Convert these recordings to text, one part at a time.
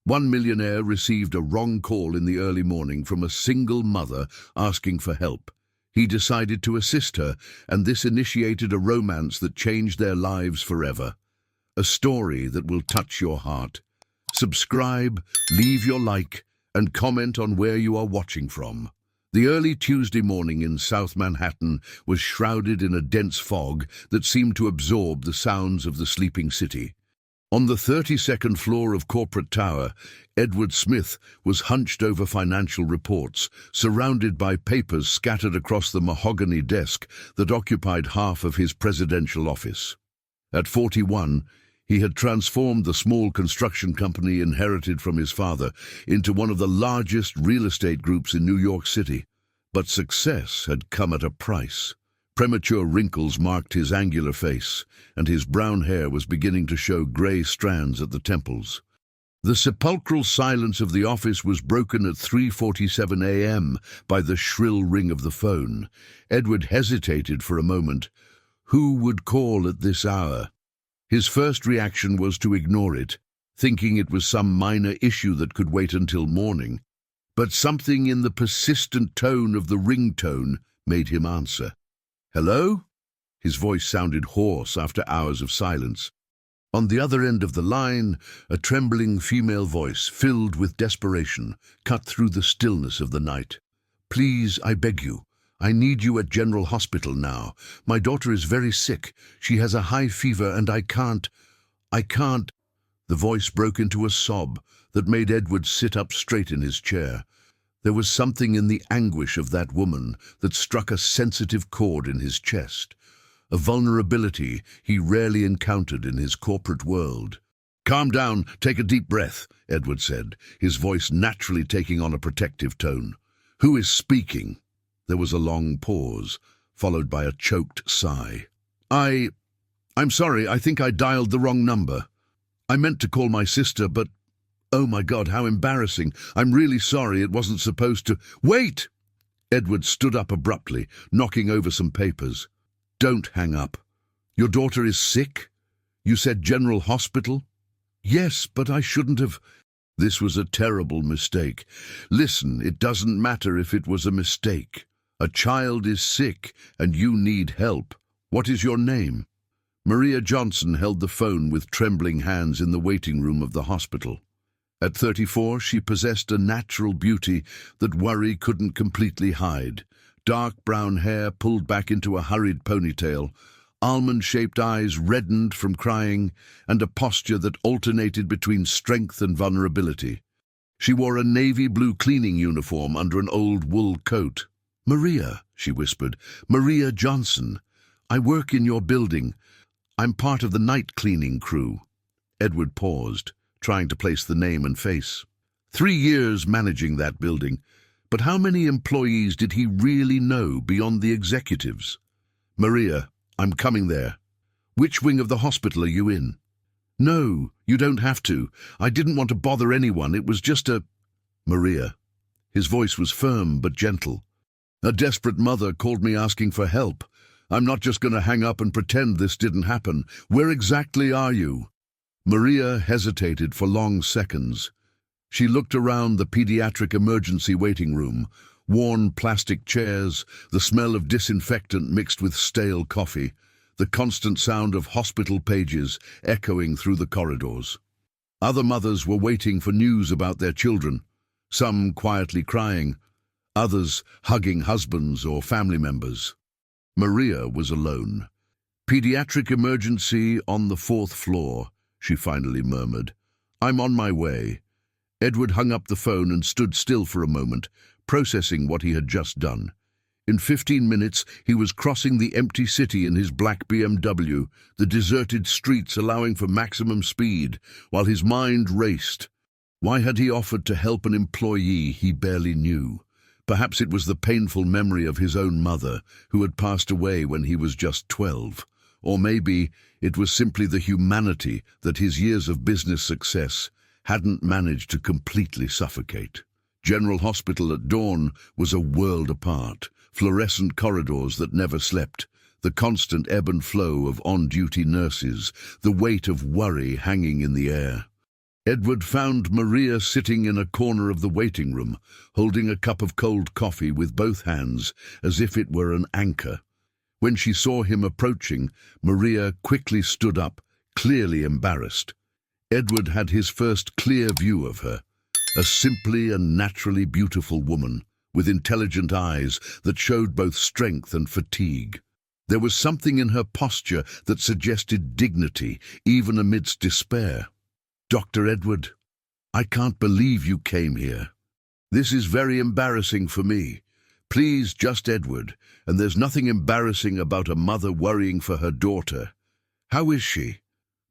One millionaire received a wrong call in the early morning from a single mother asking for help. He decided to assist her, and this initiated a romance that changed their lives forever. A story that will touch your heart. Subscribe, leave your like, and comment on where you are watching from. The early Tuesday morning in South Manhattan was shrouded in a dense fog that seemed to absorb the sounds of the sleeping city. On the 32nd floor of Corporate Tower, Edward Smith was hunched over financial reports, surrounded by papers scattered across the mahogany desk that occupied half of his presidential office. At 41, he had transformed the small construction company inherited from his father into one of the largest real estate groups in New York City. But success had come at a price. Premature wrinkles marked his angular face, and his brown hair was beginning to show grey strands at the temples. The sepulchral silence of the office was broken at 3:47 a.m. by the shrill ring of the phone. Edward hesitated for a moment. Who would call at this hour? His first reaction was to ignore it, thinking it was some minor issue that could wait until morning. But something in the persistent tone of the ringtone made him answer. "Hello?" His voice sounded hoarse after hours of silence. On the other end of the line, a trembling female voice, filled with desperation, cut through the stillness of the night. "Please, I beg you. I need you at General Hospital now. My daughter is very sick. She has a high fever and I can't. The voice broke into a sob that made Edward sit up straight in his chair. There was something in the anguish of that woman that struck a sensitive chord in his chest, a vulnerability he rarely encountered in his corporate world. "Calm down, take a deep breath," Edward said, his voice naturally taking on a protective tone. "Who is speaking?" There was a long pause, followed by a choked sigh. I'm sorry, I think I dialed the wrong number. I meant to call my sister, but oh my God, how embarrassing. I'm really sorry, it wasn't supposed to. Wait! Edward stood up abruptly, knocking over some papers. Don't hang up. Your daughter is sick? You said General Hospital? Yes, but I shouldn't have. This was a terrible mistake. Listen, it doesn't matter if it was a mistake. A child is sick, and you need help. What is your name? Maria Johnson held the phone with trembling hands in the waiting room of the hospital. At 34, she possessed a natural beauty that worry couldn't completely hide. Dark brown hair pulled back into a hurried ponytail, almond-shaped eyes reddened from crying, and a posture that alternated between strength and vulnerability. She wore a navy blue cleaning uniform under an old wool coat. "Maria," she whispered, "Maria Johnson. I work in your building. I'm part of the night cleaning crew." Edward paused, trying to place the name and face. 3 years managing that building, but how many employees did he really know beyond the executives? "Maria, I'm coming there. Which wing of the hospital are you in?" "No, you don't have to. I didn't want to bother anyone. It was just a—" "Maria." His voice was firm but gentle. "A desperate mother called me asking for help. I'm not just going to hang up and pretend this didn't happen. Where exactly are you?" Maria hesitated for long seconds. She looked around the pediatric emergency waiting room, worn plastic chairs, the smell of disinfectant mixed with stale coffee, the constant sound of hospital pages echoing through the corridors. Other mothers were waiting for news about their children, some quietly crying, others hugging husbands or family members. Maria was alone. "Pediatric emergency on the 4th floor, she finally murmured. "I'm on my way." Edward hung up the phone and stood still for a moment, processing what he had just done. In 15 minutes, he was crossing the empty city in his black BMW, the deserted streets allowing for maximum speed, while his mind raced. Why had he offered to help an employee he barely knew? Perhaps it was the painful memory of his own mother, who had passed away when he was just 12. Or maybe it was simply the humanity that his years of business success hadn't managed to completely suffocate. General Hospital at dawn was a world apart, fluorescent corridors that never slept, the constant ebb and flow of on-duty nurses, the weight of worry hanging in the air. Edward found Maria sitting in a corner of the waiting room, holding a cup of cold coffee with both hands, as if it were an anchor. When she saw him approaching, Maria quickly stood up, clearly embarrassed. Edward had his first clear view of her, a simply and naturally beautiful woman, with intelligent eyes that showed both strength and fatigue. There was something in her posture that suggested dignity, even amidst despair. "Dr. Edward, I can't believe you came here. This is very embarrassing for me. Please, just Edward, and there's nothing embarrassing about a mother worrying for her daughter. How is she?"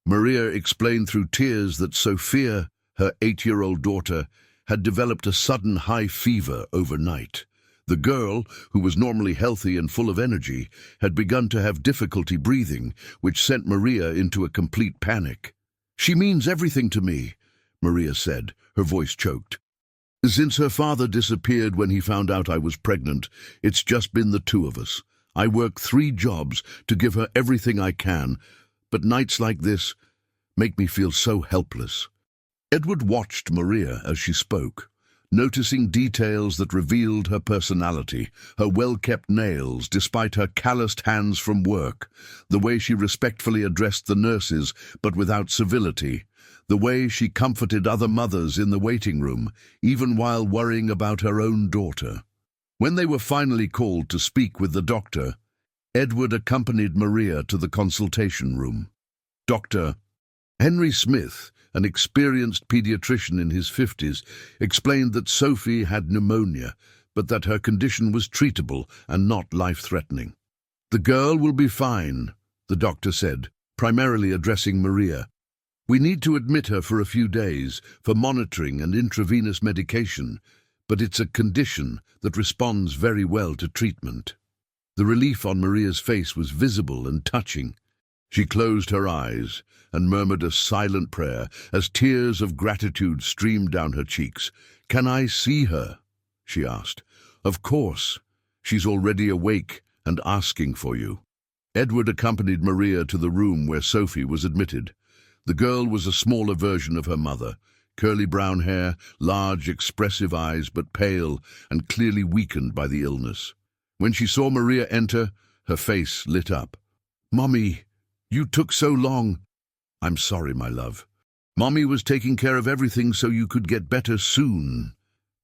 Maria explained through tears that Sophia, her 8-year-old daughter, had developed a sudden high fever overnight. The girl, who was normally healthy and full of energy, had begun to have difficulty breathing, which sent Maria into a complete panic. "She means everything to me," Maria said, her voice choked. "Since her father disappeared when he found out I was pregnant, it's just been the two of us. I work 3 jobs to give her everything I can, but nights like this make me feel so helpless." Edward watched Maria as she spoke, noticing details that revealed her personality, her well-kept nails despite her calloused hands from work, the way she respectfully addressed the nurses but without civility, the way she comforted other mothers in the waiting room, even while worrying about her own daughter. When they were finally called to speak with the doctor, Edward accompanied Maria to the consultation room. Dr. Henry Smith, an experienced pediatrician in his 50s, explained that Sophie had pneumonia, but that her condition was treatable and not life-threatening. "The girl will be fine," the doctor said, primarily addressing Maria. "We need to admit her for a few days for monitoring and intravenous medication, but it's a condition that responds very well to treatment." The relief on Maria's face was visible and touching. She closed her eyes and murmured a silent prayer as tears of gratitude streamed down her cheeks. "Can I see her?" she asked. "Of course. She's already awake and asking for you." Edward accompanied Maria to the room where Sophie was admitted. The girl was a smaller version of her mother, curly brown hair, large, expressive eyes, but pale and clearly weakened by the illness. When she saw Maria enter, her face lit up. "Mommy, you took so long." "I'm sorry, my love. Mommy was taking care of everything so you could get better soon."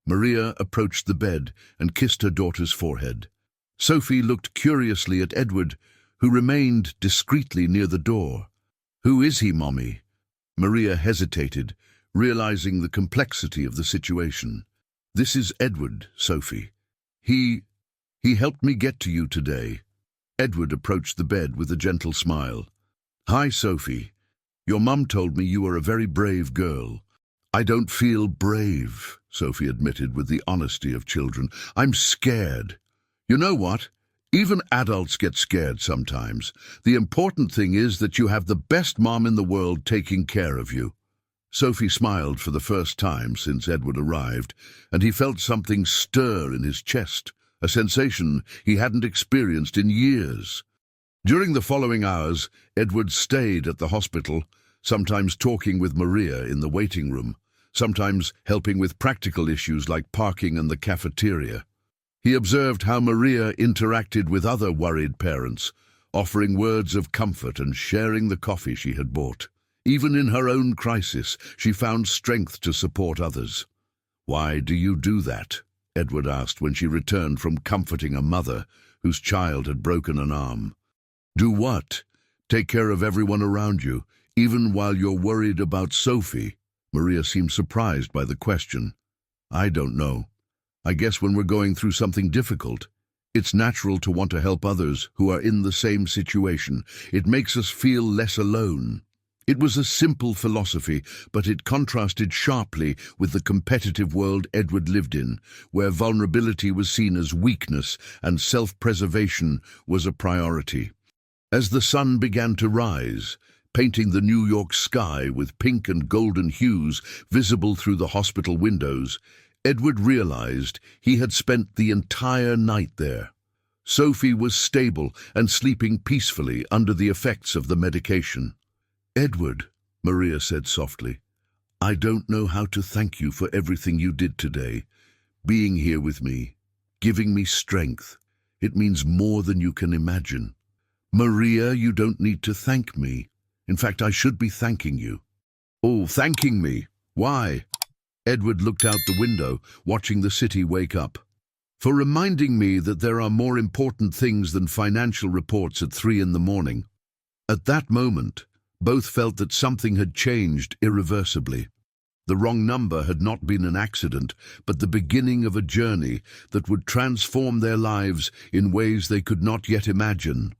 Maria approached the bed and kissed her daughter's forehead. Sophie looked curiously at Edward, who remained discreetly near the door. "Who is he, Mommy?" Maria hesitated, realizing the complexity of the situation. "This is Edward, Sophie. He helped me get to you today." Edward approached the bed with a gentle smile. "Hi, Sophie. Your mum told me you are a very brave girl." "I don't feel brave," Sophie admitted with the honesty of children. "I'm scared. You know what? Even adults get scared sometimes. The important thing is that you have the best mom in the world taking care of you." Sophie smiled for the first time since Edward arrived, and he felt something stir in his chest, a sensation he hadn't experienced in years. During the following hours, Edward stayed at the hospital, sometimes talking with Maria in the waiting room, sometimes helping with practical issues like parking and the cafeteria. He observed how Maria interacted with other worried parents, offering words of comfort and sharing the coffee she had bought. Even in her own crisis, she found strength to support others. "Why do you do that?" Edward asked when she returned from comforting a mother whose child had broken an arm. "Do what? Take care of everyone around you, even while you're worried about Sophie?" Maria seemed surprised by the question. "I don't know. I guess when we're going through something difficult, it's natural to want to help others who are in the same situation. It makes us feel less alone." It was a simple philosophy, but it contrasted sharply with the competitive world Edward lived in, where vulnerability was seen as weakness and self-preservation was a priority. As the sun began to rise, painting the New York sky with pink and golden hues visible through the hospital windows, Edward realized he had spent the entire night there. Sophie was stable and sleeping peacefully under the effects of the medication. "Edward," Maria said softly, I don't know how to thank you for everything you did today, being here with me, giving me strength. It means more than you can imagine. Maria, you don't need to thank me. In fact, I should be thanking you. Oh, thanking me? Why? Edward looked out the window, watching the city wake up. For reminding me that there are more important things than financial reports at 3 in the morning. At that moment, both felt that something had changed irreversibly. The wrong number had not been an accident, but the beginning of a journey that would transform their lives in ways they could not yet imagine.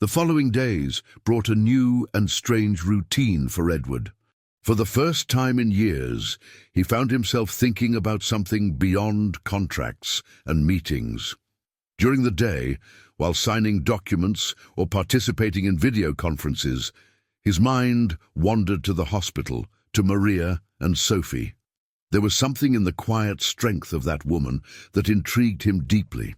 The following days brought a new and strange routine for Edward. For the first time in years, he found himself thinking about something beyond contracts and meetings. During the day, while signing documents or participating in video conferences, his mind wandered to the hospital, to Maria and Sophie. There was something in the quiet strength of that woman that intrigued him deeply.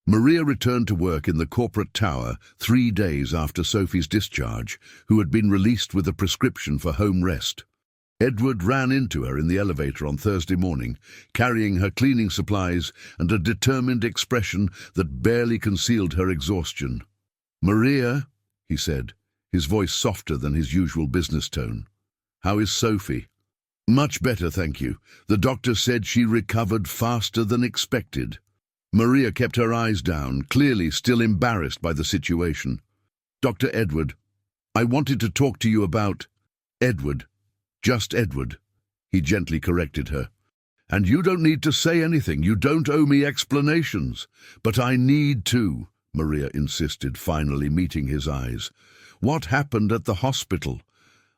Maria returned to work in the corporate tower 3 days after Sophie's discharge, who had been released with a prescription for home rest. Edward ran into her in the elevator on Thursday morning, carrying her cleaning supplies and a determined expression that barely concealed her exhaustion. "Maria," he said, his voice softer than his usual business tone. "How is Sophie?" "Much better, thank you. The doctor said she recovered faster than expected." Maria kept her eyes down, clearly still embarrassed by the situation. "Dr. Edward, I wanted to talk to you about—" "Edward. Just Edward," he gently corrected her. "And you don't need to say anything. You don't owe me explanations." "But I need to," Maria insisted, finally meeting his eyes. "What happened at the hospital?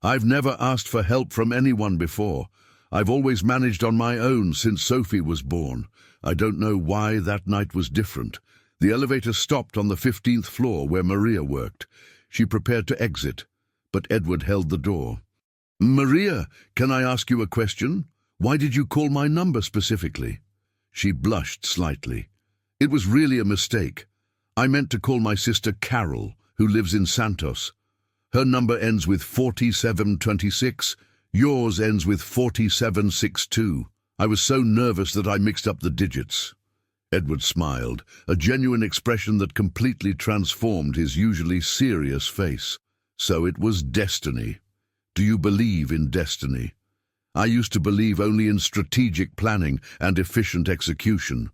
I've never asked for help from anyone before. I've always managed on my own since Sophie was born. I don't know why that night was different. The elevator stopped on the 15th floor where Maria worked. She prepared to exit, but Edward held the door. "Maria, can I ask you a question? Why did you call my number specifically?" She blushed slightly. "It was really a mistake. I meant to call my sister Carol, who lives in Santos. Her number ends with 4726. Yours ends with 4762. I was so nervous that I mixed up the digits." Edward smiled, a genuine expression that completely transformed his usually serious face. "So it was destiny. Do you believe in destiny?" "I used to believe only in strategic planning and efficient execution.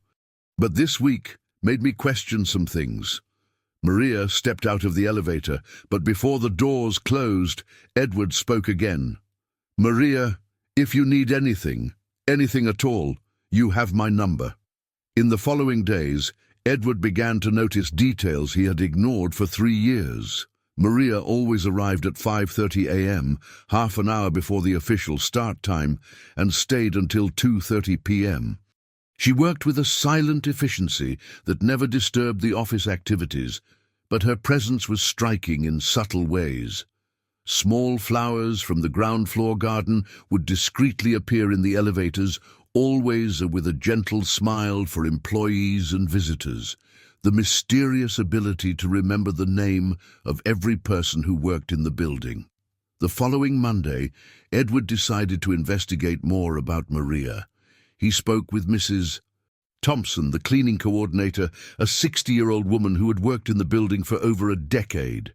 But this week made me question some things." Maria stepped out of the elevator, but before the doors closed, Edward spoke again. "Maria, if you need anything at all, you have my number." In the following days, Edward began to notice details he had ignored for 3 years. Maria always arrived at 5:30 a.m., half an hour before the official start time, and stayed until 2:30 p.m. She worked with a silent efficiency that never disturbed the office activities, but her presence was striking in subtle ways. Small flowers from the ground floor garden would discreetly appear in the elevators, always with a gentle smile for employees and visitors. The mysterious ability to remember the name of every person who worked in the building. The following Monday, Edward decided to investigate more about Maria. He spoke with Mrs. Thompson, the cleaning coordinator, a 60-year-old woman who had worked in the building for over a decade.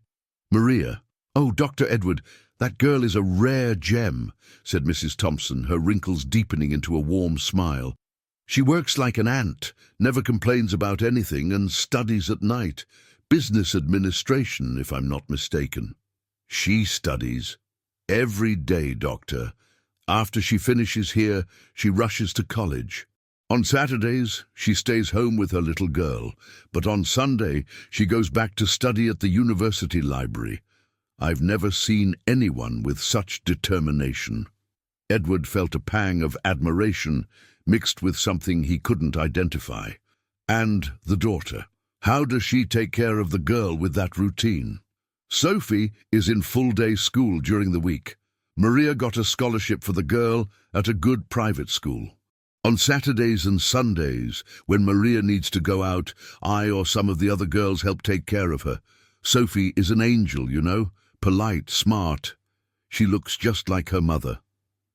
"Maria, oh, Dr. Edward, that girl is a rare gem," said Mrs. Thompson, her wrinkles deepening into a warm smile. "She works like an ant, never complains about anything, and studies at night. Business administration, if I'm not mistaken." "She studies every day, doctor. After she finishes here, she rushes to college. On Saturdays, she stays home with her little girl, but on Sunday, she goes back to study at the university library. I've never seen anyone with such determination." Edward felt a pang of admiration mixed with something he couldn't identify. "And the daughter. How does she take care of the girl with that routine?" "Sophie is in full-day school during the week. Maria got a scholarship for the girl at a good private school. On Saturdays and Sundays, when Maria needs to go out, I or some of the other girls help take care of her. Sophie is an angel, you know, polite, smart. She looks just like her mother."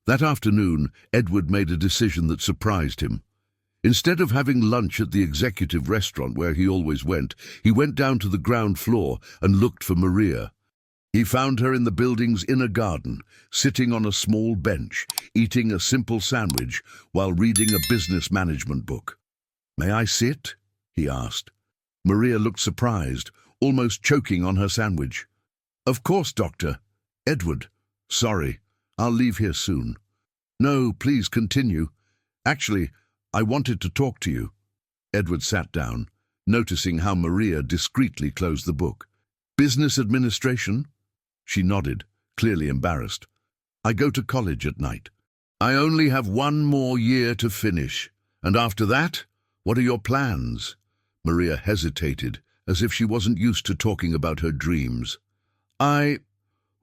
That afternoon, Edward made a decision that surprised him. Instead of having lunch at the executive restaurant where he always went, he went down to the ground floor and looked for Maria. He found her in the building's inner garden, sitting on a small bench, eating a simple sandwich while reading a business management book. "May I sit?" he asked. Maria looked surprised, almost choking on her sandwich. "Of course, Doctor." "Edward, sorry, I'll leave here soon." "No, please continue. Actually, I wanted to talk to you." Edward sat down, noticing how Maria discreetly closed the book. "Business administration?" She nodded, clearly embarrassed. "I go to college at night. I only have 1 more year to finish. And after that, what are your plans?" Maria hesitated, as if she wasn't used to talking about her dreams.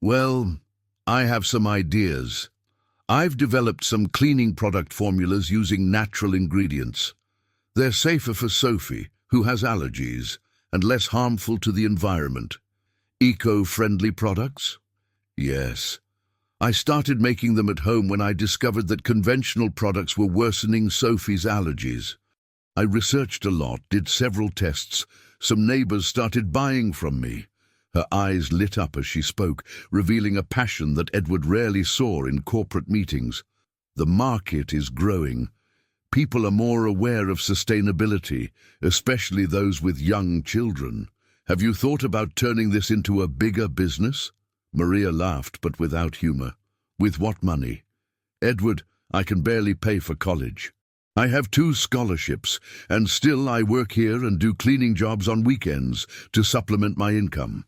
Well, I have some ideas. I've developed some cleaning product formulas using natural ingredients. They're safer for Sophie, who has allergies, and less harmful to the environment. Eco-friendly products? Yes. I started making them at home when I discovered that conventional products were worsening Sophie's allergies. I researched a lot, did several tests. Some neighbors started buying from me. Her eyes lit up as she spoke, revealing a passion that Edward rarely saw in corporate meetings. The market is growing. People are more aware of sustainability, especially those with young children. Have you thought about turning this into a bigger business? Maria laughed, but without humor. With what money? Edward, I can barely pay for college. I have 2 scholarships, and still I work here and do cleaning jobs on weekends to supplement my income.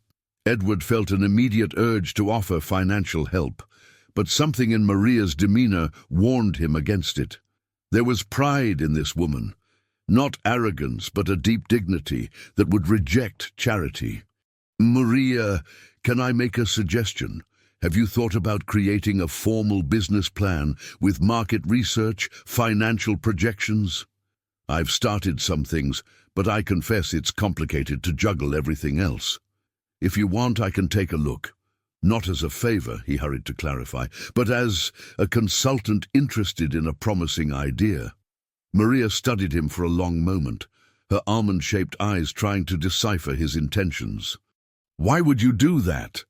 Edward felt an immediate urge to offer financial help, but something in Maria's demeanor warned him against it. There was pride in this woman. Not arrogance, but a deep dignity that would reject charity. "Maria, can I make a suggestion? Have you thought about creating a formal business plan with market research, financial projections?" "I've started some things, but I confess it's complicated to juggle everything else. If you want, I can take a look. Not as a favor," he hurried to clarify, "but as a consultant interested in a promising idea." Maria studied him for a long moment, her almond-shaped eyes trying to decipher his intentions. "Why would you do that?"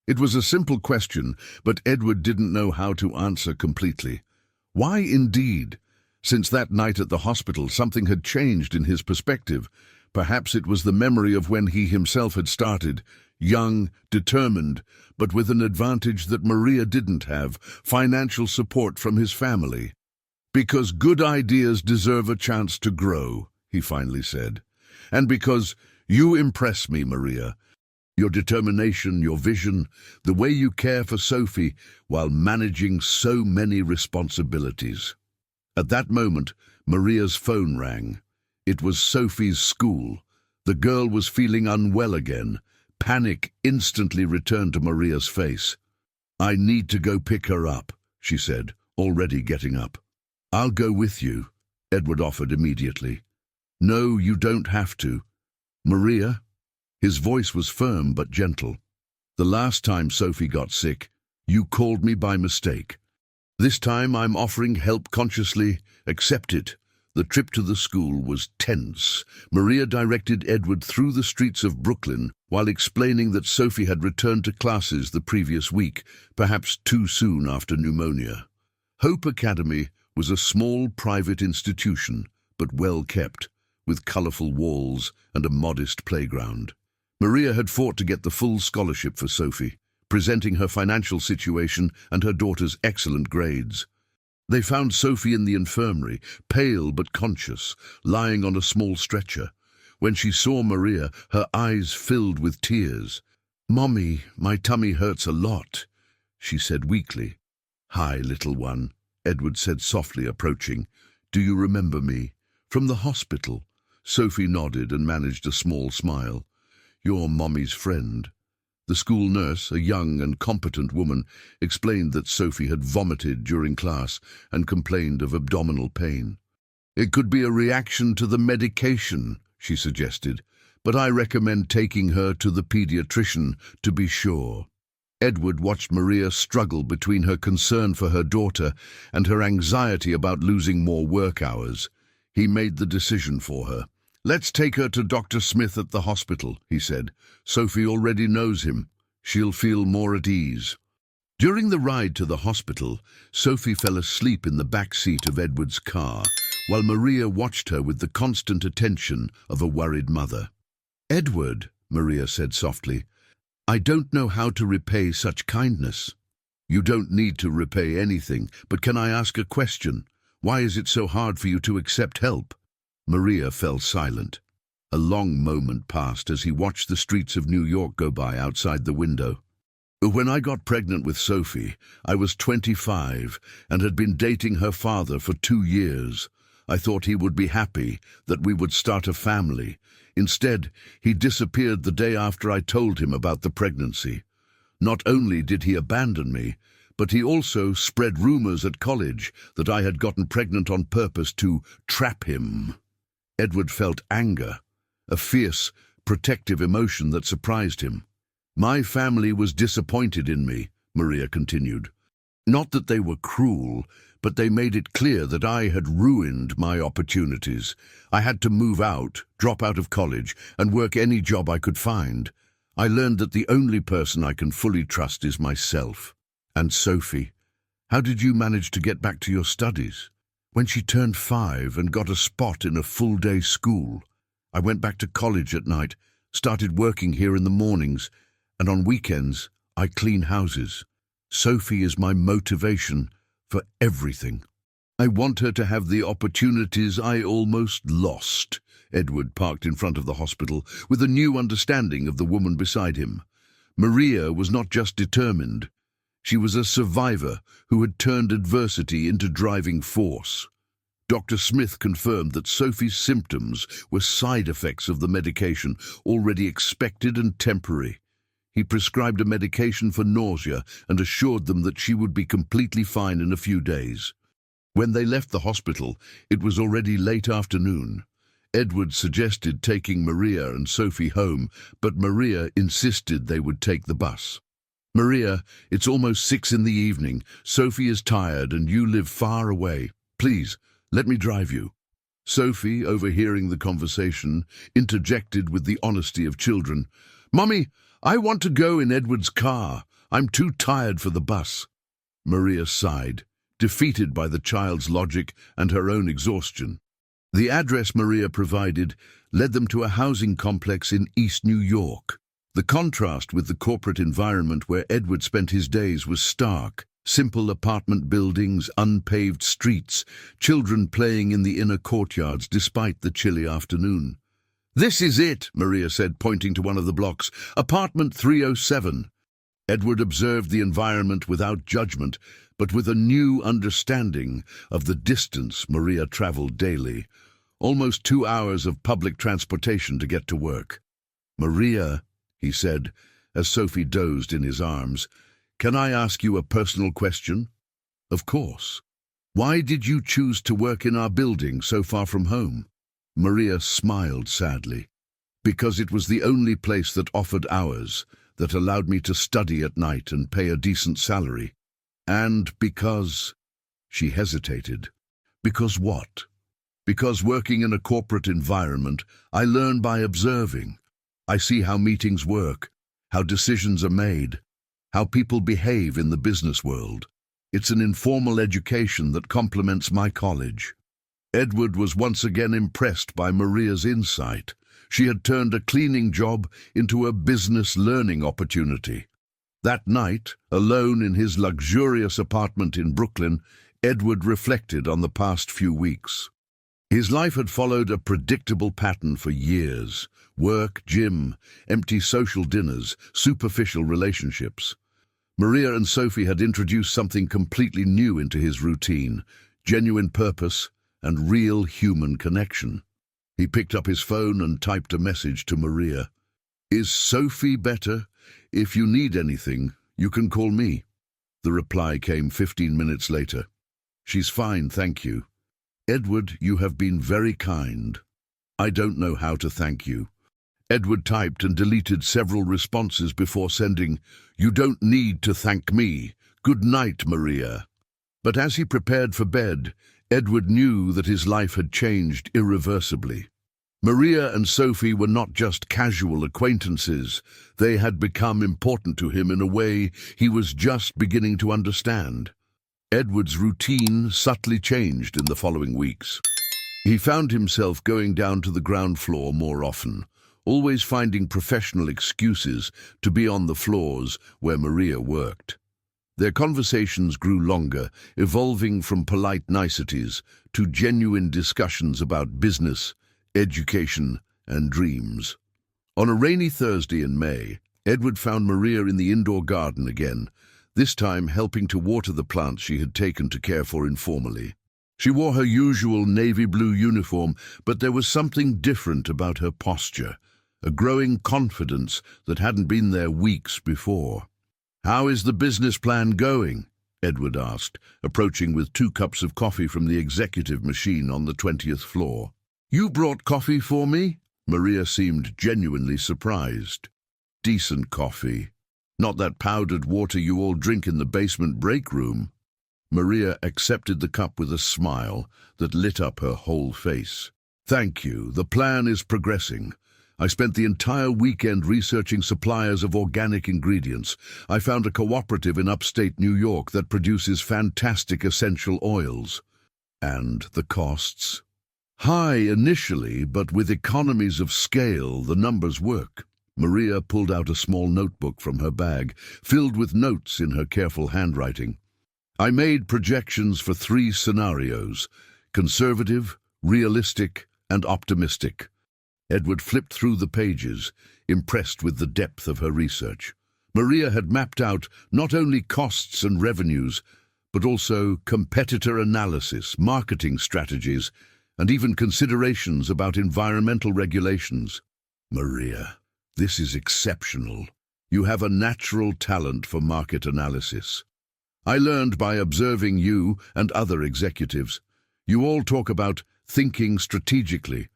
It was a simple question, but Edward didn't know how to answer completely. Why indeed? Since that night at the hospital, something had changed in his perspective. Perhaps it was the memory of when he himself had started, young, determined, but with an advantage that Maria didn't have, financial support from his family. "Because good ideas deserve a chance to grow," he finally said. "And because you impress me, Maria. Your determination, your vision, the way you care for Sophie while managing so many responsibilities." At that moment, Maria's phone rang. It was Sophie's school. The girl was feeling unwell again. Panic instantly returned to Maria's face. "I need to go pick her up," she said, already getting up. "I'll go with you," Edward offered immediately. "No, you don't have to. Maria?" His voice was firm but gentle. "The last time Sophie got sick, you called me by mistake. This time I'm offering help consciously. Accept it." The trip to the school was tense. Maria directed Edward through the streets of Brooklyn while explaining that Sophie had returned to classes the previous week, perhaps too soon after pneumonia. Hope Academy was a small private institution, but well kept, with colorful walls and a modest playground. Maria had fought to get the full scholarship for Sophie, presenting her financial situation and her daughter's excellent grades. They found Sophie in the infirmary, pale but conscious, lying on a small stretcher. When she saw Maria, her eyes filled with tears. "Mommy, my tummy hurts a lot," she said weakly. "Hi, little one," Edward said softly, approaching. "Do you remember me? From the hospital?" Sophie nodded and managed a small smile. "You're Mommy's friend." The school nurse, a young and competent woman, explained that Sophie had vomited during class and complained of abdominal pain. "It could be a reaction to the medication," she suggested, "but I recommend taking her to the pediatrician to be sure." Edward watched Maria struggle between her concern for her daughter and her anxiety about losing more work hours. He made the decision for her. "Let's take her to Dr. Smith at the hospital," he said. "Sophie already knows him. She'll feel more at ease." During the ride to the hospital, Sophie fell asleep in the back seat of Edward's car, while Maria watched her with the constant attention of a worried mother. "Edward," Maria said softly, "I don't know how to repay such kindness." "You don't need to repay anything, but can I ask a question? Why is it so hard for you to accept help?" Maria fell silent. A long moment passed as he watched the streets of New York go by outside the window. "When I got pregnant with Sophie, I was 25 and had been dating her father for 2 years. I thought he would be happy, that we would start a family. Instead, he disappeared the day after I told him about the pregnancy. Not only did he abandon me, but he also spread rumors at college that I had gotten pregnant on purpose to trap him." Edward felt anger, a fierce, protective emotion that surprised him. "My family was disappointed in me," Maria continued. "Not that they were cruel, but they made it clear that I had ruined my opportunities. I had to move out, drop out of college, and work any job I could find. I learned that the only person I can fully trust is myself." "And Sophie, how did you manage to get back to your studies?" "When she turned 5 and got a spot in a full-day school, I went back to college at night, started working here in the mornings, and on weekends I clean houses. Sophie is my motivation for everything. I want her to have the opportunities I almost lost." Edward parked in front of the hospital with a new understanding of the woman beside him. Maria was not just determined. She was a survivor who had turned adversity into driving force. Dr. Smith confirmed that Sophie's symptoms were side effects of the medication, already expected and temporary. He prescribed a medication for nausea and assured them that she would be completely fine in a few days. When they left the hospital, it was already late afternoon. Edward suggested taking Maria and Sophie home, but Maria insisted they would take the bus. "Maria, it's almost 6 in the evening. Sophie is tired and you live far away. Please, let me drive you." Sophie, overhearing the conversation, interjected with the honesty of children. "Mummy, I want to go in Edward's car. I'm too tired for the bus." Maria sighed, defeated by the child's logic and her own exhaustion. The address Maria provided led them to a housing complex in East New York. The contrast with the corporate environment where Edward spent his days was stark. Simple apartment buildings, unpaved streets, children playing in the inner courtyards despite the chilly afternoon. "This is it," Maria said, pointing to one of the blocks. "Apartment 307. Edward observed the environment without judgment, but with a new understanding of the distance Maria traveled daily. Almost 2 hours of public transportation to get to work. "Maria," he said, as Sophie dozed in his arms, "can I ask you a personal question?" "Of course." "Why did you choose to work in our building so far from home?" Maria smiled sadly. "Because it was the only place that offered hours, that allowed me to study at night and pay a decent salary. And because—" She hesitated. "Because what?" "Because working in a corporate environment, I learn by observing. I see how meetings work, how decisions are made, how people behave in the business world. It's an informal education that complements my college." Edward was once again impressed by Maria's insight. She had turned a cleaning job into a business learning opportunity. That night, alone in his luxurious apartment in Brooklyn, Edward reflected on the past few weeks. His life had followed a predictable pattern for years: work, gym, empty social dinners, superficial relationships. Maria and Sophie had introduced something completely new into his routine: genuine purpose and real human connection. He picked up his phone and typed a message to Maria. "Is Sophie better? If you need anything, you can call me." The reply came 15 minutes later. "She's fine, thank you." "Edward, you have been very kind." "I don't know how to thank you." Edward typed and deleted several responses before sending, "You don't need to thank me. Good night, Maria." But as he prepared for bed, Edward knew that his life had changed irreversibly. Maria and Sophie were not just casual acquaintances. They had become important to him in a way he was just beginning to understand. Edward's routine subtly changed in the following weeks. He found himself going down to the ground floor more often, always finding professional excuses to be on the floors where Maria worked. Their conversations grew longer, evolving from polite niceties to genuine discussions about business, education, and dreams. On a rainy Thursday in May, Edward found Maria in the indoor garden again, this time helping to water the plants she had taken to care for informally. She wore her usual navy blue uniform, but there was something different about her posture, a growing confidence that hadn't been there weeks before. "How is the business plan going?" Edward asked, approaching with 2 cups of coffee from the executive machine on the 20th floor. "You brought coffee for me?" Maria seemed genuinely surprised. "Decent coffee. Not that powdered water you all drink in the basement break room." Maria accepted the cup with a smile that lit up her whole face. "Thank you. The plan is progressing. I spent the entire weekend researching suppliers of organic ingredients. I found a cooperative in upstate New York that produces fantastic essential oils." "And the costs?" "High initially, but with economies of scale, the numbers work." Maria pulled out a small notebook from her bag, filled with notes in her careful handwriting. "I made projections for 3 scenarios: conservative, realistic, and optimistic." Edward flipped through the pages, impressed with the depth of her research. Maria had mapped out not only costs and revenues, but also competitor analysis, marketing strategies, and even considerations about environmental regulations. "Maria, this is exceptional. You have a natural talent for market analysis. I learned by observing you and other executives. You all talk about thinking strategically.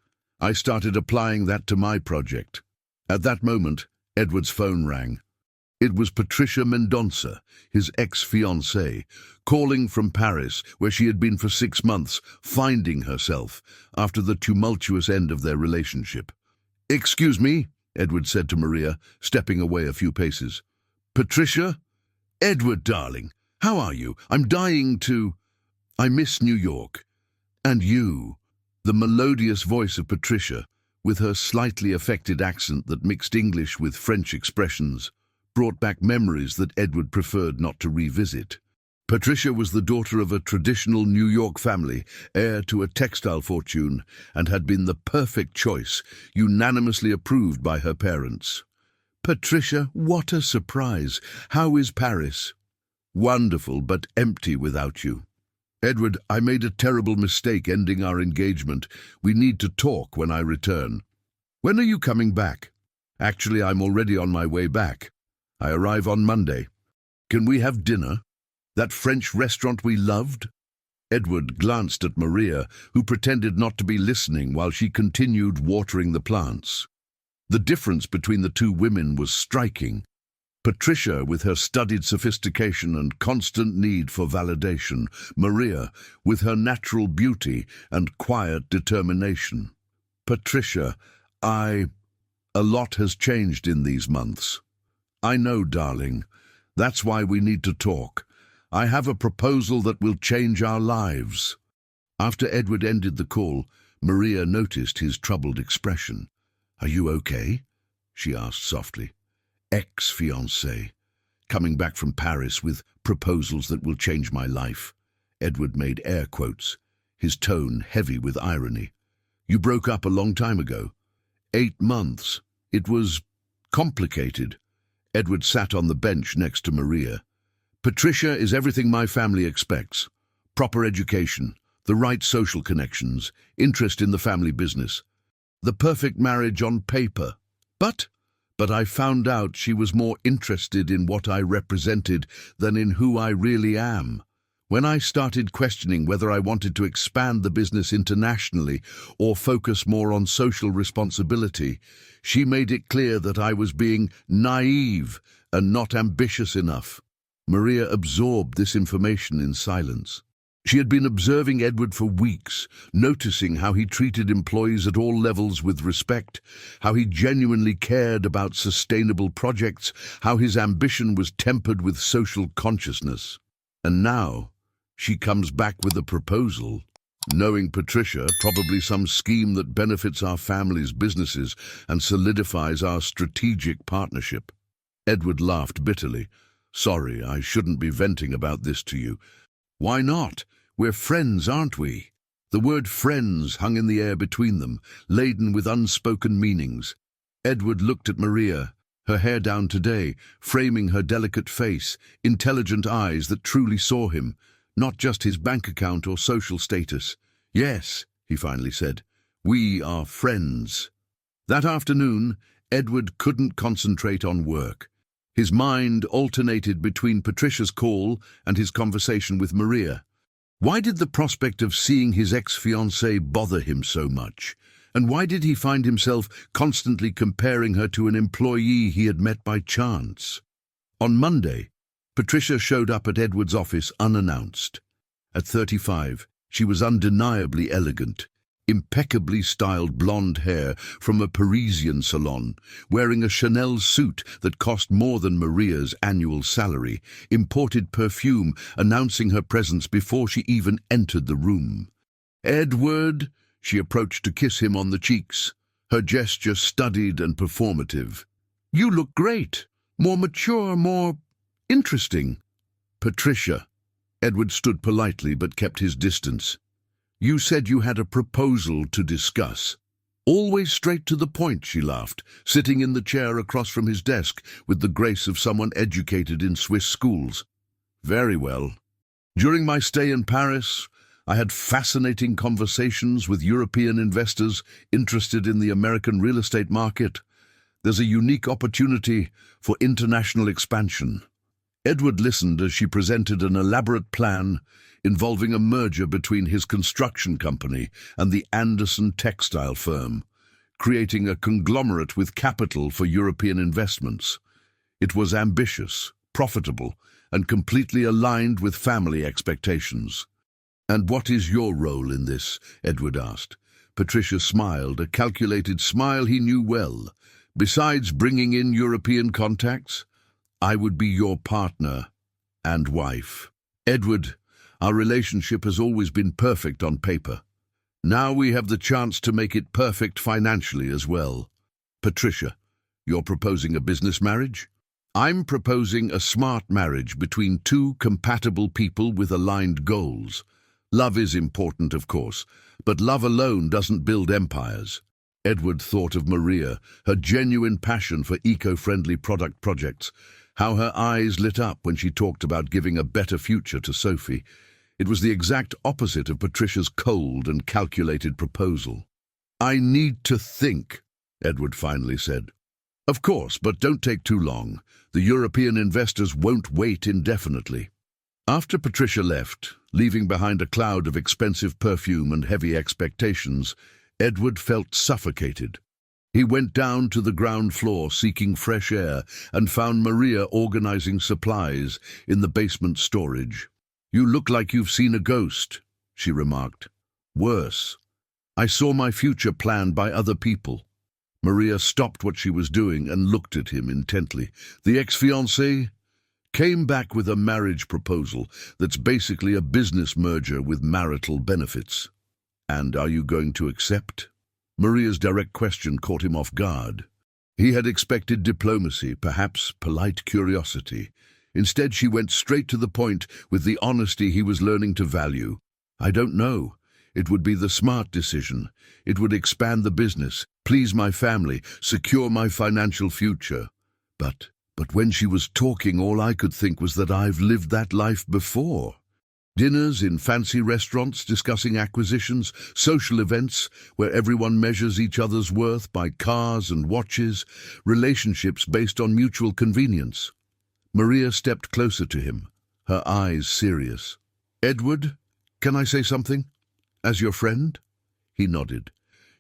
I started applying that to my project." At that moment, Edward's phone rang. It was Patricia Mendonça, his ex-fiancée, calling from Paris, where she had been for 6 months, finding herself after the tumultuous end of their relationship. "Excuse me," Edward said to Maria, stepping away a few paces. "Patricia? Edward, darling, how are you? I'm dying to... I miss New York. And you." The melodious voice of Patricia, with her slightly affected accent that mixed English with French expressions, brought back memories that Edward preferred not to revisit. Patricia was the daughter of a traditional New York family, heir to a textile fortune, and had been the perfect choice, unanimously approved by her parents. "Patricia, what a surprise! How is Paris?" "Wonderful, but empty without you." "Edward, I made a terrible mistake ending our engagement. We need to talk when I return." "When are you coming back?" "Actually, I'm already on my way back. I arrive on Monday. Can we have dinner? That French restaurant we loved?" Edward glanced at Maria, who pretended not to be listening while she continued watering the plants. The difference between the 2 women was striking. Patricia, with her studied sophistication and constant need for validation. Maria, with her natural beauty and quiet determination. "Patricia, a lot has changed in these months." "I know, darling. That's why we need to talk. I have a proposal that will change our lives." After Edward ended the call, Maria noticed his troubled expression. "Are you okay?" she asked softly. "Ex-fiancé, coming back from Paris with proposals that will change my life." Edward made air quotes, his tone heavy with irony. "You broke up a long time ago." 8 months. It was complicated." Edward sat on the bench next to Maria. "Patricia is everything my family expects. Proper education, the right social connections, interest in the family business. The perfect marriage on paper. But I found out she was more interested in what I represented than in who I really am. When I started questioning whether I wanted to expand the business internationally or focus more on social responsibility, she made it clear that I was being naive and not ambitious enough. Maria absorbed this information in silence. She had been observing Edward for weeks, noticing how he treated employees at all levels with respect, how he genuinely cared about sustainable projects, how his ambition was tempered with social consciousness. And now, she comes back with a proposal. Knowing Patricia, probably some scheme that benefits our family's businesses and solidifies our strategic partnership. Edward laughed bitterly. Sorry, I shouldn't be venting about this to you. Why not? We're friends, aren't we? The word friends hung in the air between them, laden with unspoken meanings. Edward looked at Maria, her hair down today, framing her delicate face, intelligent eyes that truly saw him, not just his bank account or social status. Yes, he finally said, we are friends. That afternoon, Edward couldn't concentrate on work. His mind alternated between Patricia's call and his conversation with Maria. Why did the prospect of seeing his ex-fiancée bother him so much? And why did he find himself constantly comparing her to an employee he had met by chance? On Monday, Patricia showed up at Edward's office unannounced. At 35, she was undeniably elegant, impeccably styled blonde hair from a Parisian salon, wearing a Chanel suit that cost more than Maria's annual salary, imported perfume announcing her presence before she even entered the room. "Edward," she approached to kiss him on the cheeks, her gesture studied and performative. "You look great, more mature, more interesting." "Patricia." Edward stood politely but kept his distance. "You said you had a proposal to discuss." "Always straight to the point," she laughed, sitting in the chair across from his desk with the grace of someone educated in Swiss schools. "Very well. During my stay in Paris, I had fascinating conversations with European investors interested in the American real estate market. There's a unique opportunity for international expansion." Edward listened as she presented an elaborate plan involving a merger between his construction company and the Anderson textile firm, creating a conglomerate with capital for European investments. It was ambitious, profitable, and completely aligned with family expectations. "And what is your role in this?" Edward asked. Patricia smiled, a calculated smile he knew well. "Besides bringing in European contacts, I would be your partner and wife." "Edward, our relationship has always been perfect on paper. Now we have the chance to make it perfect financially as well." "Patricia, you're proposing a business marriage?" "I'm proposing a smart marriage between two compatible people with aligned goals. Love is important, of course, but love alone doesn't build empires." Edward thought of Maria, her genuine passion for eco-friendly projects, how her eyes lit up when she talked about giving a better future to Sophie. It was the exact opposite of Patricia's cold and calculated proposal. "I need to think," Edward finally said. "Of course, but don't take too long. The European investors won't wait indefinitely." After Patricia left, leaving behind a cloud of expensive perfume and heavy expectations, Edward felt suffocated. He went down to the ground floor seeking fresh air and found Maria organizing supplies in the basement storage. "You look like you've seen a ghost," she remarked. "Worse. I saw my future planned by other people." Maria stopped what she was doing and looked at him intently. "The ex-fiancé came back with a marriage proposal that's basically a business merger with marital benefits. And are you going to accept?" Maria's direct question caught him off guard. He had expected diplomacy, perhaps polite curiosity. Instead, she went straight to the point with the honesty he was learning to value. "I don't know. It would be the smart decision. It would expand the business, please my family, secure my financial future." But when she was talking, all I could think was that I've lived that life before. Dinners in fancy restaurants discussing acquisitions, social events where everyone measures each other's worth by cars and watches, relationships based on mutual convenience. Maria stepped closer to him, her eyes serious. "Edward, can I say something? As your friend?" He nodded.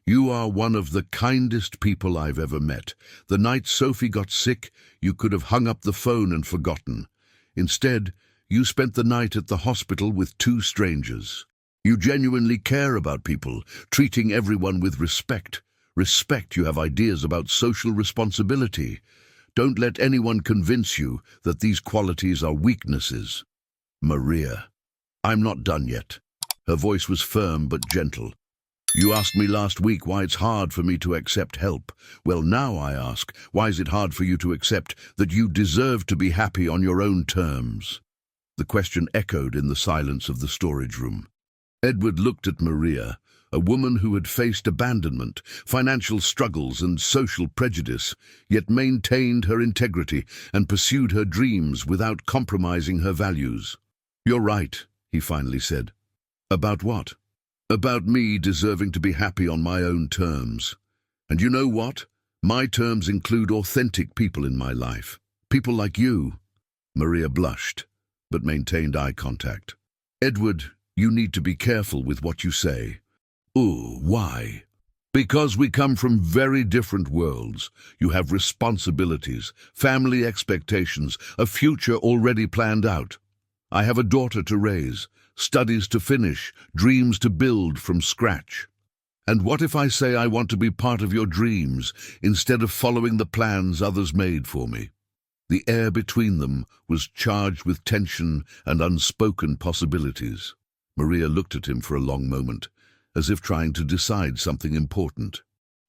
"You are one of the kindest people I've ever met. The night Sophie got sick, you could have hung up the phone and forgotten. Instead, you spent the night at the hospital with two strangers. You genuinely care about people, treating everyone with respect. Respect you have ideas about social responsibility. Don't let anyone convince you that these qualities are weaknesses." "Maria, I'm not done yet." Her voice was firm but gentle. "You asked me last week why it's hard for me to accept help. Well, now I ask, why is it hard for you to accept that you deserve to be happy on your own terms?" The question echoed in the silence of the storage room. Edward looked at Maria, a woman who had faced abandonment, financial struggles and social prejudice, yet maintained her integrity and pursued her dreams without compromising her values. "You're right," he finally said. "About what?" "About me deserving to be happy on my own terms. And you know what? My terms include authentic people in my life. People like you." Maria blushed, but maintained eye contact. "Edward, you need to be careful with what you say." "Ooh, why?" "Because we come from very different worlds. You have responsibilities, family expectations, a future already planned out. I have a daughter to raise, studies to finish, dreams to build from scratch. And what if I say I want to be part of your dreams instead of following the plans others made for me?" The air between them was charged with tension and unspoken possibilities. Maria looked at him for a long moment, as if trying to decide something important.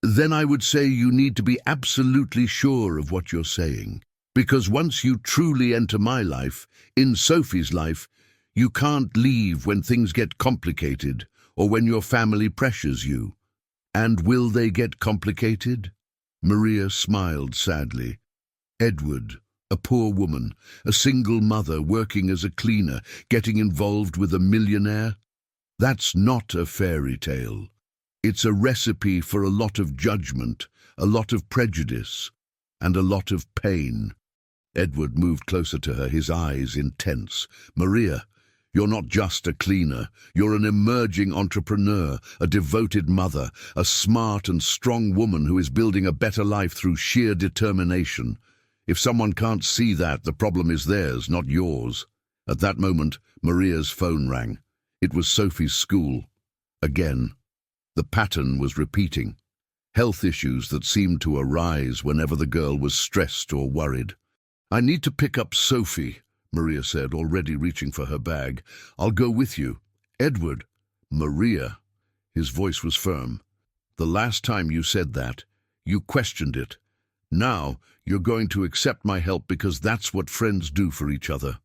"Then I would say you need to be absolutely sure of what you're saying. Because once you truly enter my life, in Sophie's life, you can't leave when things get complicated or when your family pressures you." "And will they get complicated?" Maria smiled sadly. "Edward, a poor woman, a single mother working as a cleaner, getting involved with a millionaire? That's not a fairy tale. It's a recipe for a lot of judgment, a lot of prejudice, and a lot of pain." Edward moved closer to her, his eyes intense. "Maria, you're not just a cleaner. You're an emerging entrepreneur, a devoted mother, a smart and strong woman who is building a better life through sheer determination. If someone can't see that, the problem is theirs, not yours." At that moment, Maria's phone rang. It was Sophie's school. Again. The pattern was repeating. Health issues that seemed to arise whenever the girl was stressed or worried. "I need to pick up Sophie," Maria said, already reaching for her bag. "I'll go with you." "Edward." "Maria." His voice was firm. "The last time you said that, you questioned it. Now, you're going to accept my help because that's what friends do for each other."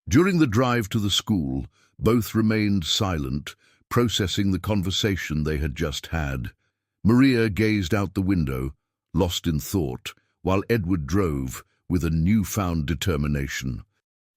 During the drive to the school, both remained silent, processing the conversation they had just had. Maria gazed out the window, lost in thought, while Edward drove with a newfound determination.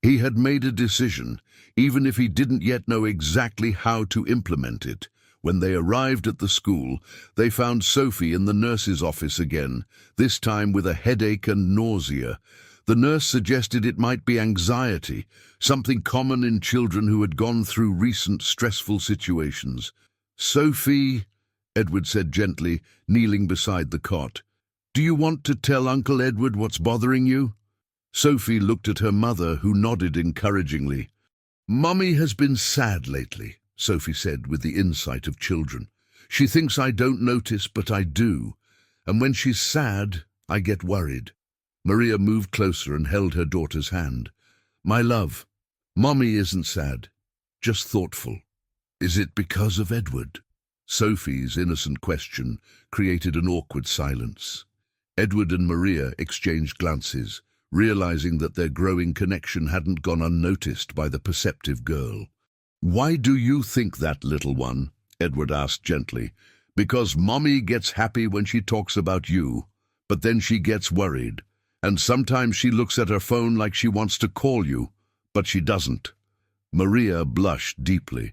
He had made a decision, even if he didn't yet know exactly how to implement it. When they arrived at the school, they found Sophie in the nurse's office again, this time with a headache and nausea. The nurse suggested it might be anxiety, something common in children who had gone through recent stressful situations. "Sophie," Edward said gently, kneeling beside the cot, "do you want to tell Uncle Edward what's bothering you?" Sophie looked at her mother, who nodded encouragingly. "Mummy has been sad lately," Sophie said with the insight of children. "She thinks I don't notice, but I do. And when she's sad, I get worried." Maria moved closer and held her daughter's hand. "My love, Mummy isn't sad, just thoughtful." "Is it because of Edward?" Sophie's innocent question created an awkward silence. Edward and Maria exchanged glances, realizing that their growing connection hadn't gone unnoticed by the perceptive girl. "Why do you think that, little one?" Edward asked gently. "Because Mommy gets happy when she talks about you, but then she gets worried. And sometimes she looks at her phone like she wants to call you, but she doesn't." Maria blushed deeply.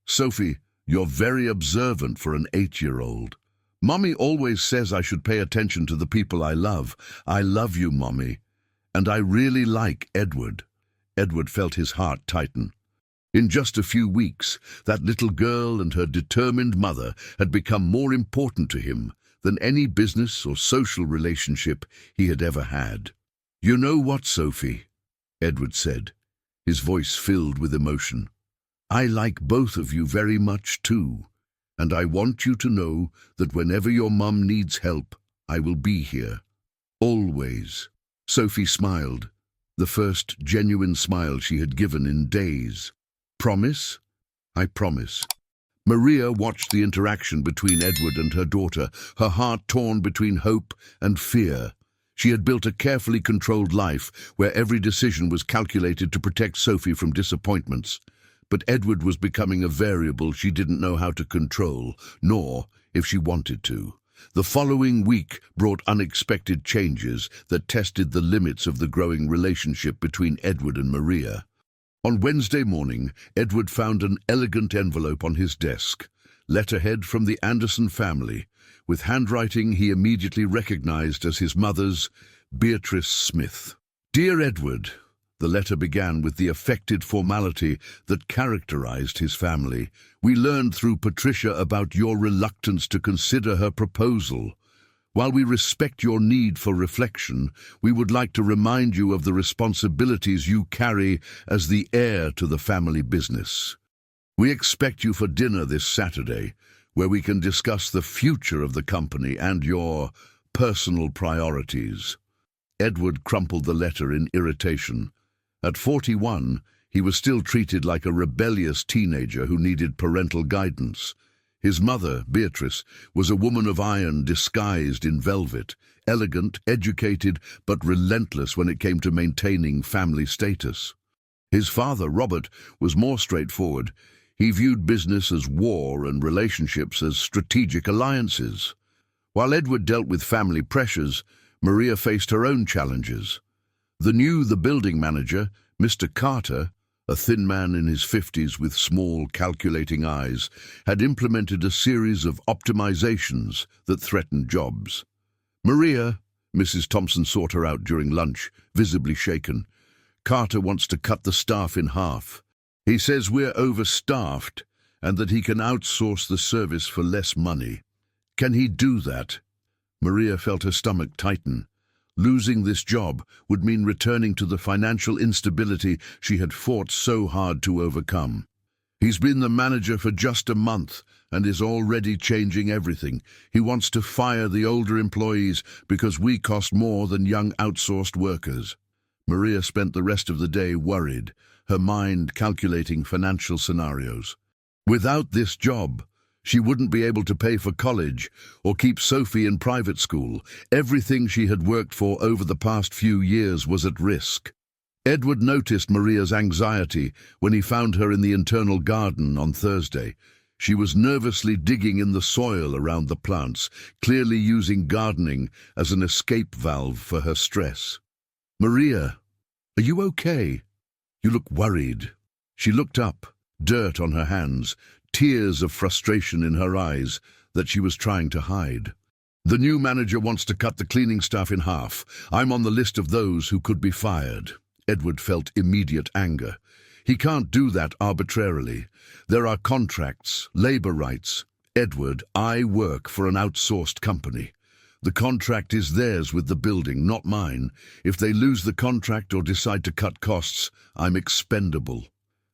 "Sophie, you're very observant for an 8-year-old. Mommy always says I should pay attention to the people I love. I love you, Mommy. And I really like Edward." Edward felt his heart tighten. In just a few weeks, that little girl and her determined mother had become more important to him than any business or social relationship he had ever had. "You know what, Sophie?" Edward said, his voice filled with emotion. "I like both of you very much too, and I want you to know that whenever your mum needs help, I will be here. Always." Sophie smiled, the first genuine smile she had given in days. "Promise?" "I promise." Maria watched the interaction between Edward and her daughter, her heart torn between hope and fear. She had built a carefully controlled life where every decision was calculated to protect Sophie from disappointments. But Edward was becoming a variable she didn't know how to control, nor if she wanted to. The following week brought unexpected changes that tested the limits of the growing relationship between Edward and Maria. On Wednesday morning, Edward found an elegant envelope on his desk, letterhead from the Anderson family, with handwriting he immediately recognized as his mother's, Beatrice Smith. "Dear Edward," the letter began with the affected formality that characterized his family. "We learned through Patricia about your reluctance to consider her proposal. While we respect your need for reflection, we would like to remind you of the responsibilities you carry as the heir to the family business. We expect you for dinner this Saturday, where we can discuss the future of the company and your personal priorities." Edward crumpled the letter in irritation. At 41, he was still treated like a rebellious teenager who needed parental guidance. His mother, Beatrice, was a woman of iron disguised in velvet, elegant, educated, but relentless when it came to maintaining family status. His father, Robert, was more straightforward. He viewed business as war and relationships as strategic alliances. While Edward dealt with family pressures, Maria faced her own challenges. The building manager, Mr. Carter, a thin man in his 50s with small, calculating eyes, had implemented a series of optimizations that threatened jobs. "Maria," Mrs. Thompson sought her out during lunch, visibly shaken, "Carter wants to cut the staff in half. He says we're overstaffed and that he can outsource the service for less money. Can he do that?" Maria felt her stomach tighten. Losing this job would mean returning to the financial instability she had fought so hard to overcome. "He's been the manager for just a month and is already changing everything. He wants to fire the older employees because we cost more than young outsourced workers." Maria spent the rest of the day worried, her mind calculating financial scenarios. Without this job, she wouldn't be able to pay for college or keep Sophie in private school. Everything she had worked for over the past few years was at risk. Edward noticed Maria's anxiety when he found her in the internal garden on Thursday. She was nervously digging in the soil around the plants, clearly using gardening as an escape valve for her stress. "Maria, are you okay? You look worried." She looked up, dirt on her hands, tears of frustration in her eyes that she was trying to hide. "The new manager wants to cut the cleaning staff in half. I'm on the list of those who could be fired." Edward felt immediate anger. He can't do that arbitrarily. There are contracts, labor rights. "Edward, I work for an outsourced company. The contract is theirs with the building, not mine. If they lose the contract or decide to cut costs, I'm expendable."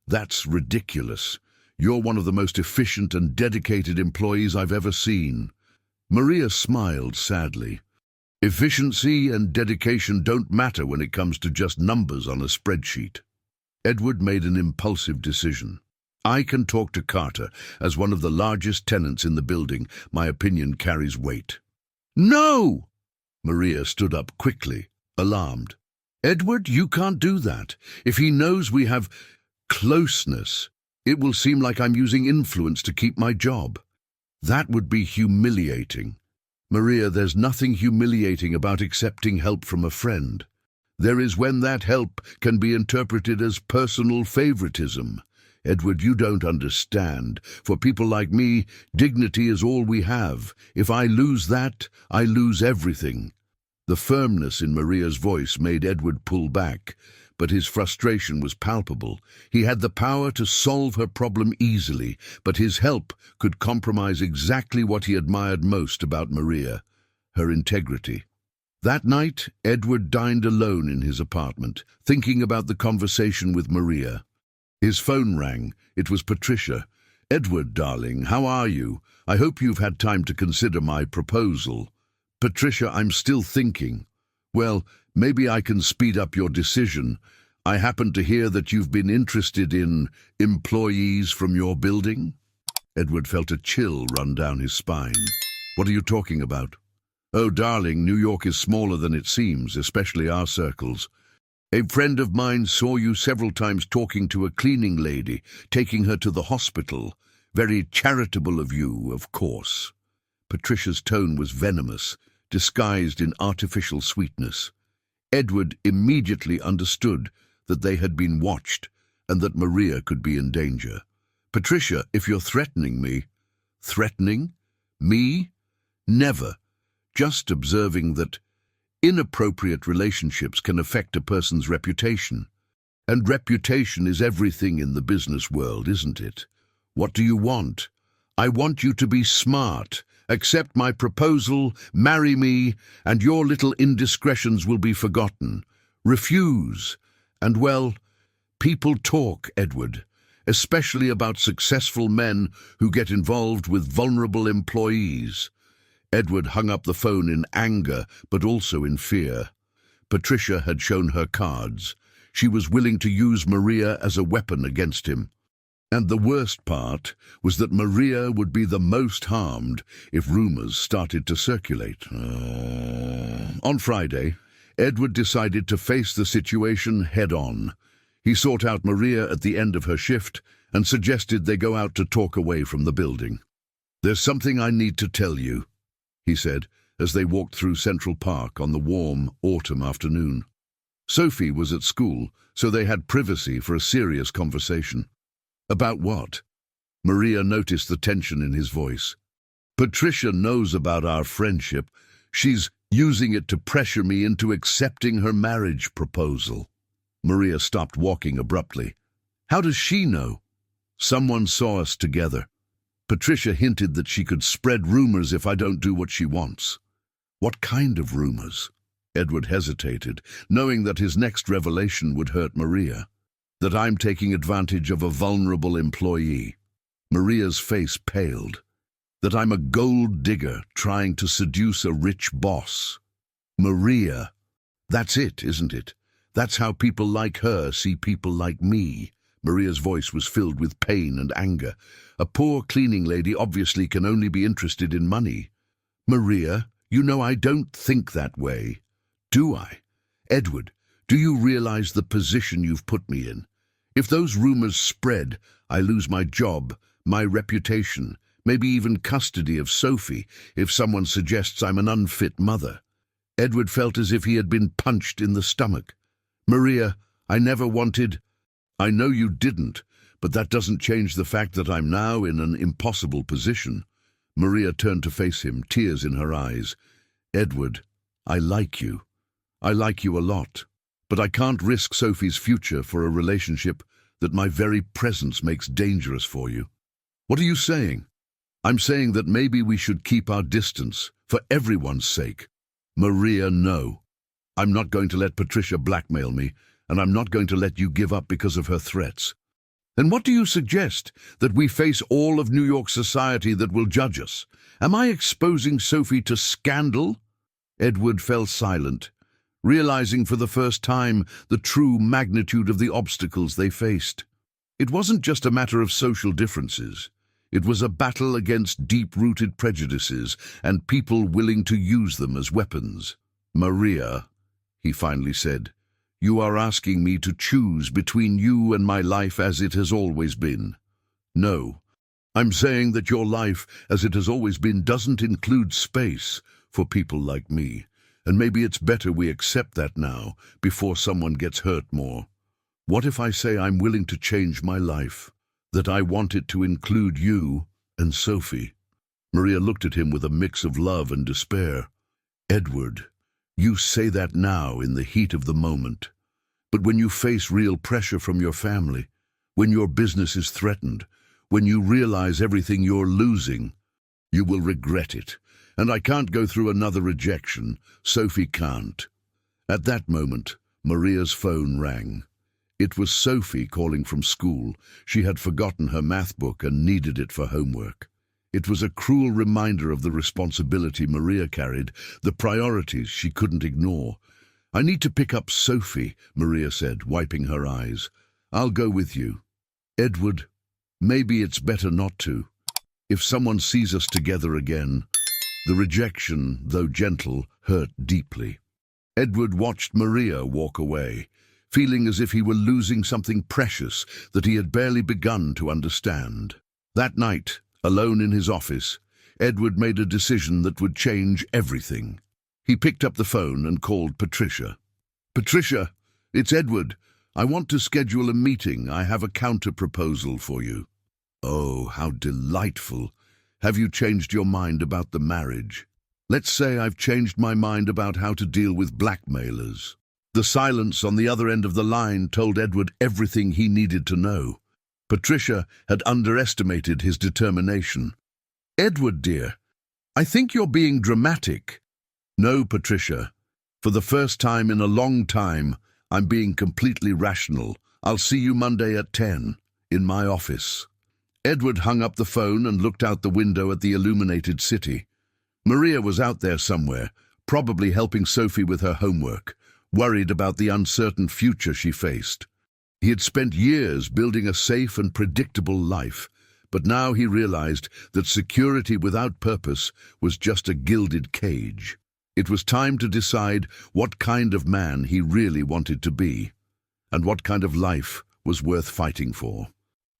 "That's ridiculous. You're one of the most efficient and dedicated employees I've ever seen." Maria smiled sadly. "Efficiency and dedication don't matter when it comes to just numbers on a spreadsheet." Edward made an impulsive decision. "I can talk to Carter. As one of the largest tenants in the building, my opinion carries weight." "No!" Maria stood up quickly, alarmed. "Edward, you can't do that. If he knows we have closeness, it will seem like I'm using influence to keep my job. That would be humiliating." "Maria, there's nothing humiliating about accepting help from a friend. There is when that help can be interpreted as personal favoritism. Edward, you don't understand. For people like me, dignity is all we have. If I lose that, I lose everything." The firmness in Maria's voice made Edward pull back, but his frustration was palpable. He had the power to solve her problem easily, but his help could compromise exactly what he admired most about Maria, her integrity. That night, Edward dined alone in his apartment, thinking about the conversation with Maria. His phone rang. It was Patricia. "Edward, darling, how are you? I hope you've had time to consider my proposal." "Patricia, I'm still thinking." "Well, maybe I can speed up your decision. I happen to hear that you've been interested in employees from your building." Edward felt a chill run down his spine. "What are you talking about?" "Oh, darling, New York is smaller than it seems, especially our circles. A friend of mine saw you several times talking to a cleaning lady, taking her to the hospital. Very charitable of you, of course." Patricia's tone was venomous, disguised in artificial sweetness. Edward immediately understood that they had been watched and that Maria could be in danger. "Patricia, if you're threatening me..." "Threatening? Me? Never. Just observing that inappropriate relationships can affect a person's reputation. And reputation is everything in the business world, isn't it? What do you want? I want you to be smart. Accept my proposal, marry me, and your little indiscretions will be forgotten. Refuse, and well, people talk, Edward, especially about successful men who get involved with vulnerable employees." Edward hung up the phone in anger, but also in fear. Patricia had shown her cards. She was willing to use Maria as a weapon against him. And the worst part was that Maria would be the most harmed if rumors started to circulate. On Friday, Edward decided to face the situation head-on. He sought out Maria at the end of her shift and suggested they go out to talk away from the building. "There's something I need to tell you," he said, as they walked through Central Park on the warm autumn afternoon. Sophie was at school, so they had privacy for a serious conversation. "About what?" Maria noticed the tension in his voice. "Patricia knows about our friendship. She's using it to pressure me into accepting her marriage proposal." Maria stopped walking abruptly. "How does she know?" "Someone saw us together. Patricia hinted that she could spread rumors if I don't do what she wants." "What kind of rumors?" Edward hesitated, knowing that his next revelation would hurt Maria. "That I'm taking advantage of a vulnerable employee." Maria's face paled. "That I'm a gold digger trying to seduce a rich boss." "Maria, that's it, isn't it? That's how people like her see people like me." Maria's voice was filled with pain and anger. "A poor cleaning lady obviously can only be interested in money." "Maria, you know I don't think that way." "Do I? Edward, do you realize the position you've put me in? If those rumors spread, I lose my job, my reputation, maybe even custody of Sophie if someone suggests I'm an unfit mother." Edward felt as if he had been punched in the stomach. "Maria, I never wanted..." "I know you didn't, but that doesn't change the fact that I'm now in an impossible position." Maria turned to face him, tears in her eyes. "Edward, I like you. I like you a lot. But I can't risk Sophie's future for a relationship that my very presence makes dangerous for you." "What are you saying?" "I'm saying that maybe we should keep our distance, for everyone's sake." "Maria, no. I'm not going to let Patricia blackmail me, and I'm not going to let you give up because of her threats." "Then what do you suggest? That we face all of New York society that will judge us? Am I exposing Sophie to scandal?" Edward fell silent, realizing for the first time the true magnitude of the obstacles they faced. It wasn't just a matter of social differences. It was a battle against deep-rooted prejudices and people willing to use them as weapons. "Maria," he finally said, "you are asking me to choose between you and my life as it has always been." "No, I'm saying that your life as it has always been doesn't include space for people like me, and maybe it's better we accept that now before someone gets hurt more. What if I say I'm willing to change my life, that I want it to include you and Sophie?" Maria looked at him with a mix of love and despair. "Edward, you say that now in the heat of the moment. But when you face real pressure from your family, when your business is threatened, when you realize everything you're losing, you will regret it. And I can't go through another rejection. Sophie can't. At that moment, Maria's phone rang. It was Sophie calling from school. She had forgotten her math book and needed it for homework. It was a cruel reminder of the responsibility Maria carried, the priorities she couldn't ignore. "I need to pick up Sophie," Maria said, wiping her eyes. "I'll go with you." "Edward, maybe it's better not to. If someone sees us together again." The rejection, though gentle, hurt deeply. Edward watched Maria walk away, feeling as if he were losing something precious that he had barely begun to understand. That night, alone in his office, Edward made a decision that would change everything. He picked up the phone and called Patricia. "Patricia, it's Edward. I want to schedule a meeting. I have a counter-proposal for you." "Oh, how delightful. Have you changed your mind about the marriage?" "Let's say I've changed my mind about how to deal with blackmailers." The silence on the other end of the line told Edward everything he needed to know. Patricia had underestimated his determination. "Edward, dear, I think you're being dramatic." "No, Patricia. For the first time in a long time, I'm being completely rational. I'll see you Monday at 10, in my office." Edward hung up the phone and looked out the window at the illuminated city. Maria was out there somewhere, probably helping Sophie with her homework, worried about the uncertain future she faced. He had spent years building a safe and predictable life, but now he realized that security without purpose was just a gilded cage. It was time to decide what kind of man he really wanted to be, and what kind of life was worth fighting for.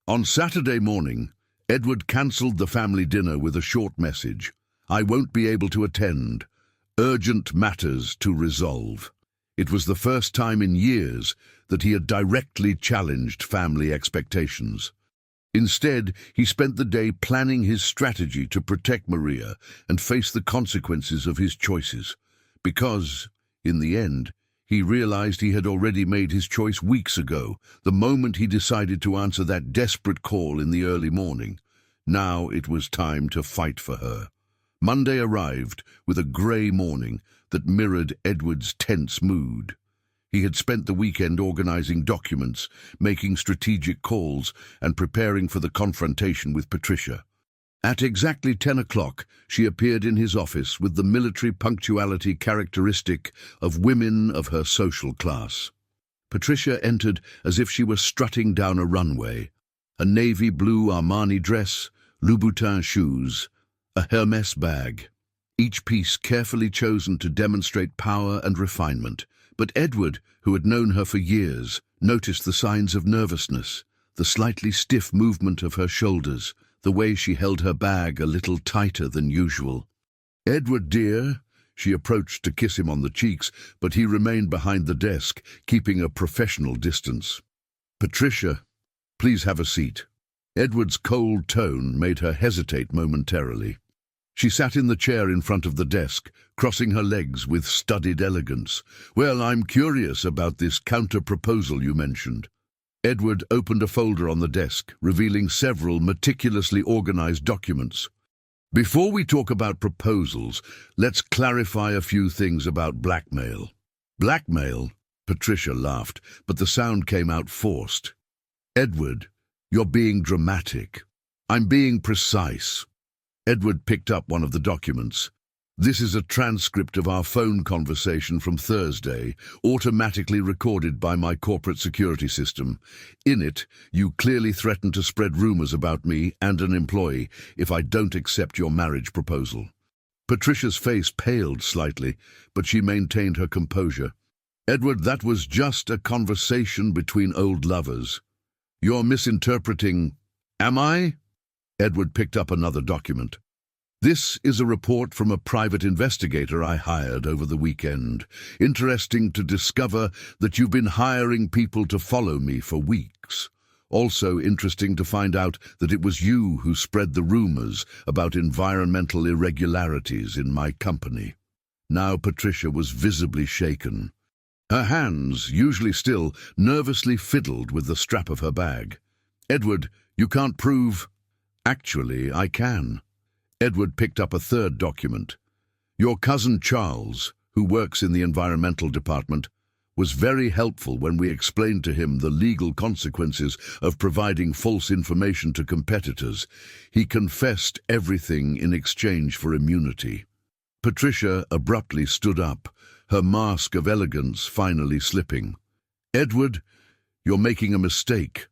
On Saturday morning, Edward cancelled the family dinner with a short message. "I won't be able to attend. Urgent matters to resolve." It was the first time in years that he had directly challenged family expectations. Instead, he spent the day planning his strategy to protect Maria and face the consequences of his choices. Because, in the end, he realized he had already made his choice weeks ago, the moment he decided to answer that desperate call in the early morning. Now it was time to fight for her. Monday arrived with a grey morning that mirrored Edward's tense mood. He had spent the weekend organizing documents, making strategic calls, and preparing for the confrontation with Patricia. At exactly 10 o'clock, she appeared in his office with the military punctuality characteristic of women of her social class. Patricia entered as if she were strutting down a runway. A navy blue Armani dress, Louboutin shoes, a Hermès bag, each piece carefully chosen to demonstrate power and refinement. But Edward, who had known her for years, noticed the signs of nervousness, the slightly stiff movement of her shoulders, the way she held her bag a little tighter than usual. "Edward, dear," she approached to kiss him on the cheeks, but he remained behind the desk, keeping a professional distance. "Patricia, please have a seat." Edward's cold tone made her hesitate momentarily. She sat in the chair in front of the desk, crossing her legs with studied elegance. "Well, I'm curious about this counter-proposal you mentioned." Edward opened a folder on the desk, revealing several meticulously organized documents. "Before we talk about proposals, let's clarify a few things about blackmail." "Blackmail?" Patricia laughed, but the sound came out forced. "Edward, you're being dramatic. I'm being precise." Edward picked up one of the documents. "This is a transcript of our phone conversation from Thursday, automatically recorded by my corporate security system. In it, you clearly threaten to spread rumors about me and an employee if I don't accept your marriage proposal." Patricia's face paled slightly, but she maintained her composure. "Edward, that was just a conversation between old lovers. You're misinterpreting." "Am I?" Edward picked up another document. "This is a report from a private investigator I hired over the weekend. Interesting to discover that you've been hiring people to follow me for weeks. Also interesting to find out that it was you who spread the rumors about environmental irregularities in my company." Now Patricia was visibly shaken. Her hands, usually still, nervously fiddled with the strap of her bag. "Edward, you can't prove—" "Actually, I can." Edward picked up a third document. "Your cousin Charles, who works in the environmental department, was very helpful when we explained to him the legal consequences of providing false information to competitors. He confessed everything in exchange for immunity." Patricia abruptly stood up, her mask of elegance finally slipping. "Edward, you're making a mistake.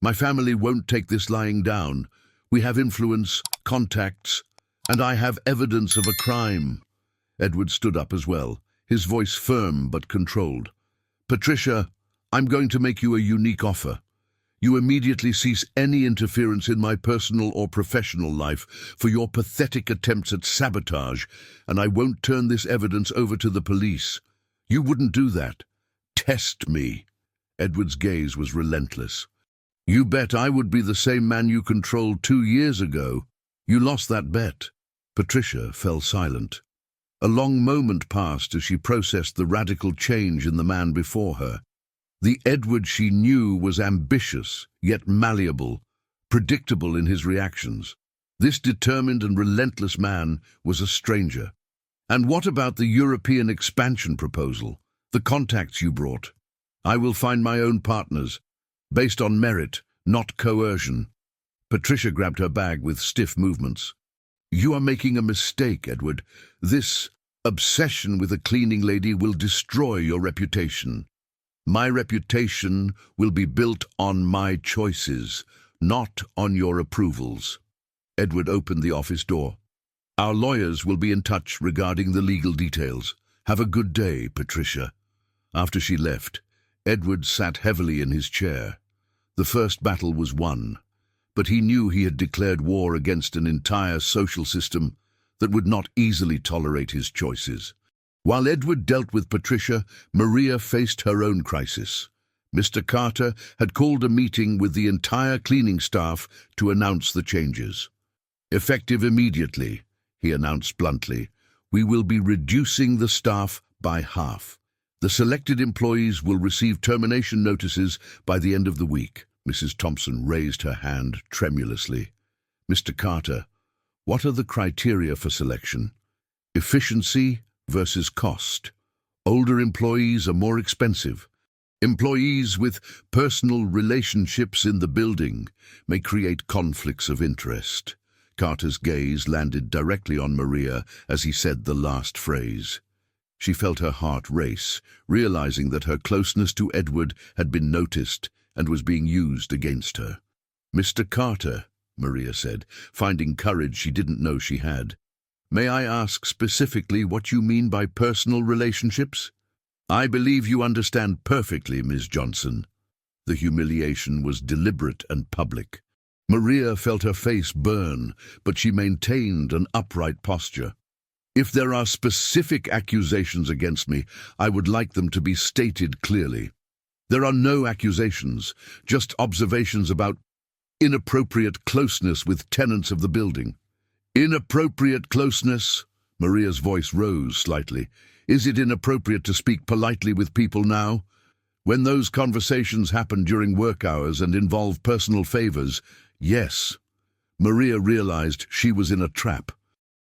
My family won't take this lying down. We have influence, contacts, and I have evidence of a crime." Edward stood up as well, his voice firm but controlled. "Patricia, I'm going to make you a unique offer. You immediately cease any interference in my personal or professional life for your pathetic attempts at sabotage, and I won't turn this evidence over to the police. You wouldn't do that. Test me." Edward's gaze was relentless. "You bet I would be the same man you controlled 2 years ago. You lost that bet." Patricia fell silent. A long moment passed as she processed the radical change in the man before her. The Edward she knew was ambitious, yet malleable, predictable in his reactions. This determined and relentless man was a stranger. "And what about the European expansion proposal, the contacts you brought?" "I will find my own partners, based on merit, not coercion." Patricia grabbed her bag with stiff movements. "You are making a mistake, Edward. This obsession with a cleaning lady will destroy your reputation. My reputation will be built on my choices, not on your approvals." Edward opened the office door. "Our lawyers will be in touch regarding the legal details. Have a good day, Patricia." After she left, Edward sat heavily in his chair. The first battle was won, but he knew he had declared war against an entire social system that would not easily tolerate his choices. While Edward dealt with Patricia, Maria faced her own crisis. Mr. Carter had called a meeting with the entire cleaning staff to announce the changes. "Effective immediately," he announced bluntly, "we will be reducing the staff by half. The selected employees will receive termination notices by the end of the week." Mrs. Thompson raised her hand tremulously. "Mr. Carter, what are the criteria for selection? Efficiency versus cost. Older employees are more expensive. Employees with personal relationships in the building may create conflicts of interest." Carter's gaze landed directly on Maria as he said the last phrase. She felt her heart race, realizing that her closeness to Edward had been noticed and was being used against her. "Mr. Carter," Maria said, finding courage she didn't know she had, "may I ask specifically what you mean by personal relationships?" "I believe you understand perfectly, Ms. Johnson." The humiliation was deliberate and public. Maria felt her face burn, but she maintained an upright posture. "If there are specific accusations against me, I would like them to be stated clearly." "There are no accusations, just observations about inappropriate closeness with tenants of the building." "Inappropriate closeness?" Maria's voice rose slightly. "Is it inappropriate to speak politely with people now? When those conversations happen during work hours and involve personal favors, yes." Maria realized she was in a trap.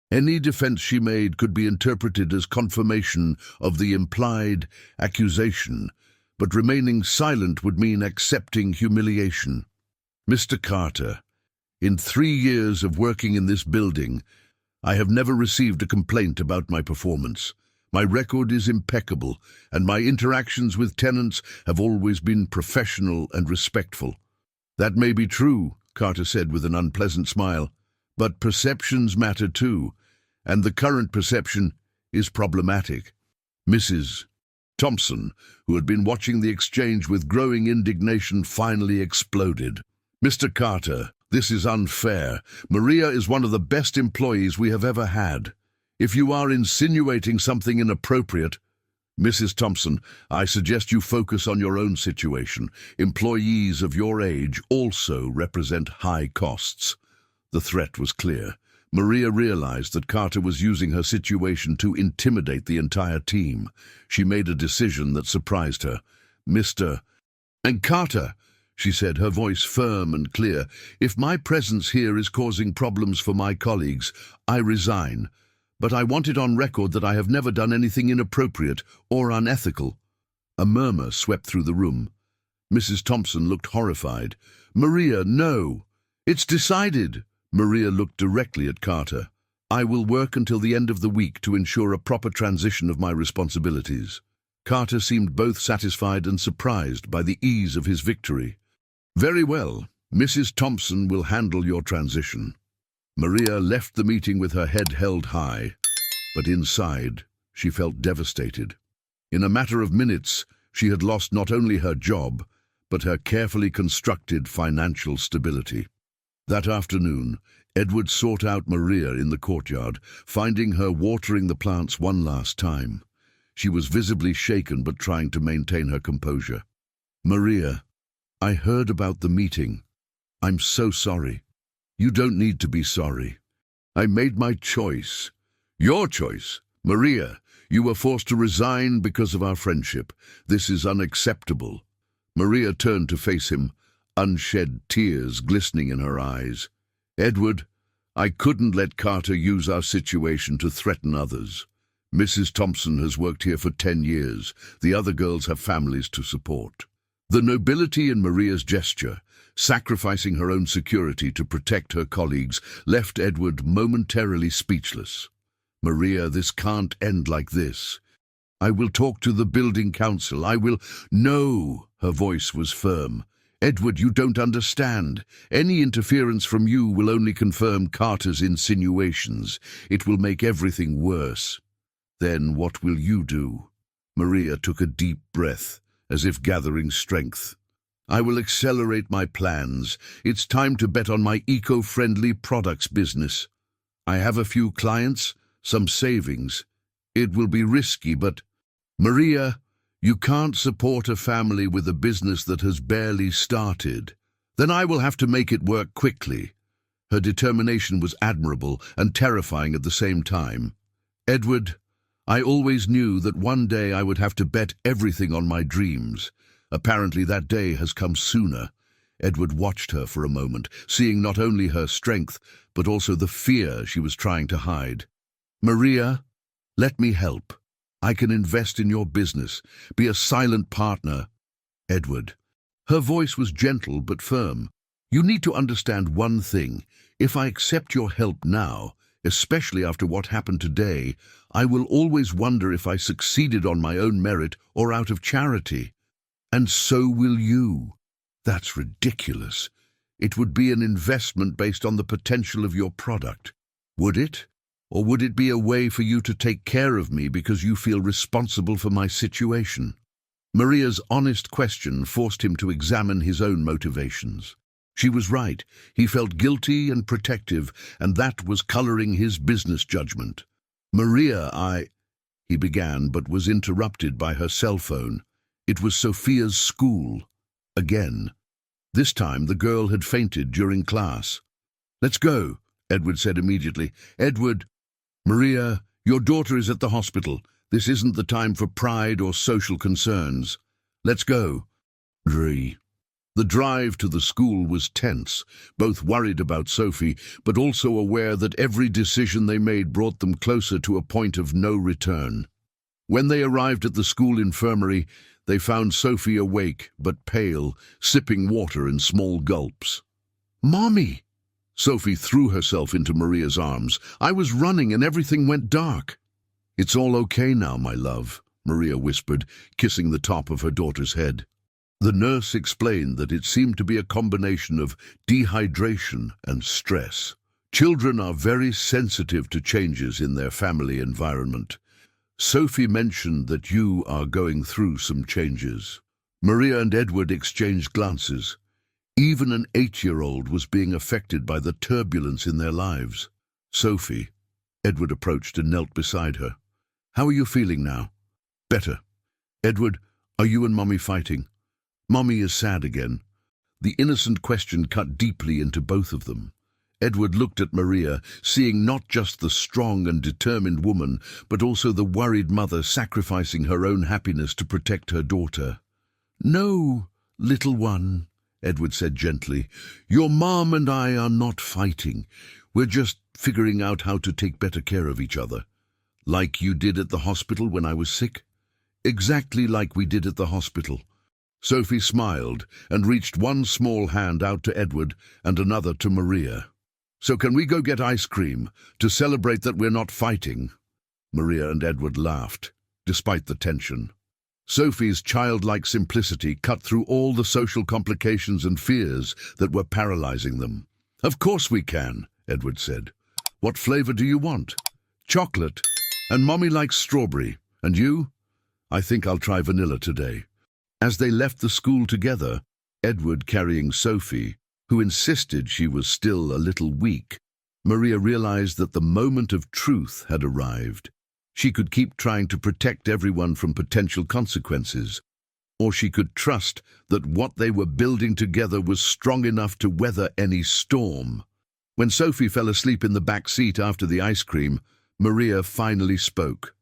Any defense she made could be interpreted as confirmation of the implied accusation, but remaining silent would mean accepting humiliation. "Mr. Carter, in 3 years of working in this building, I have never received a complaint about my performance. My record is impeccable, and my interactions with tenants have always been professional and respectful." "That may be true," Carter said with an unpleasant smile, "but perceptions matter too, and the current perception is problematic." Mrs. Thompson, who had been watching the exchange with growing indignation, finally exploded. "Mr. Carter, this is unfair. Maria is one of the best employees we have ever had. If you are insinuating something inappropriate—" "Mrs. Thompson, I suggest you focus on your own situation. Employees of your age also represent high costs." The threat was clear. Maria realized that Carter was using her situation to intimidate the entire team. She made a decision that surprised her. "Mr. and Carter," she said, her voice firm and clear, "if my presence here is causing problems for my colleagues, I resign. But I want it on record that I have never done anything inappropriate or unethical." A murmur swept through the room. Mrs. Thompson looked horrified. "Maria, no! It's decided!" Maria looked directly at Carter. "I will work until the end of the week to ensure a proper transition of my responsibilities." Carter seemed both satisfied and surprised by the ease of his victory. "Very well. Mrs. Thompson will handle your transition." Maria left the meeting with her head held high, but inside she felt devastated. In a matter of minutes, she had lost not only her job, but her carefully constructed financial stability. That afternoon, Edward sought out Maria in the courtyard, finding her watering the plants one last time. She was visibly shaken but trying to maintain her composure. "Maria, I heard about the meeting. I'm so sorry." "You don't need to be sorry. I made my choice." "Your choice? Maria, you were forced to resign because of our friendship. This is unacceptable." Maria turned to face him, unshed tears glistening in her eyes. "Edward, I couldn't let Carter use our situation to threaten others. Mrs. Thompson has worked here for 10 years. The other girls have families to support." The nobility in Maria's gesture, sacrificing her own security to protect her colleagues, left Edward momentarily speechless. "Maria, this can't end like this. I will talk to the building council. I will—" "No!" Her voice was firm. "Edward, you don't understand. Any interference from you will only confirm Carter's insinuations. It will make everything worse." "Then what will you do?" Maria took a deep breath, as if gathering strength. "I will accelerate my plans. It's time to bet on my eco-friendly products business. I have a few clients, some savings. It will be risky, but—" "Maria, you can't support a family with a business that has barely started. Then I will have to make it work quickly." Her determination was admirable and terrifying at the same time. "Edward, I always knew that one day I would have to bet everything on my dreams. Apparently that day has come sooner." Edward watched her for a moment, seeing not only her strength, but also the fear she was trying to hide. "Maria, let me help. I can invest in your business, be a silent partner." "Edward." Her voice was gentle but firm. "You need to understand one thing. If I accept your help now, especially after what happened today, I will always wonder if I succeeded on my own merit or out of charity. And so will you." "That's ridiculous. It would be an investment based on the potential of your product. Would it? Or would it be a way for you to take care of me because you feel responsible for my situation?" Maria's honest question forced him to examine his own motivations. She was right. He felt guilty and protective, and that was coloring his business judgment. "Maria, he began, but was interrupted by her cell phone. It was Sophia's school. Again. This time the girl had fainted during class. "Let's go," Edward said immediately. "Edward." "Maria, your daughter is at the hospital. This isn't the time for pride or social concerns. Let's go." The drive to the school was tense, both worried about Sophie, but also aware that every decision they made brought them closer to a point of no return. When they arrived at the school infirmary, they found Sophie awake but pale, sipping water in small gulps. "Mommy!" Sophie threw herself into Maria's arms. "I was running and everything went dark." "It's all okay now, my love," Maria whispered, kissing the top of her daughter's head. The nurse explained that it seemed to be a combination of dehydration and stress. Children are very sensitive to changes in their family environment. "Sophie mentioned that you are going through some changes." Maria and Edward exchanged glances. Even an 8-year-old was being affected by the turbulence in their lives. "Sophie," Edward approached and knelt beside her. "How are you feeling now?" "Better." "Edward, are you and Mommy fighting?" "Mommy is sad again." The innocent question cut deeply into both of them. Edward looked at Maria, seeing not just the strong and determined woman, but also the worried mother sacrificing her own happiness to protect her daughter. "No, little one," Edward said gently. "Your mom and I are not fighting. We're just figuring out how to take better care of each other. Like you did at the hospital when I was sick?" "Exactly like we did at the hospital." Sophie smiled and reached one small hand out to Edward and another to Maria. "So can we go get ice cream to celebrate that we're not fighting?" Maria and Edward laughed, despite the tension. Sophie's childlike simplicity cut through all the social complications and fears that were paralyzing them. "Of course we can," Edward said. "What flavor do you want?" "Chocolate. And Mommy likes strawberry. And you?" "I think I'll try vanilla today." As they left the school together, Edward carrying Sophie, who insisted she was still a little weak, Maria realized that the moment of truth had arrived. She could keep trying to protect everyone from potential consequences, or she could trust that what they were building together was strong enough to weather any storm. When Sophie fell asleep in the back seat after the ice cream, Maria finally spoke.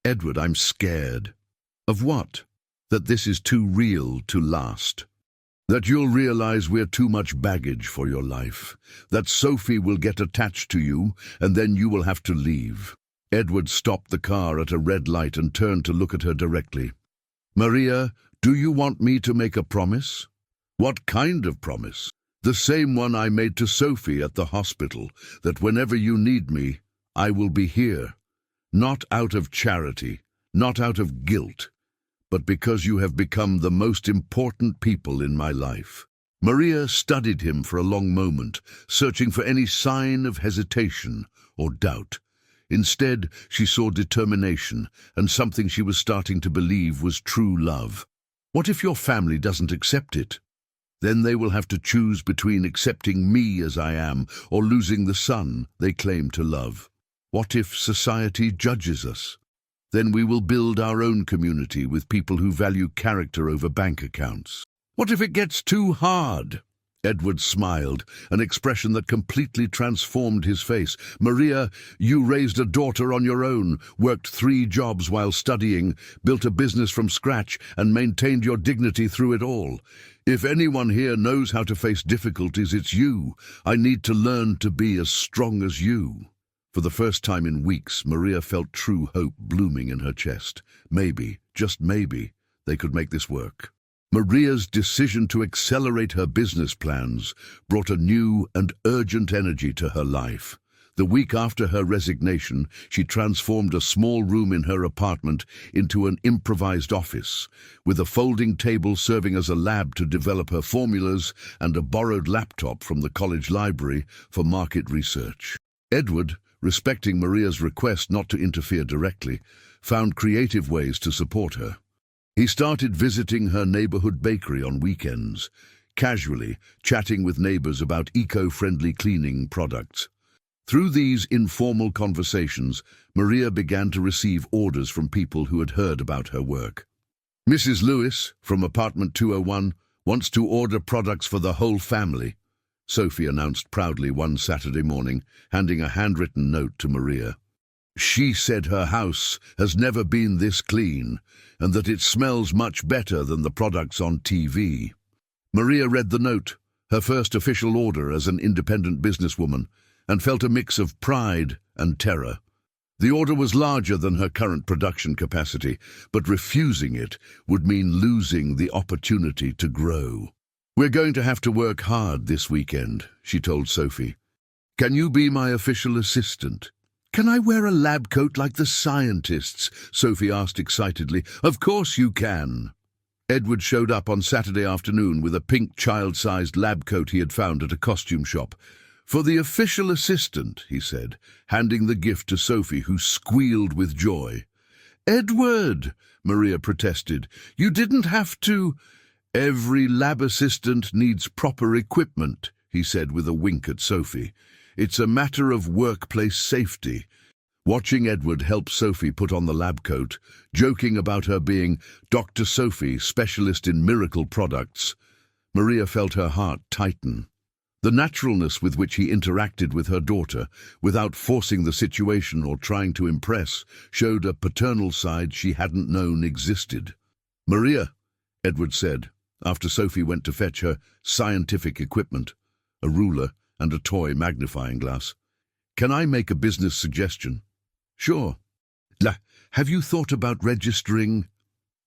"Edward, I'm scared." "Of what?" "That this is too real to last. That you'll realize we're too much baggage for your life. That Sophie will get attached to you, and then you will have to leave." Edward stopped the car at a red light and turned to look at her directly. "Maria, do you want me to make a promise?" "What kind of promise?" "The same one I made to Sophie at the hospital, that whenever you need me, I will be here. Not out of charity, not out of guilt, but because you have become the most important people in my life." Maria studied him for a long moment, searching for any sign of hesitation or doubt. Instead, she saw determination and something she was starting to believe was true love. "What if your family doesn't accept it? Then they will have to choose between accepting me as I am or losing the son they claim to love. What if society judges us? Then we will build our own community with people who value character over bank accounts. What if it gets too hard?" Edward smiled, an expression that completely transformed his face. "Maria, you raised a daughter on your own, worked 3 jobs while studying, built a business from scratch, and maintained your dignity through it all. If anyone here knows how to face difficulties, it's you. I need to learn to be as strong as you." For the first time in weeks, Maria felt true hope blooming in her chest. Maybe, just maybe, they could make this work. Maria's decision to accelerate her business plans brought a new and urgent energy to her life. The week after her resignation, she transformed a small room in her apartment into an improvised office, with a folding table serving as a lab to develop her formulas and a borrowed laptop from the college library for market research. Edward, respecting Maria's request not to interfere directly, found creative ways to support her. He started visiting her neighborhood bakery on weekends, casually chatting with neighbors about eco-friendly cleaning products. Through these informal conversations, Maria began to receive orders from people who had heard about her work. "Mrs. Lewis, from apartment 201, wants to order products for the whole family," Sophie announced proudly one Saturday morning, handing a handwritten note to Maria. "She said her house has never been this clean, and that it smells much better than the products on TV." Maria read the note, her first official order as an independent businesswoman, and felt a mix of pride and terror. The order was larger than her current production capacity, but refusing it would mean losing the opportunity to grow. "We're going to have to work hard this weekend," she told Sophie. "Can you be my official assistant?" "Can I wear a lab coat like the scientists?" Sophie asked excitedly. "Of course you can." Edward showed up on Saturday afternoon with a pink child-sized lab coat he had found at a costume shop. "For the official assistant," he said, handing the gift to Sophie, who squealed with joy. "Edward," Maria protested, "you didn't have to." "Every lab assistant needs proper equipment," he said with a wink at Sophie. "It's a matter of workplace safety." Watching Edward help Sophie put on the lab coat, joking about her being Dr. Sophie, specialist in miracle products, Maria felt her heart tighten. The naturalness with which he interacted with her daughter, without forcing the situation or trying to impress, showed a paternal side she hadn't known existed. "Maria," Edward said, after Sophie went to fetch her scientific equipment, a ruler and a toy magnifying glass. "Can I make a business suggestion?" "Sure. Have you thought about registering?"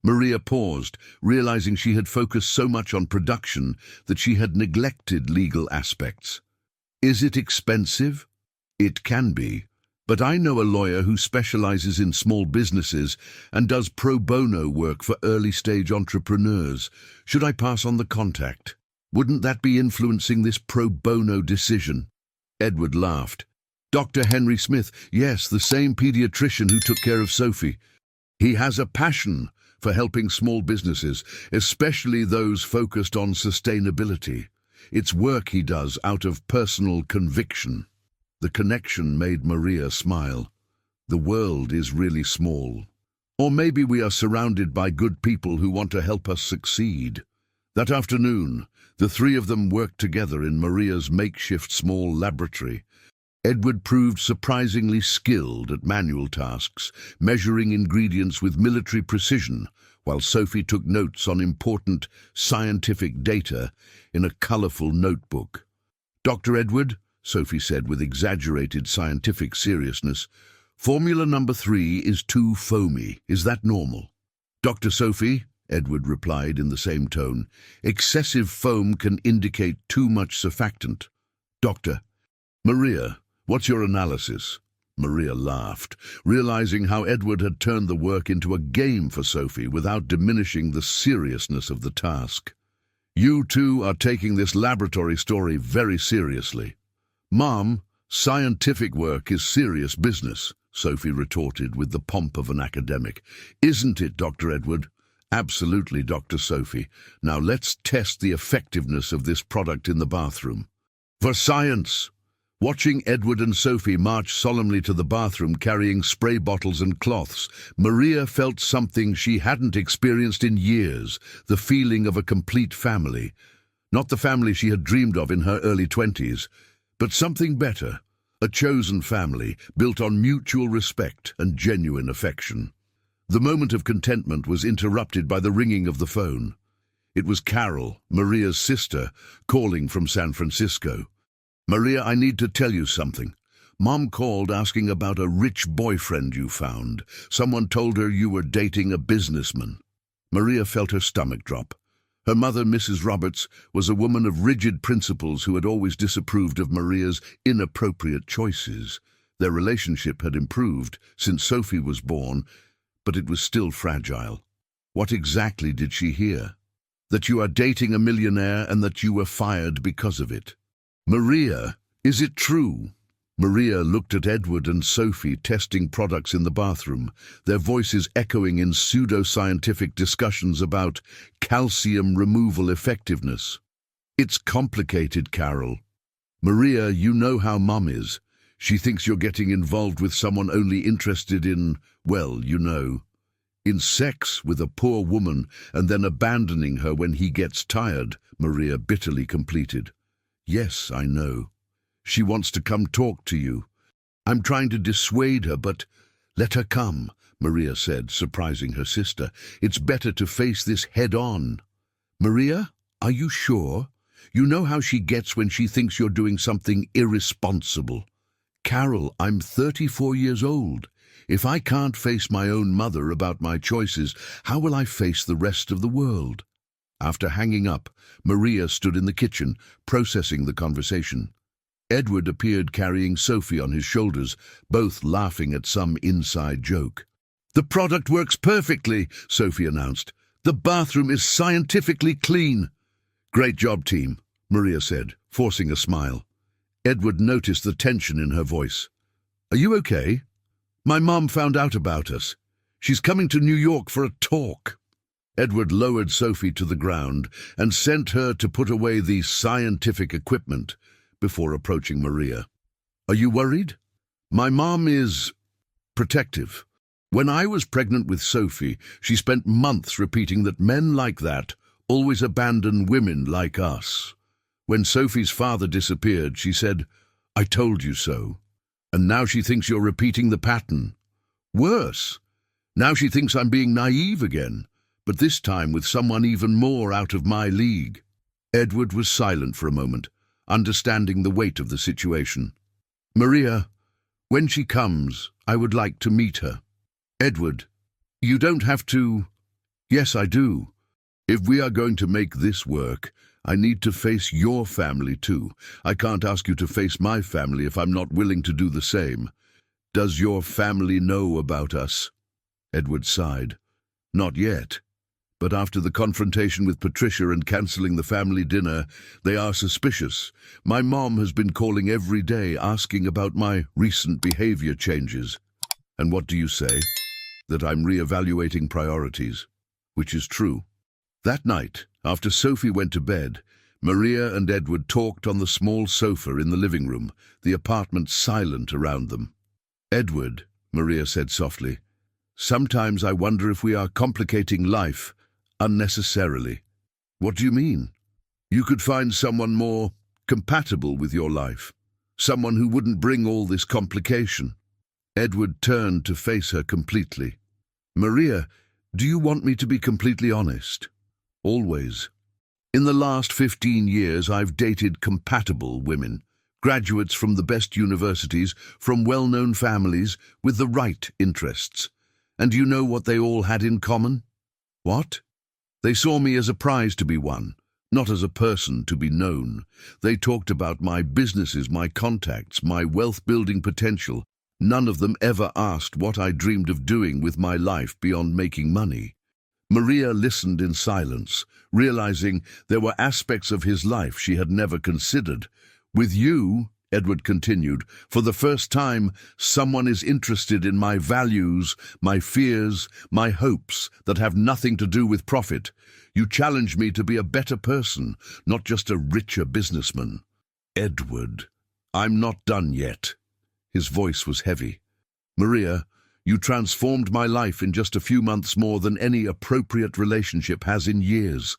Maria paused, realizing she had focused so much on production that she had neglected legal aspects. "Is it expensive?" "It can be, but I know a lawyer who specializes in small businesses and does pro bono work for early-stage entrepreneurs. Should I pass on the contact? Wouldn't that be influencing this pro bono decision?" Edward laughed. "Dr. Henry Smith, yes, the same pediatrician who took care of Sophie. He has a passion for helping small businesses, especially those focused on sustainability. It's work he does out of personal conviction." The connection made Maria smile. The world is really small. Or maybe we are surrounded by good people who want to help us succeed. That afternoon, the three of them worked together in Maria's makeshift small laboratory. Edward proved surprisingly skilled at manual tasks, measuring ingredients with military precision, while Sophie took notes on important scientific data in a colorful notebook. "Dr. Edward," Sophie said with exaggerated scientific seriousness, "formula number 3 is too foamy. Is that normal?" "Dr. Sophie," Edward replied in the same tone, "excessive foam can indicate too much surfactant." "Doctor." "Maria, what's your analysis?" Maria laughed, realizing how Edward had turned the work into a game for Sophie without diminishing the seriousness of the task. "You two are taking this laboratory story very seriously." "Mom, scientific work is serious business," Sophie retorted with the pomp of an academic. "Isn't it, Dr. Edward?" "Absolutely, Dr. Sophie. Now let's test the effectiveness of this product in the bathroom." "For science!" Watching Edward and Sophie march solemnly to the bathroom carrying spray bottles and cloths, Maria felt something she hadn't experienced in years, the feeling of a complete family. Not the family she had dreamed of in her early 20s, but something better, a chosen family built on mutual respect and genuine affection. The moment of contentment was interrupted by the ringing of the phone. It was Carol, Maria's sister, calling from San Francisco. "Maria, I need to tell you something. Mom called asking about a rich boyfriend you found. Someone told her you were dating a businessman." Maria felt her stomach drop. Her mother, Mrs. Roberts, was a woman of rigid principles who had always disapproved of Maria's inappropriate choices. Their relationship had improved since Sophie was born, but it was still fragile. What exactly did she hear? That you are dating a millionaire and that you were fired because of it. "Maria, is it true?" Maria looked at Edward and Sophie testing products in the bathroom, their voices echoing in pseudo-scientific discussions about calcium removal effectiveness. "It's complicated, Carol. Maria, you know how Mum is. She thinks you're getting involved with someone only interested in, well, you know, in sex with a poor woman and then abandoning her when he gets tired," Maria bitterly completed. "Yes, I know. She wants to come talk to you. I'm trying to dissuade her, but let her come," Maria said, surprising her sister. "It's better to face this head-on." "Maria, are you sure? You know how she gets when she thinks you're doing something irresponsible." "Carol, I'm 34 years old. If I can't face my own mother about my choices, how will I face the rest of the world?" After hanging up, Maria stood in the kitchen, processing the conversation. Edward appeared carrying Sophie on his shoulders, both laughing at some inside joke. "The product works perfectly," Sophie announced. "The bathroom is scientifically clean." "Great job, team," Maria said, forcing a smile. Edward noticed the tension in her voice. "Are you okay? My mom found out about us. She's coming to New York for a talk." Edward lowered Sophie to the ground and sent her to put away the scientific equipment before approaching Maria. "Are you worried? My mom is protective. When I was pregnant with Sophie, she spent months repeating that men like that always abandon women like us. When Sophie's father disappeared, she said, "I told you so." And now she thinks you're repeating the pattern. Worse, now she thinks I'm being naive again, but this time with someone even more out of my league. Edward was silent for a moment, understanding the weight of the situation. "Maria, when she comes, I would like to meet her." "Edward, you don't have to." "Yes, I do. If we are going to make this work, I need to face your family too. I can't ask you to face my family if I'm not willing to do the same. Does your family know about us?" Edward sighed. "Not yet. But after the confrontation with Patricia and cancelling the family dinner, they are suspicious. My mom has been calling every day asking about my recent behavior changes. And what do you say? That I'm re-evaluating priorities. Which is true." That night, after Sophie went to bed, Maria and Edward talked on the small sofa in the living room, the apartment silent around them. "Edward," Maria said softly, "sometimes I wonder if we are complicating life unnecessarily." "What do you mean?" "You could find someone more compatible with your life, someone who wouldn't bring all this complication." Edward turned to face her completely. "Maria, do you want me to be completely honest?" "Always. In the last 15 years, I've dated compatible women, graduates from the best universities, from well-known families, with the right interests. And you know what they all had in common?" "What?" "They saw me as a prize to be won, not as a person to be known. They talked about my businesses, my contacts, my wealth-building potential. None of them ever asked what I dreamed of doing with my life beyond making money." Maria listened in silence, realizing there were aspects of his life she had never considered. "With you," Edward continued, "for the first time, someone is interested in my values, my fears, my hopes that have nothing to do with profit. You challenge me to be a better person, not just a richer businessman." "Edward, I'm not done yet." His voice was heavy. "Maria, you transformed my life in just a few months more than any appropriate relationship has in years.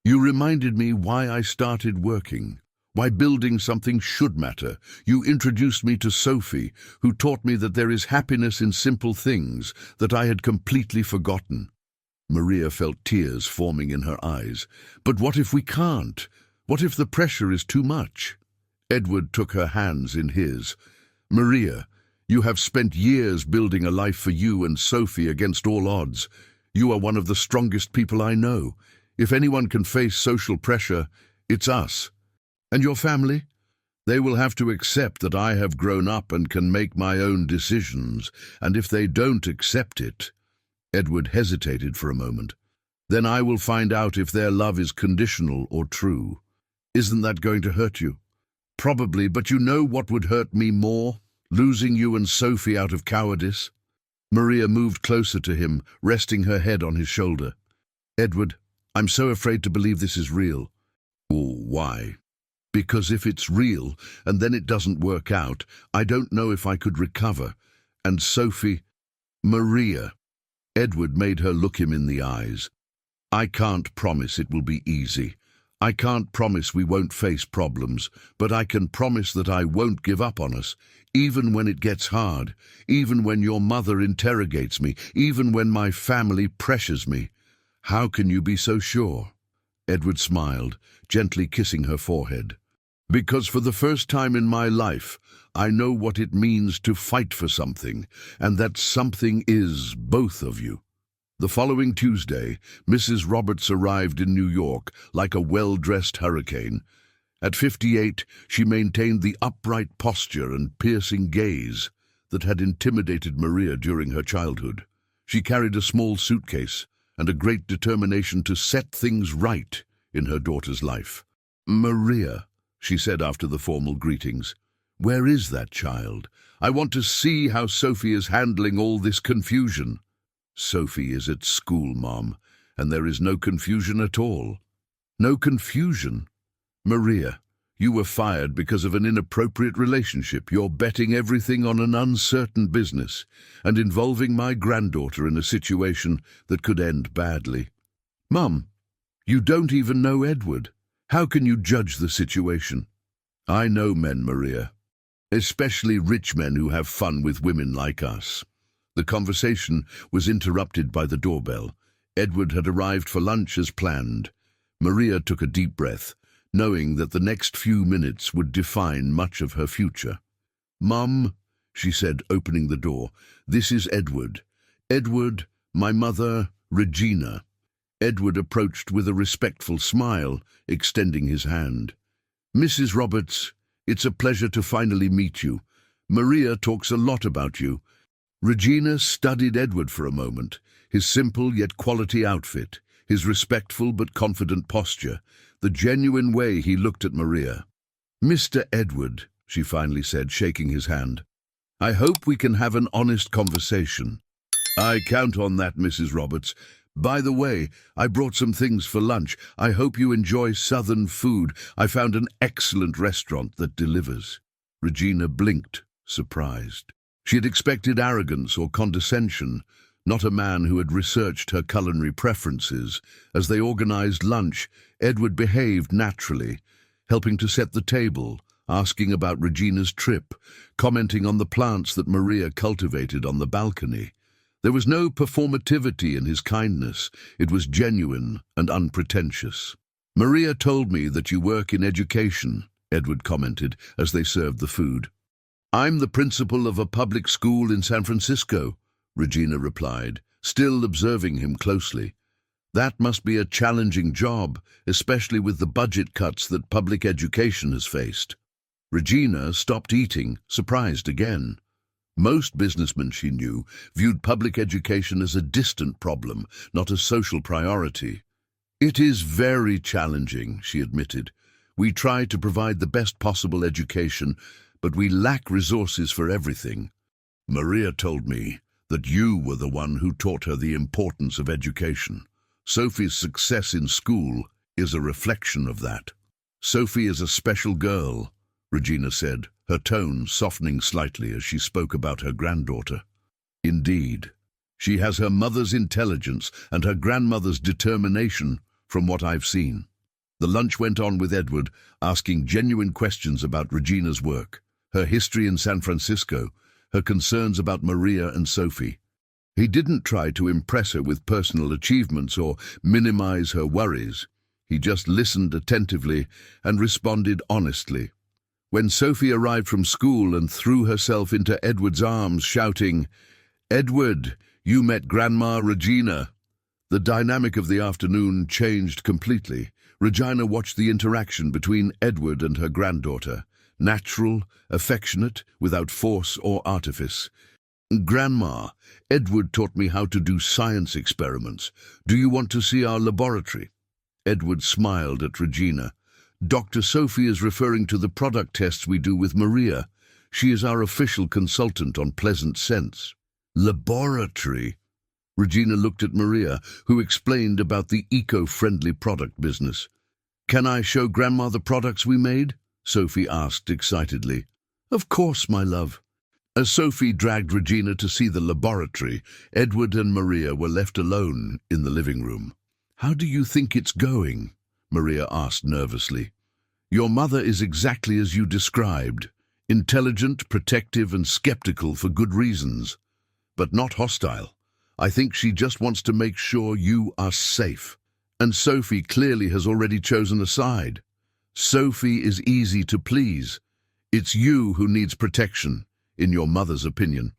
You reminded me why I started working, why building something should matter. You introduced me to Sophie, who taught me that there is happiness in simple things that I had completely forgotten." Maria felt tears forming in her eyes. "But what if we can't? What if the pressure is too much?" Edward took her hands in his. "Maria, you have spent years building a life for you and Sophie against all odds. You are one of the strongest people I know. If anyone can face social pressure, it's us. And your family? They will have to accept that I have grown up and can make my own decisions. And if they don't accept it—" Edward hesitated for a moment. "Then I will find out if their love is conditional or true. Isn't that going to hurt you?" "Probably, but you know what would hurt me more? Losing you and Sophie out of cowardice." Maria moved closer to him, resting her head on his shoulder. "Edward, I'm so afraid to believe this is real." "Oh, why?" "Because if it's real, and then it doesn't work out, I don't know if I could recover. And Sophie—" "Maria." Edward made her look him in the eyes. "I can't promise it will be easy. I can't promise we won't face problems, but I can promise that I won't give up on us, even when it gets hard, even when your mother interrogates me, even when my family pressures me." "How can you be so sure?" Edward smiled, gently kissing her forehead. "Because for the first time in my life, I know what it means to fight for something, and that something is both of you." The following Tuesday, Mrs. Roberts arrived in New York like a well-dressed hurricane. At 58, she maintained the upright posture and piercing gaze that had intimidated Maria during her childhood. She carried a small suitcase and a great determination to set things right in her daughter's life. "Maria," she said after the formal greetings, "where is that child? I want to see how Sophie is handling all this confusion." "Sophie is at school, Mom, and there is no confusion at all." "No confusion? Maria, you were fired because of an inappropriate relationship. You're betting everything on an uncertain business and involving my granddaughter in a situation that could end badly." "Mum, you don't even know Edward. How can you judge the situation? I know men, Maria, especially rich men who have fun with women like us. The conversation was interrupted by the doorbell. Edward had arrived for lunch as planned. Maria took a deep breath, knowing that the next few minutes would define much of her future. "Mum," she said, opening the door, "this is Edward. Edward, my mother, Regina." Edward approached with a respectful smile, extending his hand. "Mrs. Roberts, it's a pleasure to finally meet you. Maria talks a lot about you." Regina studied Edward for a moment, his simple yet quality outfit, his respectful but confident posture, the genuine way he looked at Maria. "Mr. Edward," she finally said, shaking his hand, "I hope we can have an honest conversation." "I count on that, Mrs. Roberts. By the way, I brought some things for lunch. I hope you enjoy Southern food. I found an excellent restaurant that delivers." Regina blinked, surprised. She had expected arrogance or condescension, not a man who had researched her culinary preferences. As they organized lunch, Edward behaved naturally, helping to set the table, asking about Regina's trip, commenting on the plants that Maria cultivated on the balcony. There was no performativity in his kindness. It was genuine and unpretentious. "Maria told me that you work in education," Edward commented as they served the food. "I'm the principal of a public school in San Francisco," Regina replied, still observing him closely. "That must be a challenging job, especially with the budget cuts that public education has faced." Regina stopped eating, surprised again. Most businessmen she knew viewed public education as a distant problem, not a social priority. "It is very challenging," she admitted. "We try to provide the best possible education, but we lack resources for everything. Maria told me that you were the one who taught her the importance of education. Sophie's success in school is a reflection of that." "Sophie is a special girl," Regina said, her tone softening slightly as she spoke about her granddaughter. "Indeed. She has her mother's intelligence and her grandmother's determination, from what I've seen." The lunch went on with Edward, asking genuine questions about Regina's work, her history in San Francisco, her concerns about Maria and Sophie. He didn't try to impress her with personal achievements or minimize her worries. He just listened attentively and responded honestly. When Sophie arrived from school and threw herself into Edward's arms, shouting, "Edward, you met Grandma Regina," the dynamic of the afternoon changed completely. Regina watched the interaction between Edward and her granddaughter, natural, affectionate, without force or artifice. "Grandma, Edward taught me how to do science experiments. Do you want to see our laboratory?" Edward smiled at Regina. "Dr. Sophie is referring to the product tests we do with Maria. She is our official consultant on Pleasant Scents." "Laboratory?" Regina looked at Maria, who explained about the eco-friendly product business. "Can I show Grandma the products we made?" Sophie asked excitedly. "Of course, my love." As Sophie dragged Regina to see the laboratory, Edward and Maria were left alone in the living room. "How do you think it's going?" Maria asked nervously. "Your mother is exactly as you described, intelligent, protective, and skeptical for good reasons, but not hostile. I think she just wants to make sure you are safe. And Sophie clearly has already chosen a side. Sophie is easy to please. It's you who needs protection, in your mother's opinion."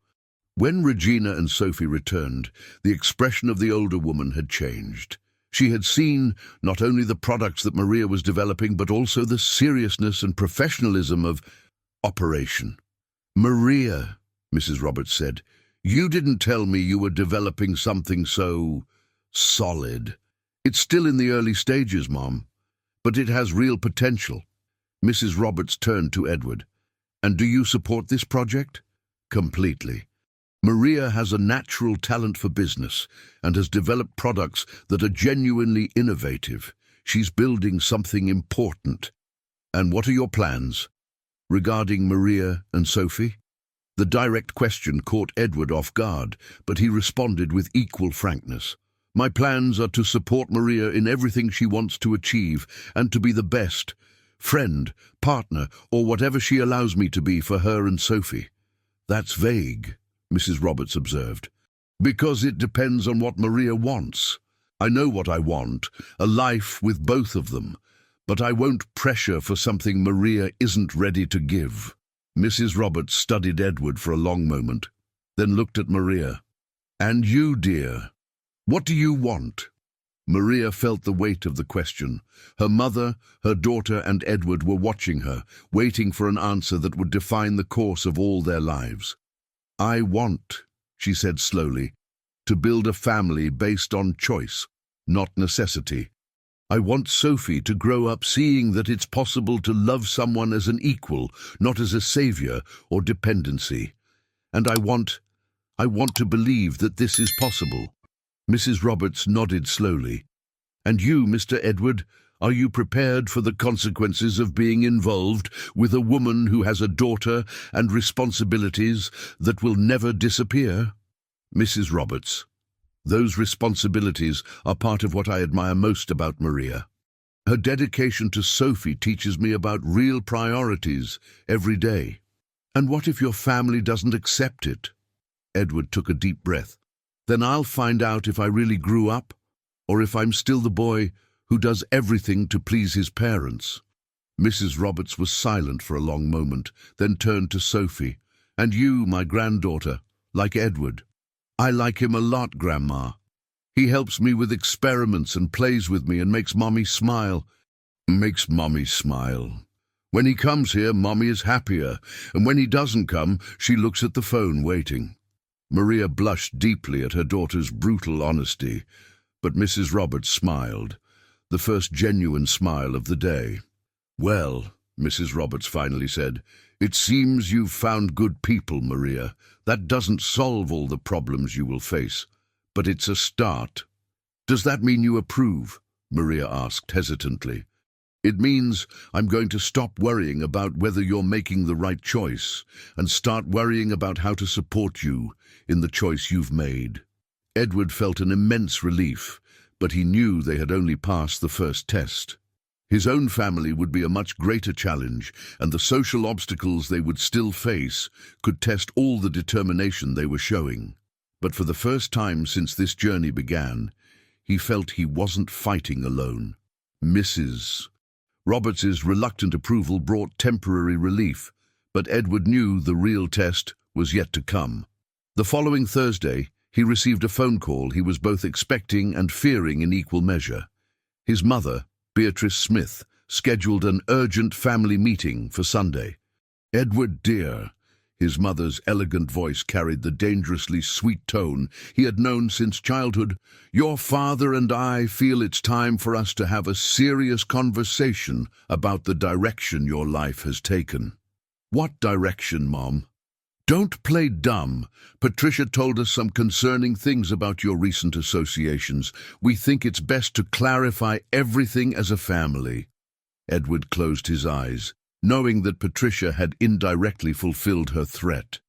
When Regina and Sophie returned, the expression of the older woman had changed. She had seen not only the products that Maria was developing, but also the seriousness and professionalism of operation. "Maria," Mrs. Roberts said, "you didn't tell me you were developing something so solid." "It's still in the early stages, Mom, but it has real potential." Mrs. Roberts turned to Edward. "And do you support this project?" "Completely. Maria has a natural talent for business and has developed products that are genuinely innovative. She's building something important." "And what are your plans?" "Regarding Maria and Sophie?" The direct question caught Edward off guard, but he responded with equal frankness. My plans are to support Maria in everything she wants to achieve and to be the best friend, partner, or whatever she allows me to be for her and Sophie." "That's vague," Mrs. Roberts observed. "Because it depends on what Maria wants. I know what I want, a life with both of them, but I won't pressure for something Maria isn't ready to give." Mrs. Roberts studied Edward for a long moment, then looked at Maria. "And you, dear, what do you want?" Maria felt the weight of the question. Her mother, her daughter, and Edward were watching her, waiting for an answer that would define the course of all their lives. "I want," she said slowly, "to build a family based on choice, not necessity. I want Sophie to grow up seeing that it's possible to love someone as an equal, not as a savior or dependency. And I want to believe that this is possible." Mrs. Roberts nodded slowly. "And you, Mr. Edward, are you prepared for the consequences of being involved with a woman who has a daughter and responsibilities that will never disappear?" "Mrs. Roberts, those responsibilities are part of what I admire most about Maria. Her dedication to Sophie teaches me about real priorities every day." "And what if your family doesn't accept it?" Edward took a deep breath. "Then I'll find out if I really grew up, or if I'm still the boy who does everything to please his parents." Mrs. Roberts was silent for a long moment, then turned to Sophie. "And you, my granddaughter, like Edward?" "I like him a lot, Grandma. He helps me with experiments and plays with me and makes Mommy smile." "Makes Mommy smile. When he comes here, Mommy is happier, and when he doesn't come, she looks at the phone waiting." Maria blushed deeply at her daughter's brutal honesty, but Mrs. Roberts smiled, the first genuine smile of the day. "Well," Mrs. Roberts finally said, "it seems you've found good people, Maria. That doesn't solve all the problems you will face, but it's a start." "Does that mean you approve?" Maria asked hesitantly. "It means I'm going to stop worrying about whether you're making the right choice and start worrying about how to support you in the choice you've made." Edward felt an immense relief, but he knew they had only passed the first test. His own family would be a much greater challenge, and the social obstacles they would still face could test all the determination they were showing. But for the first time since this journey began, he felt he wasn't fighting alone. Mrs. Roberts's reluctant approval brought temporary relief, but Edward knew the real test was yet to come. The following Thursday, he received a phone call he was both expecting and fearing in equal measure. His mother, Beatrice Smith, scheduled an urgent family meeting for Sunday. "Edward, dear," his mother's elegant voice carried the dangerously sweet tone he had known since childhood. "Your father and I feel it's time for us to have a serious conversation about the direction your life has taken." "What direction, Mom?" "Don't play dumb. Patricia told us some concerning things about your recent associations. We think it's best to clarify everything as a family." Edward closed his eyes, knowing that Patricia had indirectly fulfilled her threat.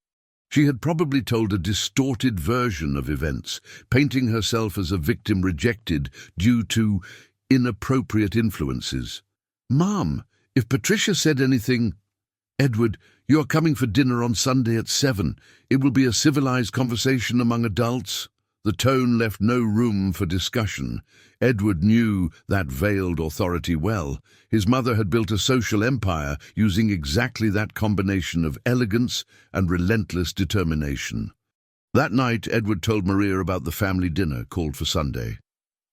She had probably told a distorted version of events, painting herself as a victim rejected due to inappropriate influences. "Mom, if Patricia said anything—" "Edward, you are coming for dinner on Sunday at 7. It will be a civilized conversation among adults." The tone left no room for discussion. Edward knew that veiled authority well. His mother had built a social empire using exactly that combination of elegance and relentless determination. That night, Edward told Maria about the family dinner called for Sunday.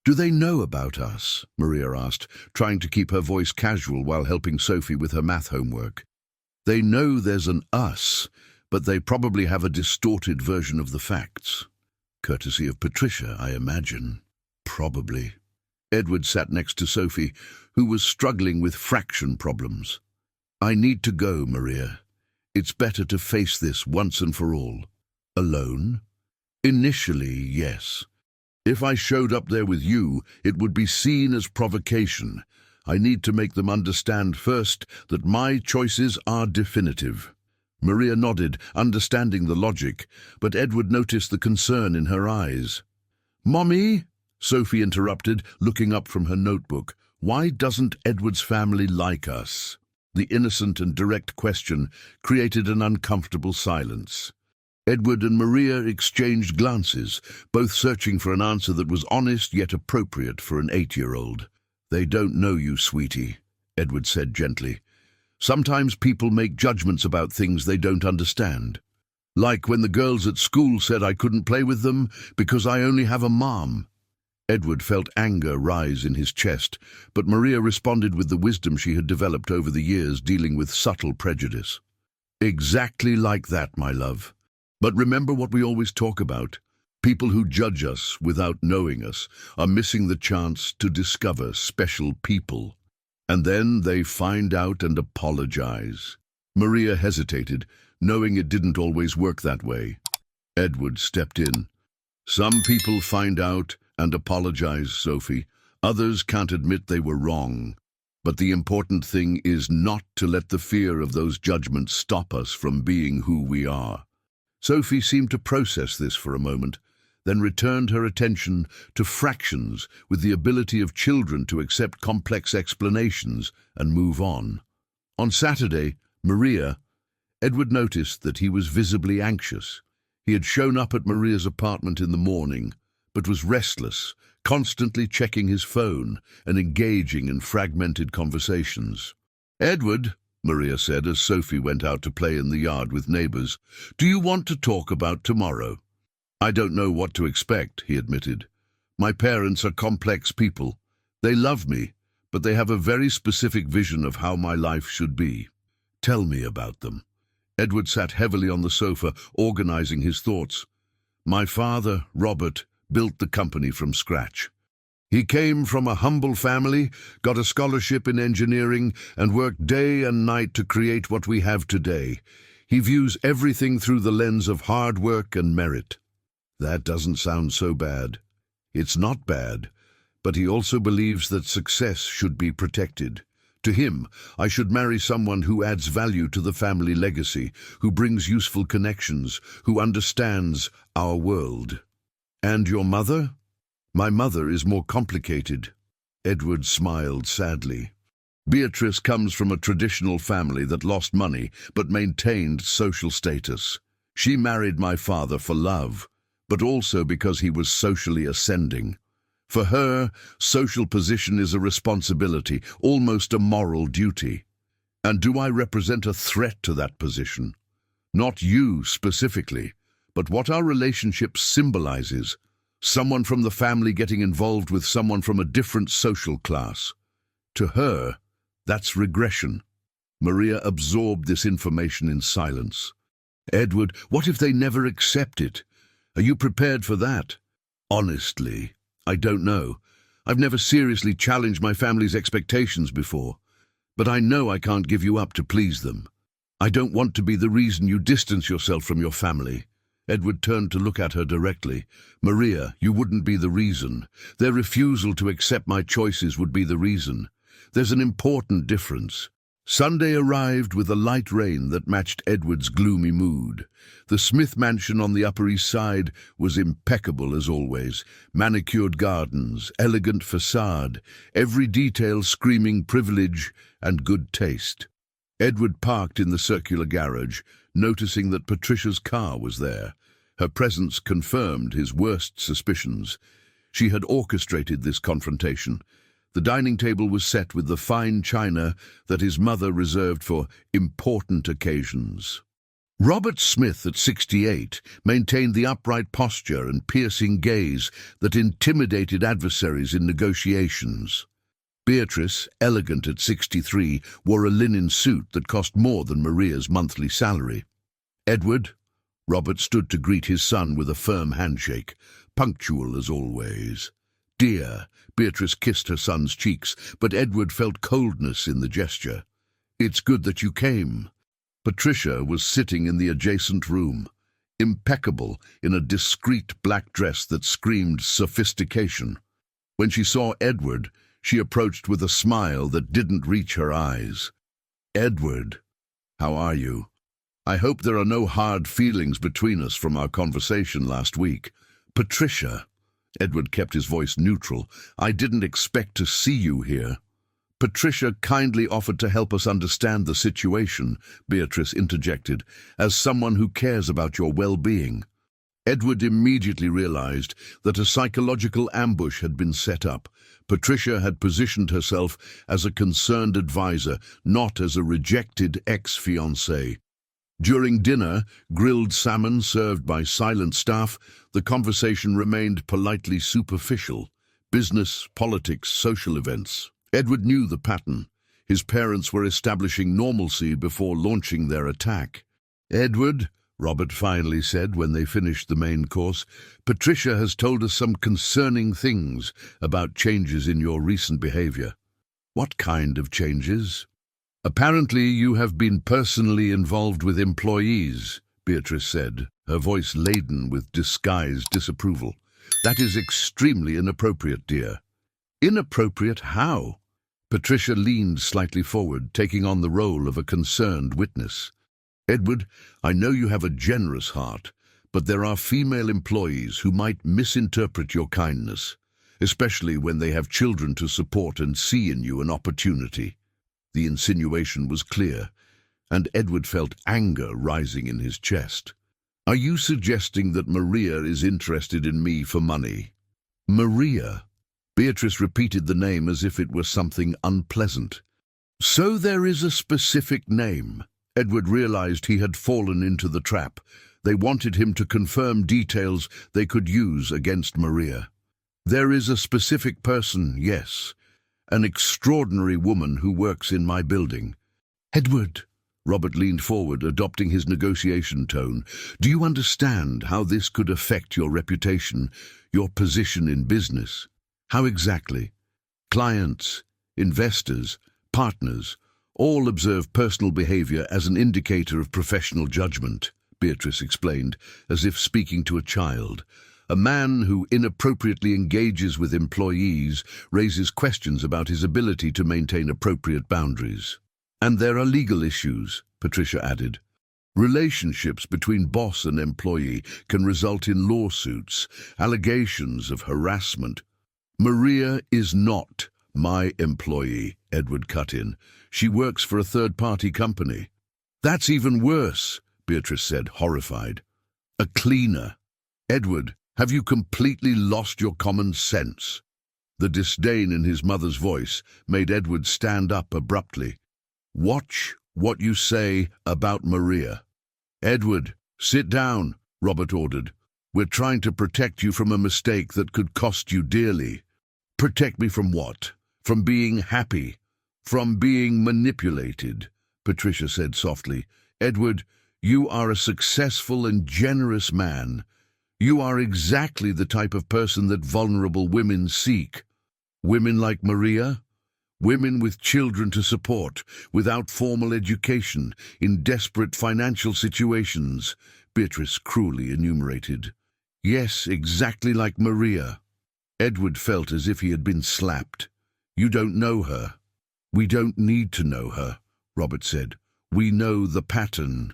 "Do they know about us?" Maria asked, trying to keep her voice casual while helping Sophie with her math homework. "They know there's an us, but they probably have a distorted version of the facts. Courtesy of Patricia, I imagine." "Probably." Edward sat next to Sophie, who was struggling with fraction problems. "I need to go, Maria. It's better to face this once and for all." "Alone?" "Initially, yes. If I showed up there with you, it would be seen as provocation. I need to make them understand first that my choices are definitive." Maria nodded, understanding the logic, but Edward noticed the concern in her eyes. "Mommy?" Sophie interrupted, looking up from her notebook. Why doesn't Edward's family like us? The innocent and direct question created an uncomfortable silence. Edward and Maria exchanged glances, both searching for an answer that was honest yet appropriate for an 8-year-old. They don't know you, sweetie, Edward said gently. Sometimes people make judgments about things they don't understand. Like when the girls at school said I couldn't play with them because I only have a mom. Edward felt anger rise in his chest, but Maria responded with the wisdom she had developed over the years dealing with subtle prejudice. Exactly like that, my love. But remember what we always talk about. People who judge us without knowing us are missing the chance to discover special people. And then they find out and apologize. Maria hesitated, knowing it didn't always work that way. Edward stepped in. Some people find out and apologize, Sophie. Others can't admit they were wrong. But the important thing is not to let the fear of those judgments stop us from being who we are. Sophie seemed to process this for a moment, then returned her attention to fractions with the ability of children to accept complex explanations and move on. On Saturday, Edward noticed that he was visibly anxious. He had shown up at Maria's apartment in the morning, but was restless, constantly checking his phone and engaging in fragmented conversations. "Edward," Maria said as Sophie went out to play in the yard with neighbors, "do you want to talk about tomorrow?" "I don't know what to expect," he admitted. "My parents are complex people. They love me, but they have a very specific vision of how my life should be." "Tell me about them." Edward sat heavily on the sofa, organizing his thoughts. "My father, Robert, built the company from scratch. He came from a humble family, got a scholarship in engineering, and worked day and night to create what we have today. He views everything through the lens of hard work and merit." That doesn't sound so bad. It's not bad, but he also believes that success should be protected. To him, I should marry someone who adds value to the family legacy, who brings useful connections, who understands our world. "And your mother?" "My mother is more complicated." Edward smiled sadly. "Beatrice comes from a traditional family that lost money but maintained social status. She married my father for love, but also because he was socially ascending. For her, social position is a responsibility, almost a moral duty. And do I represent a threat to that position? Not you specifically, but what our relationship symbolizes. Someone from the family getting involved with someone from a different social class. To her, that's regression." Maria absorbed this information in silence. "Edward, what if they never accept it? Are you prepared for that?" "Honestly, I don't know. I've never seriously challenged my family's expectations before. But I know I can't give you up to please them. I don't want to be the reason you distance yourself from your family." Edward turned to look at her directly. "Maria, you wouldn't be the reason. Their refusal to accept my choices would be the reason. There's an important difference." Sunday arrived with a light rain that matched Edward's gloomy mood. The Smith mansion on the Upper East Side was impeccable as always. Manicured gardens, elegant facade, every detail screaming privilege and good taste. Edward parked in the circular garage, noticing that Patricia's car was there. Her presence confirmed his worst suspicions. She had orchestrated this confrontation. The dining table was set with the fine china that his mother reserved for important occasions. Robert Smith, at 68, maintained the upright posture and piercing gaze that intimidated adversaries in negotiations. Beatrice, elegant at 63, wore a linen suit that cost more than Maria's monthly salary. "Edward," Robert stood to greet his son with a firm handshake, punctual as always. "Dear," Beatrice kissed her son's cheeks, but Edward felt coldness in the gesture. "It's good that you came." Patricia was sitting in the adjacent room, impeccable in a discreet black dress that screamed sophistication. When she saw Edward, she approached with a smile that didn't reach her eyes. "Edward, how are you? I hope there are no hard feelings between us from our conversation last week." "Patricia," Edward kept his voice neutral. "I didn't expect to see you here." "Patricia kindly offered to help us understand the situation," Beatrice interjected, "as someone who cares about your well-being." Edward immediately realized that a psychological ambush had been set up. Patricia had positioned herself as a concerned advisor, not as a rejected ex-fiancée. During dinner, grilled salmon served by silent staff, the conversation remained politely superficial. Business, politics, social events. Edward knew the pattern. His parents were establishing normalcy before launching their attack. "Edward," Robert finally said when they finished the main course, "Patricia has told us some concerning things about changes in your recent behavior." "What kind of changes?" "Apparently you have been personally involved with employees," Beatrice said, her voice laden with disguised disapproval. "That is extremely inappropriate, dear." "Inappropriate how?" Patricia leaned slightly forward, taking on the role of a concerned witness. "Edward, I know you have a generous heart, but there are female employees who might misinterpret your kindness, especially when they have children to support and see in you an opportunity." The insinuation was clear, and Edward felt anger rising in his chest. "Are you suggesting that Maria is interested in me for money?" "Maria?" Beatrice repeated the name as if it were something unpleasant. "So there is a specific name." Edward realized he had fallen into the trap. They wanted him to confirm details they could use against Maria. "There is a specific person, yes. An extraordinary woman who works in my building." "Edward," Robert leaned forward, adopting his negotiation tone, "do you understand how this could affect your reputation, your position in business?" "How exactly?" "Clients, investors, partners, all observe personal behavior as an indicator of professional judgment," Beatrice explained, as if speaking to a child. "A man who inappropriately engages with employees raises questions about his ability to maintain appropriate boundaries." "And there are legal issues," Patricia added. "Relationships between boss and employee can result in lawsuits, allegations of harassment." "Maria is not my employee," Edward cut in. "She works for a third-party company." "That's even worse," Beatrice said, horrified. "A cleaner." "Edward, have you completely lost your common sense?" The disdain in his mother's voice made Edward stand up abruptly. "Watch what you say about Maria." "Edward, sit down," Robert ordered. "We're trying to protect you from a mistake that could cost you dearly." "Protect me from what?" "From being happy. From being manipulated," Patricia said softly. "Edward, you are a successful and generous man. You are exactly the type of person that vulnerable women seek. Women like Maria? Women with children to support, without formal education, in desperate financial situations," Beatrice cruelly enumerated. "Yes, exactly like Maria." Edward felt as if he had been slapped. "You don't know her." "We don't need to know her," Robert said. "We know the pattern.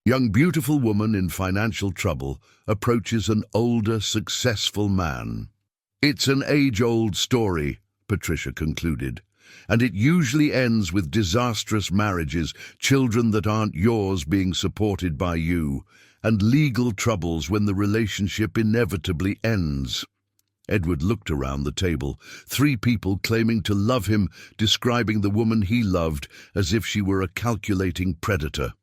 Young beautiful woman in financial trouble approaches an older, successful man. It's an age-old story," Patricia concluded, "and it usually ends with disastrous marriages, children that aren't yours being supported by you, and legal troubles when the relationship inevitably ends." Edward looked around the table, 3 people claiming to love him, describing the woman he loved as if she were a calculating predator.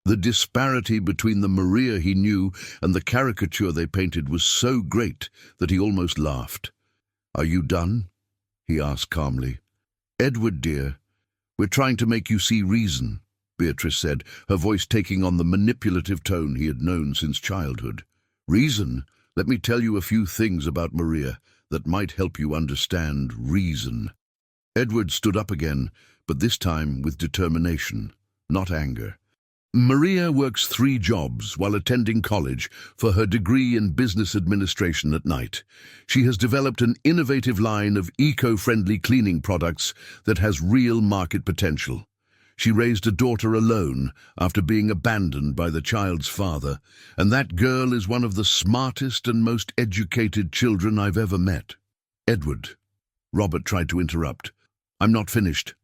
The disparity between the Maria he knew and the caricature they painted was so great that he almost laughed. "Are you done?" he asked calmly. "Edward, dear, we're trying to make you see reason," Beatrice said, her voice taking on the manipulative tone he had known since childhood. "Reason? Let me tell you a few things about Maria that might help you understand reason." Edward stood up again, but this time with determination, not anger. "Maria works 3 jobs while attending college for her degree in business administration at night. She has developed an innovative line of eco-friendly cleaning products that has real market potential. She raised a daughter alone after being abandoned by the child's father, and that girl is one of the smartest and most educated children I've ever met. Edward. Robert tried to interrupt. I'm not finished.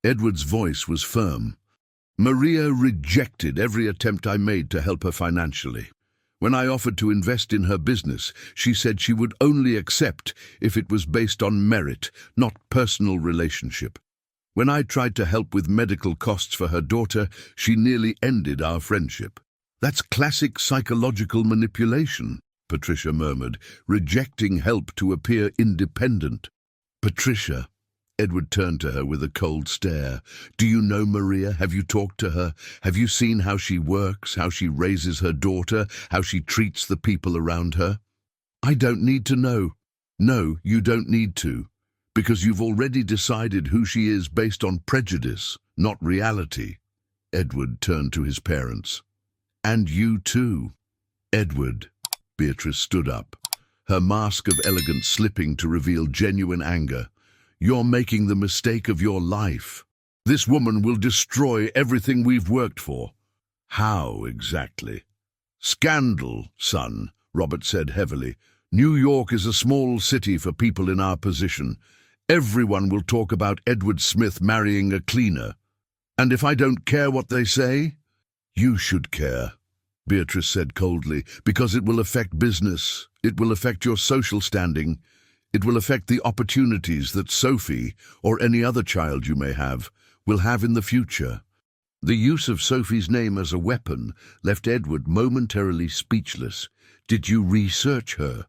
Edward's voice was firm. Maria rejected every attempt I made to help her financially. When I offered to invest in her business, she said she would only accept if it was based on merit, not personal relationship. When I tried to help with medical costs for her daughter, she nearly ended our friendship. That's classic psychological manipulation, Patricia murmured, rejecting help to appear independent. Patricia. Edward turned to her with a cold stare. Do you know Maria? Have you talked to her? Have you seen how she works, how she raises her daughter, how she treats the people around her? I don't need to know. No, you don't need to, because you've already decided who she is based on prejudice, not reality. Edward turned to his parents. And you too. Edward. Beatrice stood up, her mask of elegance slipping to reveal genuine anger. You're making the mistake of your life. This woman will destroy everything we've worked for. How exactly? Scandal, son, Robert said heavily. New York is a small city for people in our position. Everyone will talk about Edward Smith marrying a cleaner. And if I don't care what they say, you should care, Beatrice said coldly, because it will affect business. It will affect your social standing. It will affect the opportunities that Sophie, or any other child you may have, will have in the future. The use of Sophie's name as a weapon left Edward momentarily speechless. Did you research her?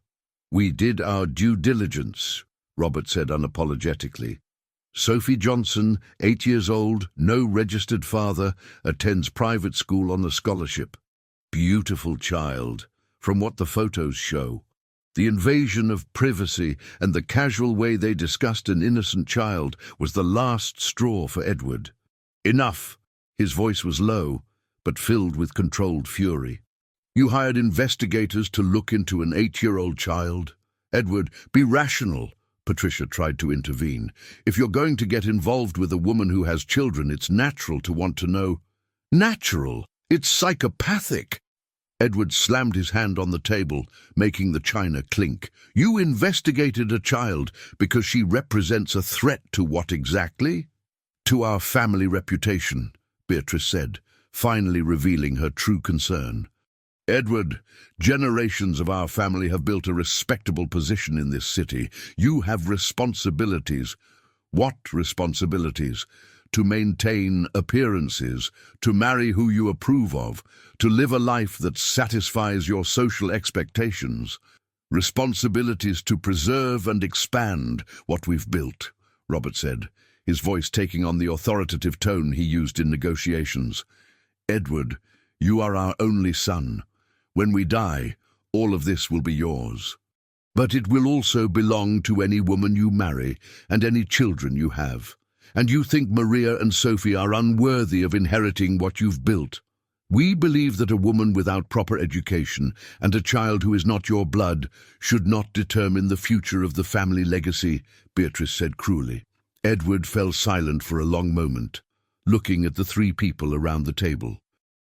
We did our due diligence, Robert said unapologetically. Sophie Johnson, 8 years old, no registered father, attends private school on a scholarship. Beautiful child, from what the photos show. The invasion of privacy and the casual way they discussed an innocent child was the last straw for Edward. Enough! His voice was low, but filled with controlled fury. You hired investigators to look into an 8-year-old child? Edward, be rational, Patricia tried to intervene. If you're going to get involved with a woman who has children, it's natural to want to know. Natural? It's psychopathic! Edward slammed his hand on the table, making the china clink. You investigated a child because she represents a threat to what exactly? To our family reputation, Beatrice said, finally revealing her true concern. Edward, generations of our family have built a respectable position in this city. You have responsibilities. What responsibilities? To maintain appearances, to marry who you approve of, to live a life that satisfies your social expectations. Responsibilities to preserve and expand what we've built, Robert said, his voice taking on the authoritative tone he used in negotiations. Edward, you are our only son. When we die, all of this will be yours. But it will also belong to any woman you marry and any children you have. And you think Maria and Sophie are unworthy of inheriting what you've built. We believe that a woman without proper education and a child who is not your blood should not determine the future of the family legacy, Beatrice said cruelly. Edward fell silent for a long moment, looking at the three people around the table.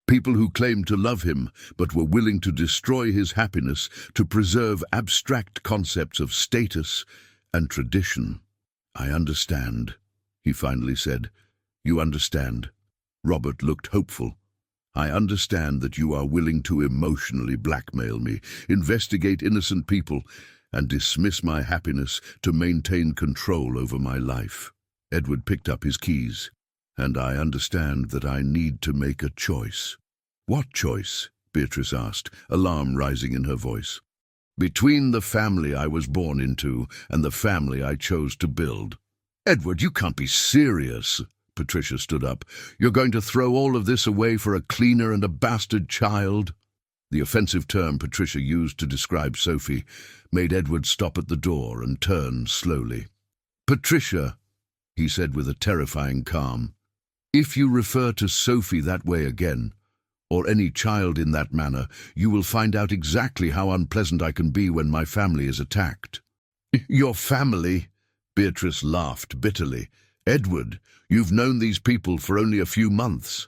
People who claimed to love him, but were willing to destroy his happiness to preserve abstract concepts of status and tradition. I understand, he finally said. You understand. Robert looked hopeful. I understand that you are willing to emotionally blackmail me, investigate innocent people, and dismiss my happiness to maintain control over my life. Edward picked up his keys. And I understand that I need to make a choice. What choice? Beatrice asked, alarm rising in her voice. Between the family I was born into and the family I chose to build. Edward, you can't be serious. Patricia stood up. You're going to throw all of this away for a cleaner and a bastard child? The offensive term Patricia used to describe Sophie made Edward stop at the door and turn slowly. Patricia, he said with a terrifying calm, if you refer to Sophie that way again, or any child in that manner, you will find out exactly how unpleasant I can be when my family is attacked. Your family? Beatrice laughed bitterly. Edward, you've known these people for only a few months,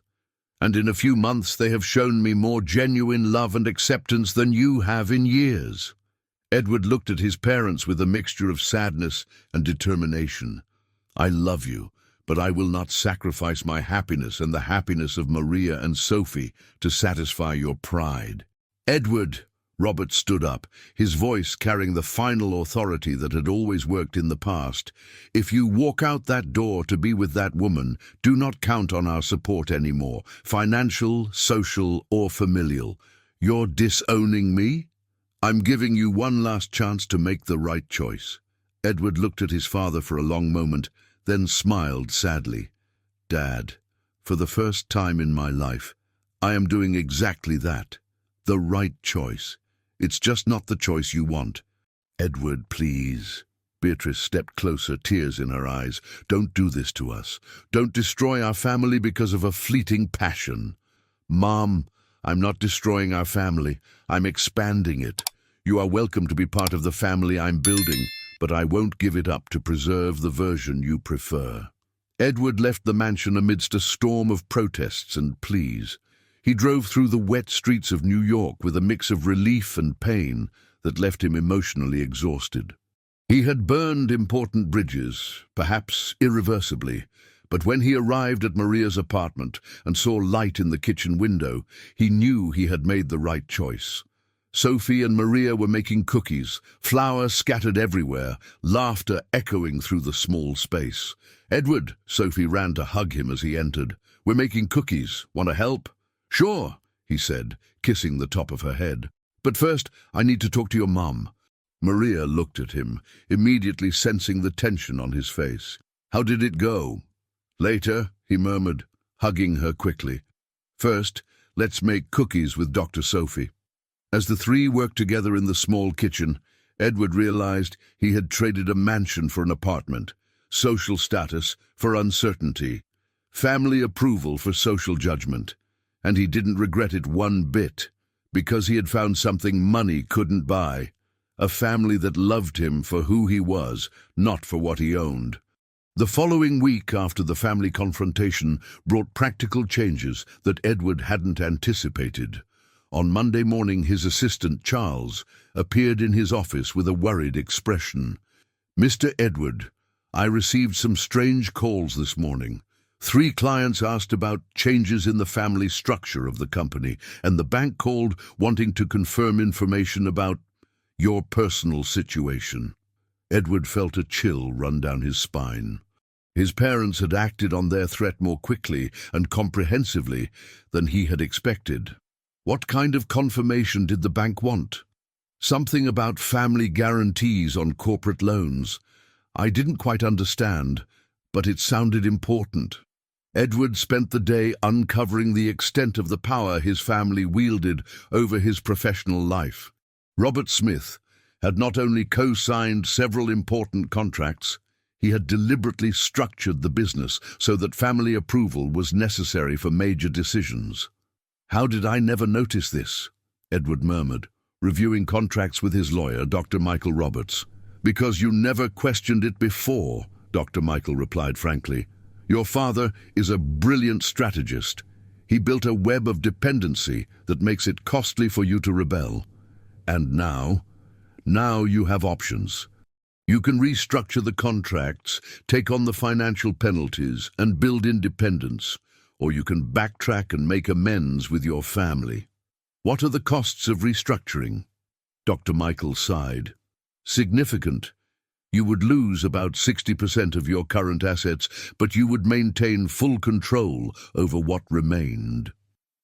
and in a few months they have shown me more genuine love and acceptance than you have in years. Edward looked at his parents with a mixture of sadness and determination. I love you, but I will not sacrifice my happiness and the happiness of Maria and Sophie to satisfy your pride. Edward, Robert stood up, his voice carrying the final authority that had always worked in the past. If you walk out that door to be with that woman, do not count on our support anymore, financial, social, or familial. You're disowning me? I'm giving you one last chance to make the right choice. Edward looked at his father for a long moment, then smiled sadly. Dad, for the first time in my life, I am doing exactly that. The right choice. It's just not the choice you want. Edward, please. Beatrice stepped closer, tears in her eyes. Don't do this to us. Don't destroy our family because of a fleeting passion. Mom, I'm not destroying our family. I'm expanding it. You are welcome to be part of the family I'm building, but I won't give it up to preserve the version you prefer. Edward left the mansion amidst a storm of protests and pleas. He drove through the wet streets of New York with a mix of relief and pain that left him emotionally exhausted. He had burned important bridges, perhaps irreversibly, but when he arrived at Maria's apartment and saw light in the kitchen window, he knew he had made the right choice. Sophie and Maria were making cookies, flour scattered everywhere, laughter echoing through the small space. Edward, Sophie ran to hug him as he entered. We're making cookies. Want to help? Sure, he said, kissing the top of her head. But first, I need to talk to your mum. Maria looked at him, immediately sensing the tension on his face. How did it go? Later, he murmured, hugging her quickly. First, let's make cookies with Dr. Sophie. As the three worked together in the small kitchen, Edward realized he had traded a mansion for an apartment, social status for uncertainty, family approval for social judgment. And he didn't regret it one bit, because he had found something money couldn't buy, a family that loved him for who he was, not for what he owned. The following week after the family confrontation brought practical changes that Edward hadn't anticipated. On Monday morning, his assistant, Charles, appeared in his office with a worried expression. Mr. Edward, I received some strange calls this morning. 3 clients asked about changes in the family structure of the company, and the bank called wanting to confirm information about your personal situation. Edward felt a chill run down his spine. His parents had acted on their threat more quickly and comprehensively than he had expected. What kind of confirmation did the bank want? Something about family guarantees on corporate loans. I didn't quite understand, but it sounded important. Edward spent the day uncovering the extent of the power his family wielded over his professional life. Robert Smith had not only co-signed several important contracts, he had deliberately structured the business so that family approval was necessary for major decisions. How did I never notice this? Edward murmured, reviewing contracts with his lawyer, Dr. Michael Roberts. Because you never questioned it before, Dr. Michael replied frankly. Your father is a brilliant strategist. He built a web of dependency that makes it costly for you to rebel. And now you have options. You can restructure the contracts, take on the financial penalties, and build independence, or you can backtrack and make amends with your family. What are the costs of restructuring? Dr. Michael sighed. Significant. You would lose about 60% of your current assets, but you would maintain full control over what remained.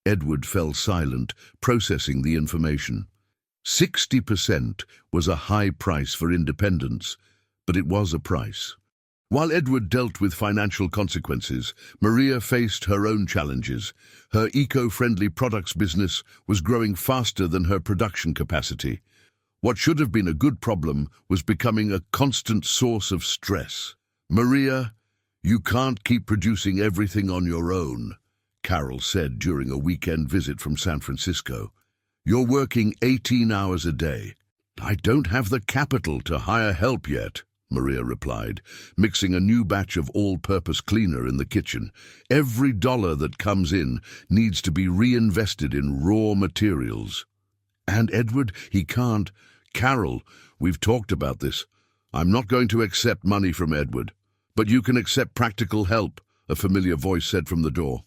Edward fell silent, processing the information. 60% was a high price for independence, but it was a price. While Edward dealt with financial consequences, Maria faced her own challenges. Her eco-friendly products business was growing faster than her production capacity. What should have been a good problem was becoming a constant source of stress. Maria, you can't keep producing everything on your own, Carol said during a weekend visit from San Francisco. You're working 18 hours a day. I don't have the capital to hire help yet. Maria replied, mixing a new batch of all-purpose cleaner in the kitchen. Every dollar that comes in needs to be reinvested in raw materials. And Edward, he can't. Carol, we've talked about this. I'm not going to accept money from Edward. But you can accept practical help, a familiar voice said from the door.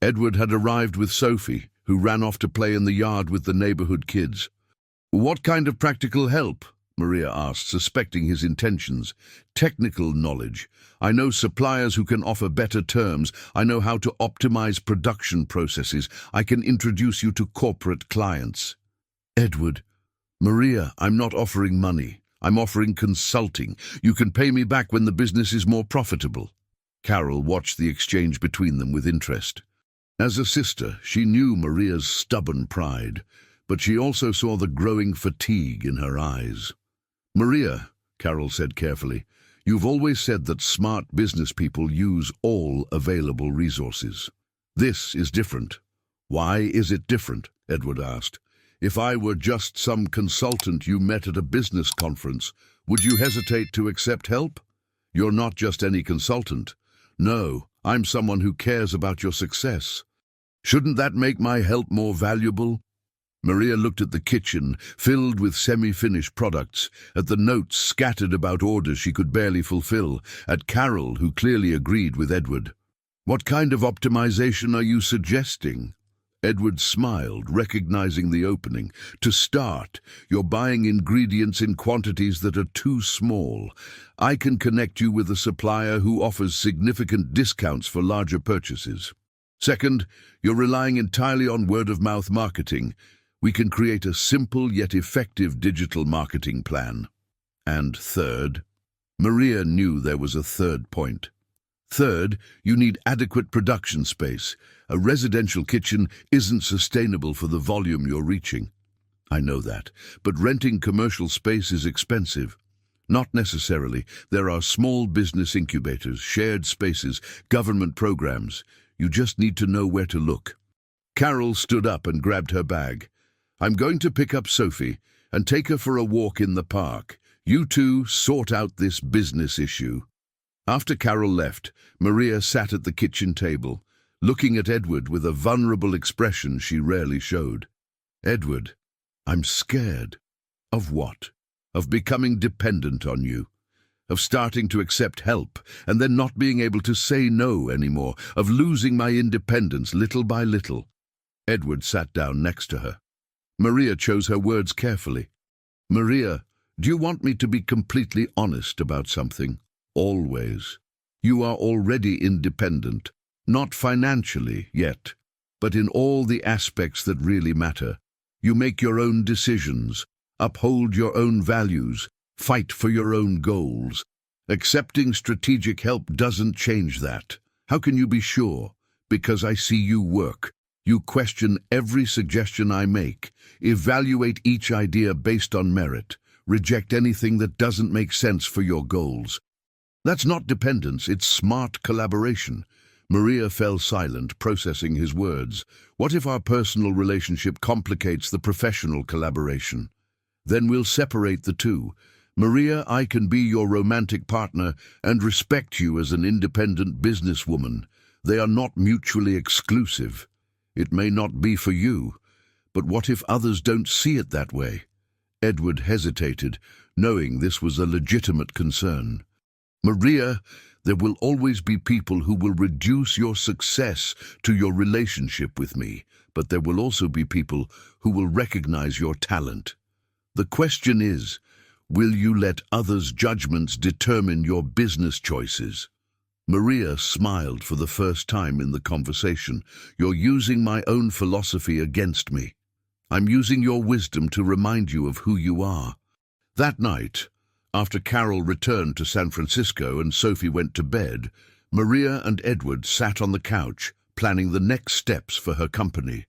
Edward had arrived with Sophie, who ran off to play in the yard with the neighborhood kids. What kind of practical help? Maria asked, suspecting his intentions. Technical knowledge. I know suppliers who can offer better terms. I know how to optimize production processes. I can introduce you to corporate clients. Edward, Maria, I'm not offering money. I'm offering consulting. You can pay me back when the business is more profitable. Carol watched the exchange between them with interest. As a sister, she knew Maria's stubborn pride, but she also saw the growing fatigue in her eyes. Maria, Carol said carefully, you've always said that smart business people use all available resources. This is different. Why is it different? Edward asked. If I were just some consultant you met at a business conference, would you hesitate to accept help? You're not just any consultant. No, I'm someone who cares about your success. Shouldn't that make my help more valuable? Maria looked at the kitchen, filled with semi-finished products, at the notes scattered about orders she could barely fulfill, at Carol, who clearly agreed with Edward. What kind of optimization are you suggesting? Edward smiled, recognizing the opening. To start, you're buying ingredients in quantities that are too small. I can connect you with a supplier who offers significant discounts for larger purchases. Second, you're relying entirely on word-of-mouth marketing. We can create a simple yet effective digital marketing plan. And third, Maria knew there was a third point. Third, you need adequate production space. A residential kitchen isn't sustainable for the volume you're reaching. I know that, but renting commercial space is expensive. Not necessarily. There are small business incubators, shared spaces, government programs. You just need to know where to look. Carol stood up and grabbed her bag. I'm going to pick up Sophie and take her for a walk in the park. You two sort out this business issue. After Carol left, Maria sat at the kitchen table, looking at Edward with a vulnerable expression she rarely showed. Edward, I'm scared. Of what? Of becoming dependent on you. Of starting to accept help and then not being able to say no anymore. Of losing my independence little by little. Edward sat down next to her. Maria chose her words carefully. Maria, do you want me to be completely honest about something? Always. You are already independent, not financially yet, but in all the aspects that really matter. You make your own decisions, uphold your own values, fight for your own goals. Accepting strategic help doesn't change that. How can you be sure? Because I see you work. You question every suggestion I make, evaluate each idea based on merit, reject anything that doesn't make sense for your goals. That's not dependence, it's smart collaboration. Maria fell silent, processing his words. What if our personal relationship complicates the professional collaboration? Then we'll separate the two. Maria, I can be your romantic partner and respect you as an independent businesswoman. They are not mutually exclusive. It may not be for you, but what if others don't see it that way? Edward hesitated, knowing this was a legitimate concern. Maria, there will always be people who will reduce your success to your relationship with me, but there will also be people who will recognize your talent. The question is, will you let others' judgments determine your business choices? Maria smiled for the first time in the conversation. You're using my own philosophy against me. I'm using your wisdom to remind you of who you are. That night, after Carol returned to San Francisco and Sophie went to bed, Maria and Edward sat on the couch, planning the next steps for her company.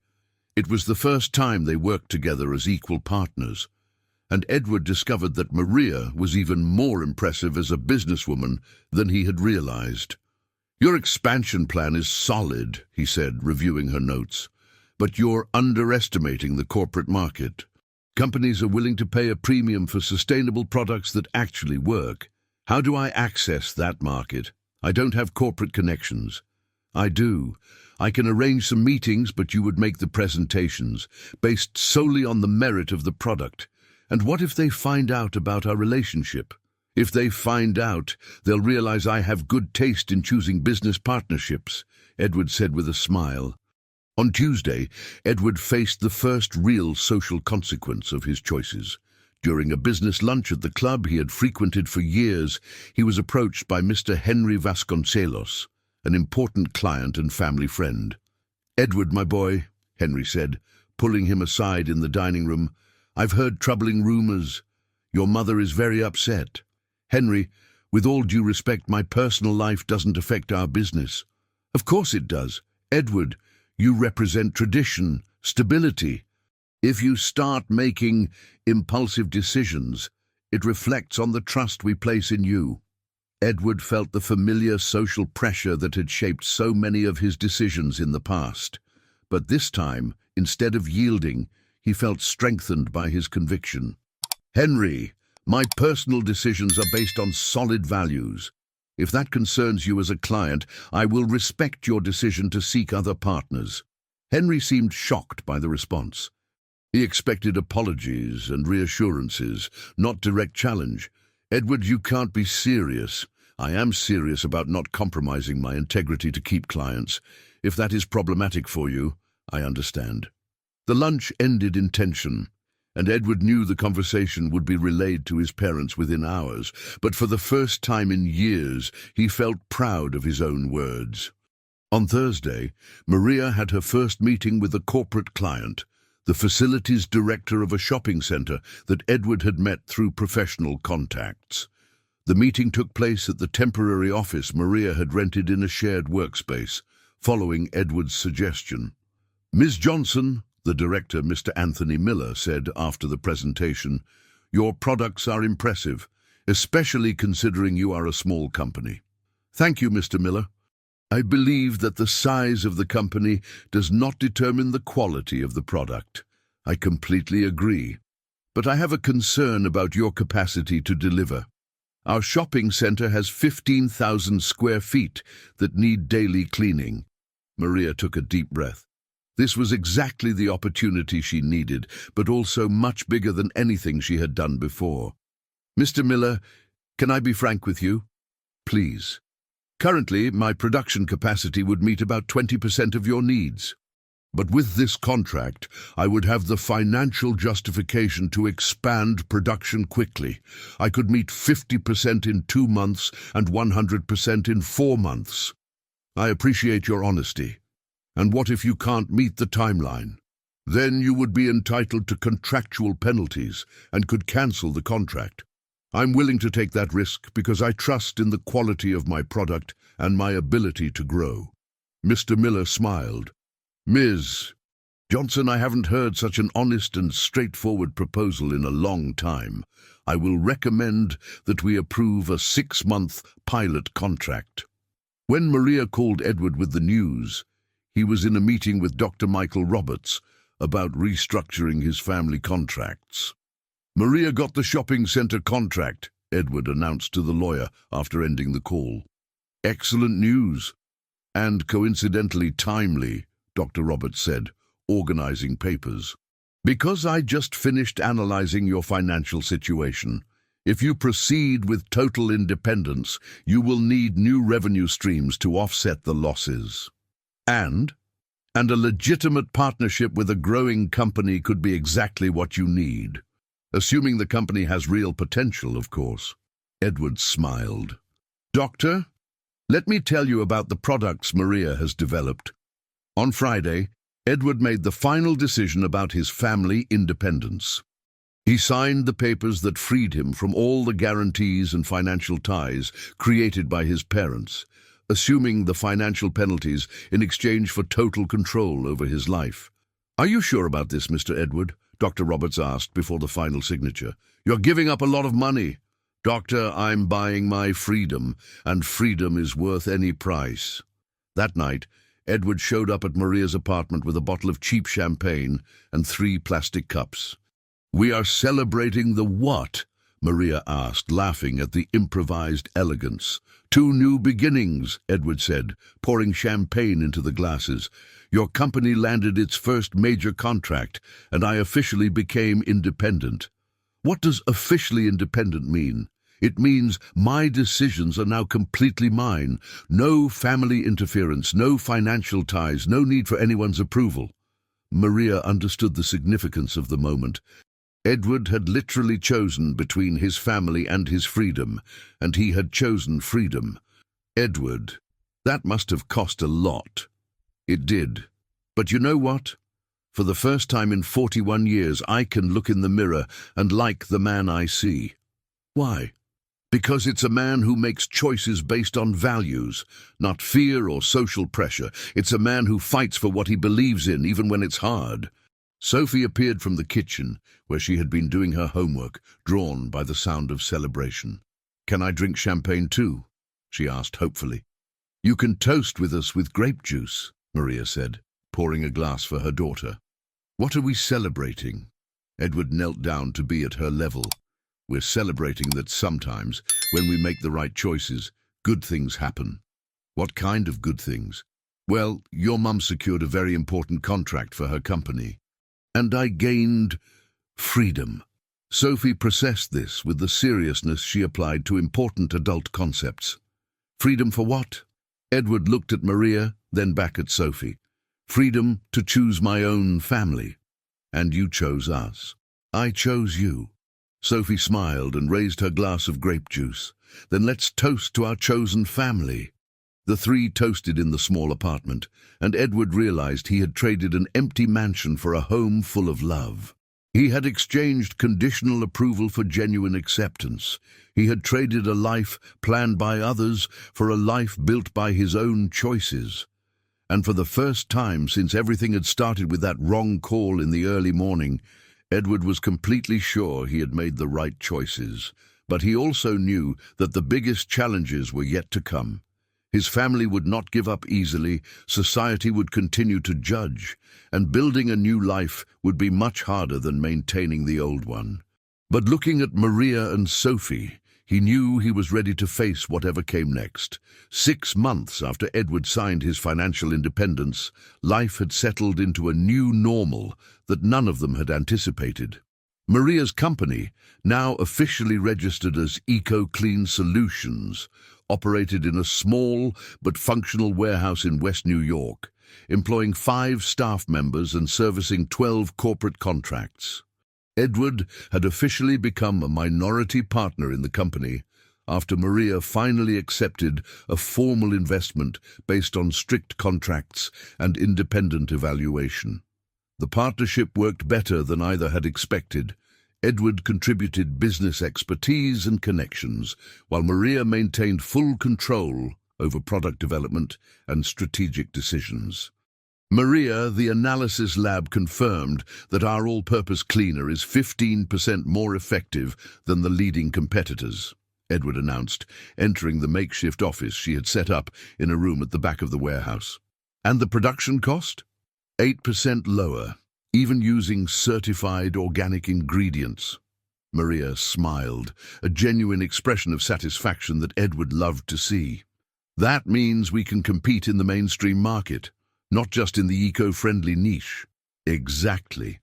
It was the first time they worked together as equal partners, and Edward discovered that Maria was even more impressive as a businesswoman than he had realized. Your expansion plan is solid, he said, reviewing her notes, but you're underestimating the corporate market. Companies are willing to pay a premium for sustainable products that actually work. How do I access that market? I don't have corporate connections. I do. I can arrange some meetings, but you would make the presentations, based solely on the merit of the product. And what if they find out about our relationship? If they find out, they'll realize I have good taste in choosing business partnerships, Edward said with a smile. On Tuesday, Edward faced the first real social consequence of his choices. During a business lunch at the club he had frequented for years, he was approached by Mr. Henry Vasconcelos, an important client and family friend. "Edward, my boy," Henry said, pulling him aside in the dining room, "I've heard troubling rumors. Your mother is very upset. Henry, with all due respect, my personal life doesn't affect our business." "Of course it does. Edward, you represent tradition, stability. If you start making impulsive decisions, it reflects on the trust we place in you." Edward felt the familiar social pressure that had shaped so many of his decisions in the past. But this time, instead of yielding, he felt strengthened by his conviction. "Henry, my personal decisions are based on solid values. If that concerns you as a client, I will respect your decision to seek other partners." Henry seemed shocked by the response. He expected apologies and reassurances, not direct challenge. "Edward, you can't be serious. I am serious about not compromising my integrity to keep clients. If that is problematic for you, I understand." The lunch ended in tension, and Edward knew the conversation would be relayed to his parents within hours, but for the first time in years, he felt proud of his own words. On Thursday, Maria had her first meeting with a corporate client, the facilities director of a shopping center that Edward had met through professional contacts. The meeting took place at the temporary office Maria had rented in a shared workspace, following Edward's suggestion. "Ms. Johnson," the director, Mr. Anthony Miller, said after the presentation, "your products are impressive, especially considering you are a small company." "Thank you, Mr. Miller. I believe that the size of the company does not determine the quality of the product. I completely agree. But I have a concern about your capacity to deliver. Our shopping center has 15,000 square feet that need daily cleaning." Maria took a deep breath. This was exactly the opportunity she needed, but also much bigger than anything she had done before. "Mr. Miller, can I be frank with you? Please. Currently, my production capacity would meet about 20% of your needs. But with this contract, I would have the financial justification to expand production quickly. I could meet 50% in 2 months and 100% in 4 months. I appreciate your honesty. And what if you can't meet the timeline? Then you would be entitled to contractual penalties and could cancel the contract. I'm willing to take that risk because I trust in the quality of my product and my ability to grow." Mr. Miller smiled. "Ms. Johnson, I haven't heard such an honest and straightforward proposal in a long time. I will recommend that we approve a 6-month pilot contract." When Maria called Edward with the news, he was in a meeting with Dr. Michael Roberts about restructuring his family contracts. "Maria got the shopping center contract," Edward announced to the lawyer after ending the call. "Excellent news. And coincidentally timely," Dr. Roberts said, organizing papers. "Because I just finished analyzing your financial situation. If you proceed with total independence, you will need new revenue streams to offset the losses. And a legitimate partnership with a growing company could be exactly what you need. Assuming the company has real potential, of course." Edward smiled. "Doctor, let me tell you about the products Maria has developed." On Friday, Edward made the final decision about his family independence. He signed the papers that freed him from all the guarantees and financial ties created by his parents, assuming the financial penalties in exchange for total control over his life. "Are you sure about this, Mr. Edward?" Dr. Roberts asked before the final signature. "You're giving up a lot of money." "Doctor, I'm buying my freedom, and freedom is worth any price." That night, Edward showed up at Maria's apartment with a bottle of cheap champagne and 3 plastic cups. "We are celebrating the what?" Maria asked, laughing at the improvised elegance. "Two new beginnings," Edward said, pouring champagne into the glasses. "Your company landed its first major contract, and I officially became independent." "What does officially independent mean?" "It means my decisions are now completely mine. No family interference, no financial ties, no need for anyone's approval." Maria understood the significance of the moment. Edward had literally chosen between his family and his freedom, and he had chosen freedom. Edward, that must have cost a lot. It did. But you know what? For the first time in 41 years, I can look in the mirror and like the man I see. Why? Because it's a man who makes choices based on values, not fear or social pressure. It's a man who fights for what he believes in, even when it's hard. Sophie appeared from the kitchen, where she had been doing her homework, drawn by the sound of celebration. "Can I drink champagne too?" she asked hopefully. "You can toast with us with grape juice," Maria said, pouring a glass for her daughter. "What are we celebrating?" Edward knelt down to be at her level. "We're celebrating that sometimes, when we make the right choices, good things happen." "What kind of good things?" "Well, your mum secured a very important contract for her company. And I gained freedom." Sophie processed this with the seriousness she applied to important adult concepts. "Freedom for what?" Edward looked at Maria, then back at Sophie. "Freedom to choose my own family. And you chose us. I chose you." Sophie smiled and raised her glass of grape juice. "Then let's toast to our chosen family." The three toasted in the small apartment, and Edward realized he had traded an empty mansion for a home full of love. He had exchanged conditional approval for genuine acceptance. He had traded a life planned by others for a life built by his own choices. And for the first time since everything had started with that wrong call in the early morning, Edward was completely sure he had made the right choices. But he also knew that the biggest challenges were yet to come. His family would not give up easily, society would continue to judge, and building a new life would be much harder than maintaining the old one. But looking at Maria and Sophie, he knew he was ready to face whatever came next. 6 months after Edward signed his financial independence, life had settled into a new normal that none of them had anticipated. Maria's company, now officially registered as Eco-Clean Solutions, operated in a small but functional warehouse in West New York, employing 5 staff members and servicing 12 corporate contracts. Edward had officially become a minority partner in the company after Maria finally accepted a formal investment based on strict contracts and independent evaluation. The partnership worked better than either had expected. Edward contributed business expertise and connections, while Maria maintained full control over product development and strategic decisions. "Maria, the analysis lab confirmed that our all-purpose cleaner is 15% more effective than the leading competitors," Edward announced, entering the makeshift office she had set up in a room at the back of the warehouse. "And the production cost? 8% lower, even using certified organic ingredients." Maria smiled, a genuine expression of satisfaction that Edward loved to see. "That means we can compete in the mainstream market, not just in the eco-friendly niche." "Exactly.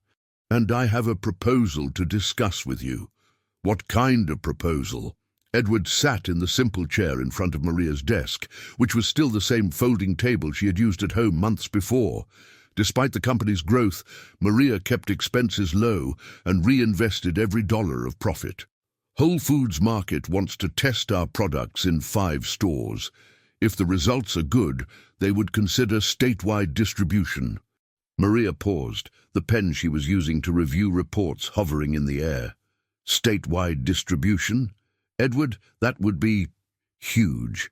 And I have a proposal to discuss with you." "What kind of proposal?" Edward sat in the simple chair in front of Maria's desk, which was still the same folding table she had used at home months before. Despite the company's growth, Maria kept expenses low and reinvested every dollar of profit. "Whole Foods Market wants to test our products in 5 stores. If the results are good, they would consider statewide distribution." Maria paused, the pen she was using to review reports hovering in the air. "Statewide distribution? Edward, that would be huge."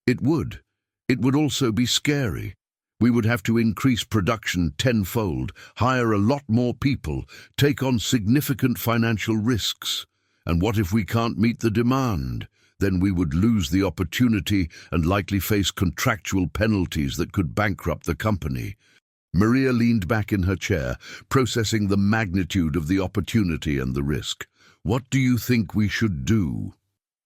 "It would. It would also be scary. We would have to increase production tenfold, hire a lot more people, take on significant financial risks. And what if we can't meet the demand? Then we would lose the opportunity and likely face contractual penalties that could bankrupt the company." Maria leaned back in her chair, processing the magnitude of the opportunity and the risk. What do you think we should do?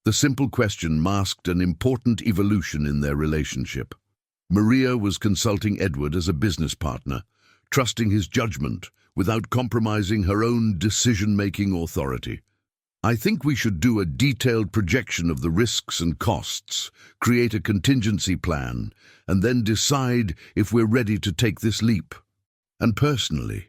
The simple question masked an important evolution in their relationship. Maria was consulting Edward as a business partner, trusting his judgment without compromising her own decision-making authority. I think we should do a detailed projection of the risks and costs, create a contingency plan, and then decide if we're ready to take this leap. And personally,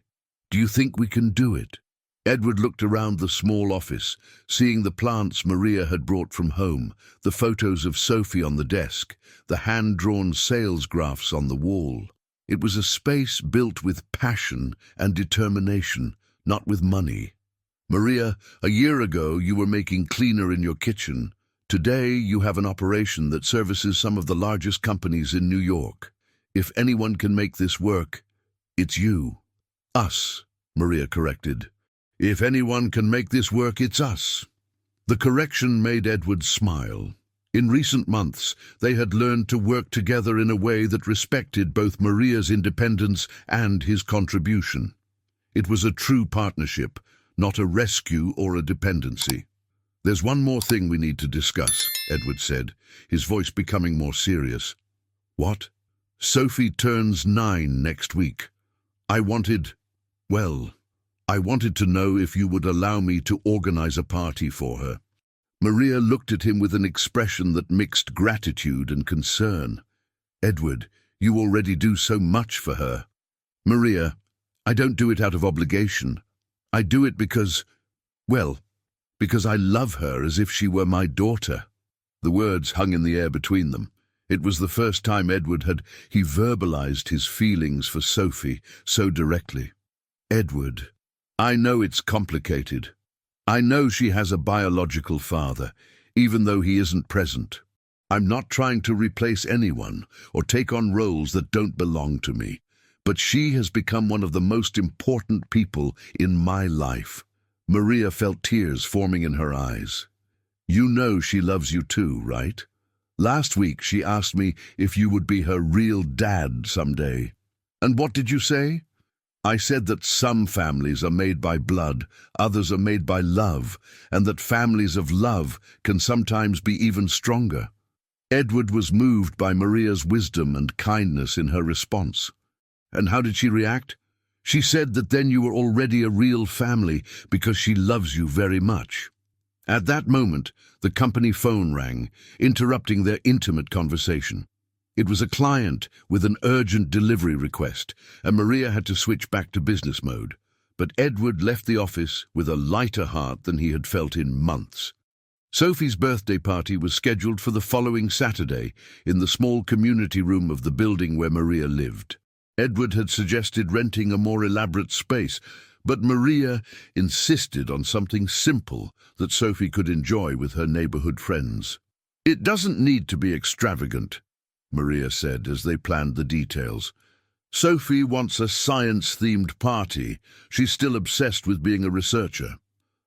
do you think we can do it? Edward looked around the small office, seeing the plants Maria had brought from home, the photos of Sophie on the desk, the hand-drawn sales graphs on the wall. It was a space built with passion and determination, not with money. Maria, a year ago you were making cleaner in your kitchen. Today you have an operation that services some of the largest companies in New York. If anyone can make this work, it's you. Us, Maria corrected. If anyone can make this work, it's us. The correction made Edward smile. In recent months, they had learned to work together in a way that respected both Maria's independence and his contribution. It was a true partnership, not a rescue or a dependency. There's one more thing we need to discuss, Edward said, his voice becoming more serious. What? Sophie turns 9 next week. I wanted to know if you would allow me to organize a party for her. Maria looked at him with an expression that mixed gratitude and concern. Edward, you already do so much for her. Maria, I don't do it out of obligation. I do it because I love her as if she were my daughter. The words hung in the air between them. It was the first time he verbalized his feelings for Sophie so directly. Edward, I know it's complicated. I know she has a biological father, even though he isn't present. I'm not trying to replace anyone or take on roles that don't belong to me, but she has become one of the most important people in my life. Maria felt tears forming in her eyes. You know she loves you too, right? Last week she asked me if you would be her real dad someday. And what did you say? I said that some families are made by blood, others are made by love, and that families of love can sometimes be even stronger. Edward was moved by Maria's wisdom and kindness in her response. And how did she react? She said that then you were already a real family because she loves you very much. At that moment, the company phone rang, interrupting their intimate conversation. It was a client with an urgent delivery request, and Maria had to switch back to business mode. But Edward left the office with a lighter heart than he had felt in months. Sophie's birthday party was scheduled for the following Saturday in the small community room of the building where Maria lived. Edward had suggested renting a more elaborate space, but Maria insisted on something simple that Sophie could enjoy with her neighborhood friends. It doesn't need to be extravagant, Maria said as they planned the details. Sophie wants a science-themed party. She's still obsessed with being a researcher.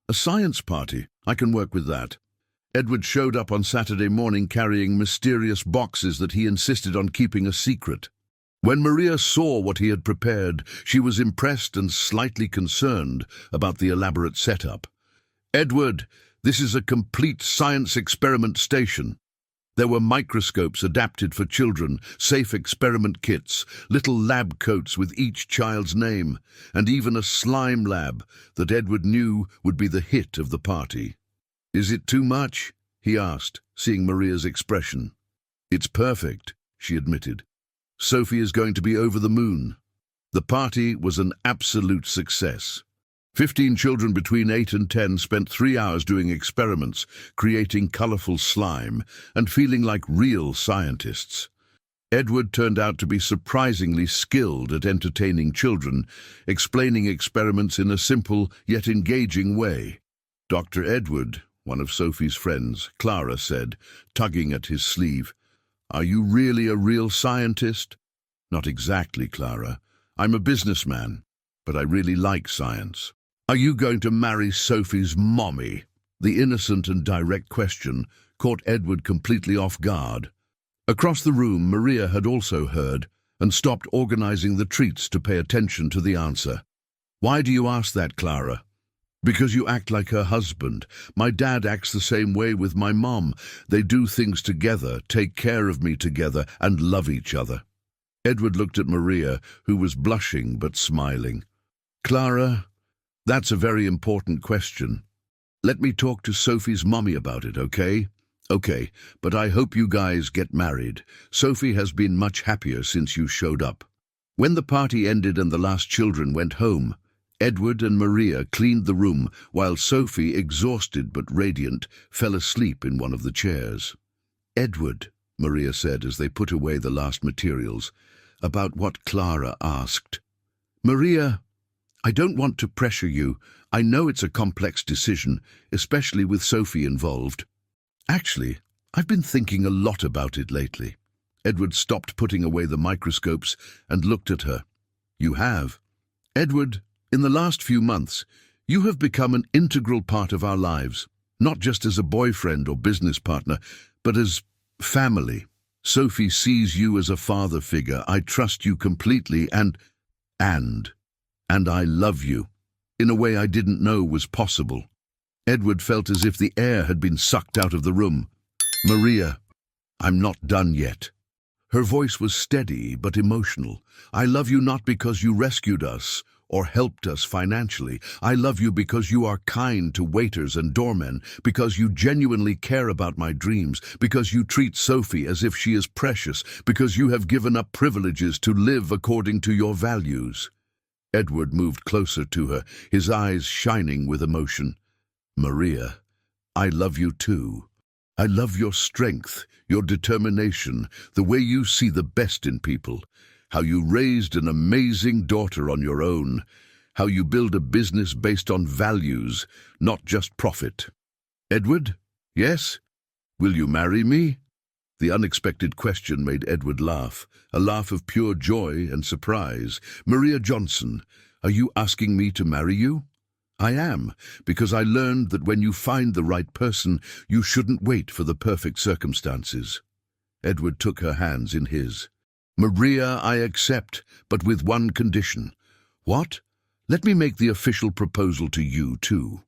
A science party? I can work with that. Edward showed up on Saturday morning carrying mysterious boxes that he insisted on keeping a secret. When Maria saw what he had prepared, she was impressed and slightly concerned about the elaborate setup. Edward, this is a complete science experiment station. There were microscopes adapted for children, safe experiment kits, little lab coats with each child's name, and even a slime lab that Edward knew would be the hit of the party. Is it too much? He asked, seeing Maria's expression. It's perfect, she admitted. Sophie is going to be over the moon. The party was an absolute success. 15 children between 8 and 10 spent 3 hours doing experiments, creating colorful slime, and feeling like real scientists. Edward turned out to be surprisingly skilled at entertaining children, explaining experiments in a simple yet engaging way. Dr. Edward, one of Sophie's friends, Clara said, tugging at his sleeve, "Are you really a real scientist?" "Not exactly, Clara. I'm a businessman, but I really like science." "Are you going to marry Sophie's mommy?" The innocent and direct question caught Edward completely off guard. Across the room, Maria had also heard and stopped organizing the treats to pay attention to the answer. "Why do you ask that, Clara?" Because you act like her husband. My dad acts the same way with my mom. They do things together, take care of me together, and love each other. Edward looked at Maria, who was blushing but smiling. Clara, that's a very important question. Let me talk to Sophie's mummy about it, okay? Okay, but I hope you guys get married. Sophie has been much happier since you showed up. When the party ended and the last children went home, Edward and Maria cleaned the room while Sophie, exhausted but radiant, fell asleep in one of the chairs. Edward, Maria said as they put away the last materials, about what Clara asked. Maria, I don't want to pressure you. I know it's a complex decision, especially with Sophie involved. Actually, I've been thinking a lot about it lately. Edward stopped putting away the microscopes and looked at her. You have? Edward, in the last few months, you have become an integral part of our lives, not just as a boyfriend or business partner, but as family. Sophie sees you as a father figure. I trust you completely and I love you, in a way I didn't know was possible. Edward felt as if the air had been sucked out of the room. Maria, I'm not done yet. Her voice was steady but emotional. I love you not because you rescued us or helped us financially. I love you because you are kind to waiters and doormen, because you genuinely care about my dreams, because you treat Sophie as if she is precious, because you have given up privileges to live according to your values. Edward moved closer to her, his eyes shining with emotion. Maria, I love you too. I love your strength, your determination, the way you see the best in people, how you raised an amazing daughter on your own, how you build a business based on values, not just profit. Edward, yes? Will you marry me? The unexpected question made Edward laugh, a laugh of pure joy and surprise. Maria Johnson, are you asking me to marry you? I am, because I learned that when you find the right person, you shouldn't wait for the perfect circumstances. Edward took her hands in his. Maria, I accept, but with one condition. What? Let me make the official proposal to you, too.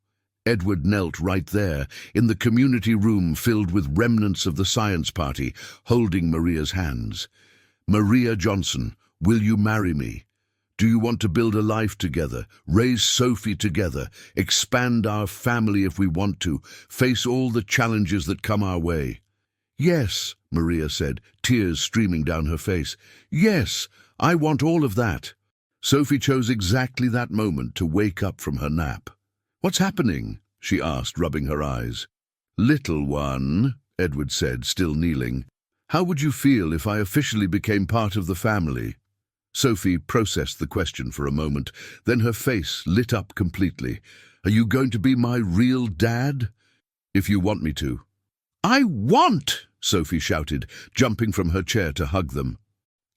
Edward knelt right there, in the community room filled with remnants of the science party, holding Maria's hands. Maria Johnson, will you marry me? Do you want to build a life together, raise Sophie together, expand our family if we want to, face all the challenges that come our way? Yes, Maria said, tears streaming down her face. Yes, I want all of that. Sophie chose exactly that moment to wake up from her nap. What's happening? She asked, rubbing her eyes. Little one, Edward said, still kneeling. How would you feel if I officially became part of the family? Sophie processed the question for a moment, then her face lit up completely. Are you going to be my real dad? If you want me to. I want! Sophie shouted, jumping from her chair to hug them.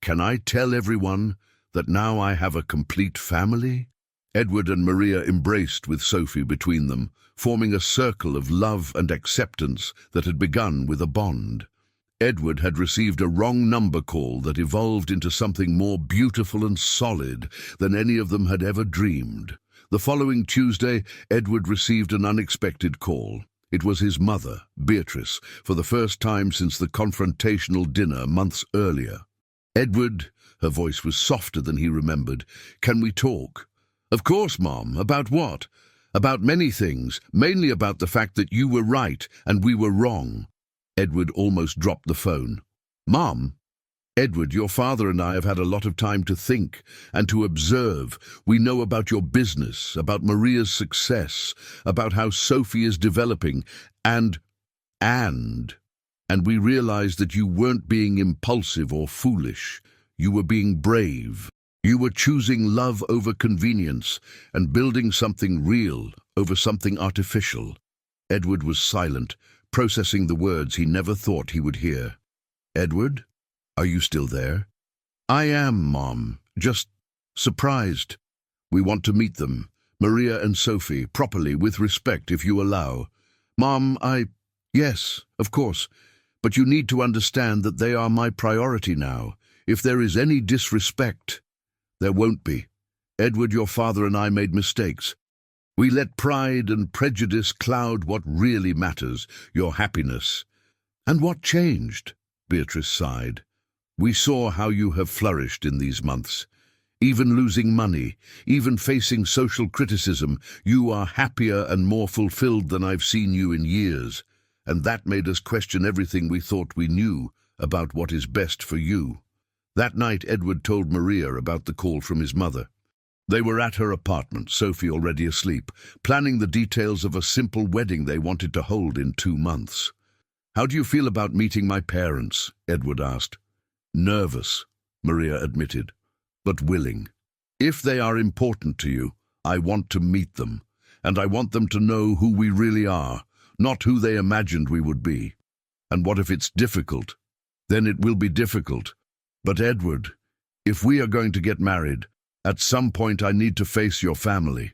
Can I tell everyone that now I have a complete family? Edward and Maria embraced with Sophie between them, forming a circle of love and acceptance that had begun with a bond. Edward had received a wrong number call that evolved into something more beautiful and solid than any of them had ever dreamed. The following Tuesday, Edward received an unexpected call. It was his mother, Beatrice, for the first time since the confrontational dinner months earlier. Edward, her voice was softer than he remembered. Can we talk? Of course, Mom. About what? About many things, mainly about the fact that you were right and we were wrong. Edward almost dropped the phone. Mom? Edward, your father and I have had a lot of time to think and to observe. We know about your business, about Maria's success, about how Sophie is developing, and we realized that you weren't being impulsive or foolish. You were being brave. You were choosing love over convenience and building something real over something artificial. Edward was silent, processing the words he never thought he would hear. Edward? Are you still there? I am, Mom. Just surprised. We want to meet them, Maria and Sophie, properly, with respect, if you allow. Mom, Yes, of course. But you need to understand that they are my priority now. If there is any disrespect, there won't be. Edward, your father and I made mistakes. We let pride and prejudice cloud what really matters, your happiness. And what changed? Beatrice sighed. We saw how you have flourished in these months. Even losing money, even facing social criticism, you are happier and more fulfilled than I've seen you in years. And that made us question everything we thought we knew about what is best for you. That night, Edward told Maria about the call from his mother. They were at her apartment, Sophie already asleep, planning the details of a simple wedding they wanted to hold in 2 months. How do you feel about meeting my parents? Edward asked. Nervous, Maria admitted, but willing. If they are important to you, I want to meet them, and I want them to know who we really are, not who they imagined we would be. And what if it's difficult? Then it will be difficult. But Edward, if we are going to get married, at some point I need to face your family.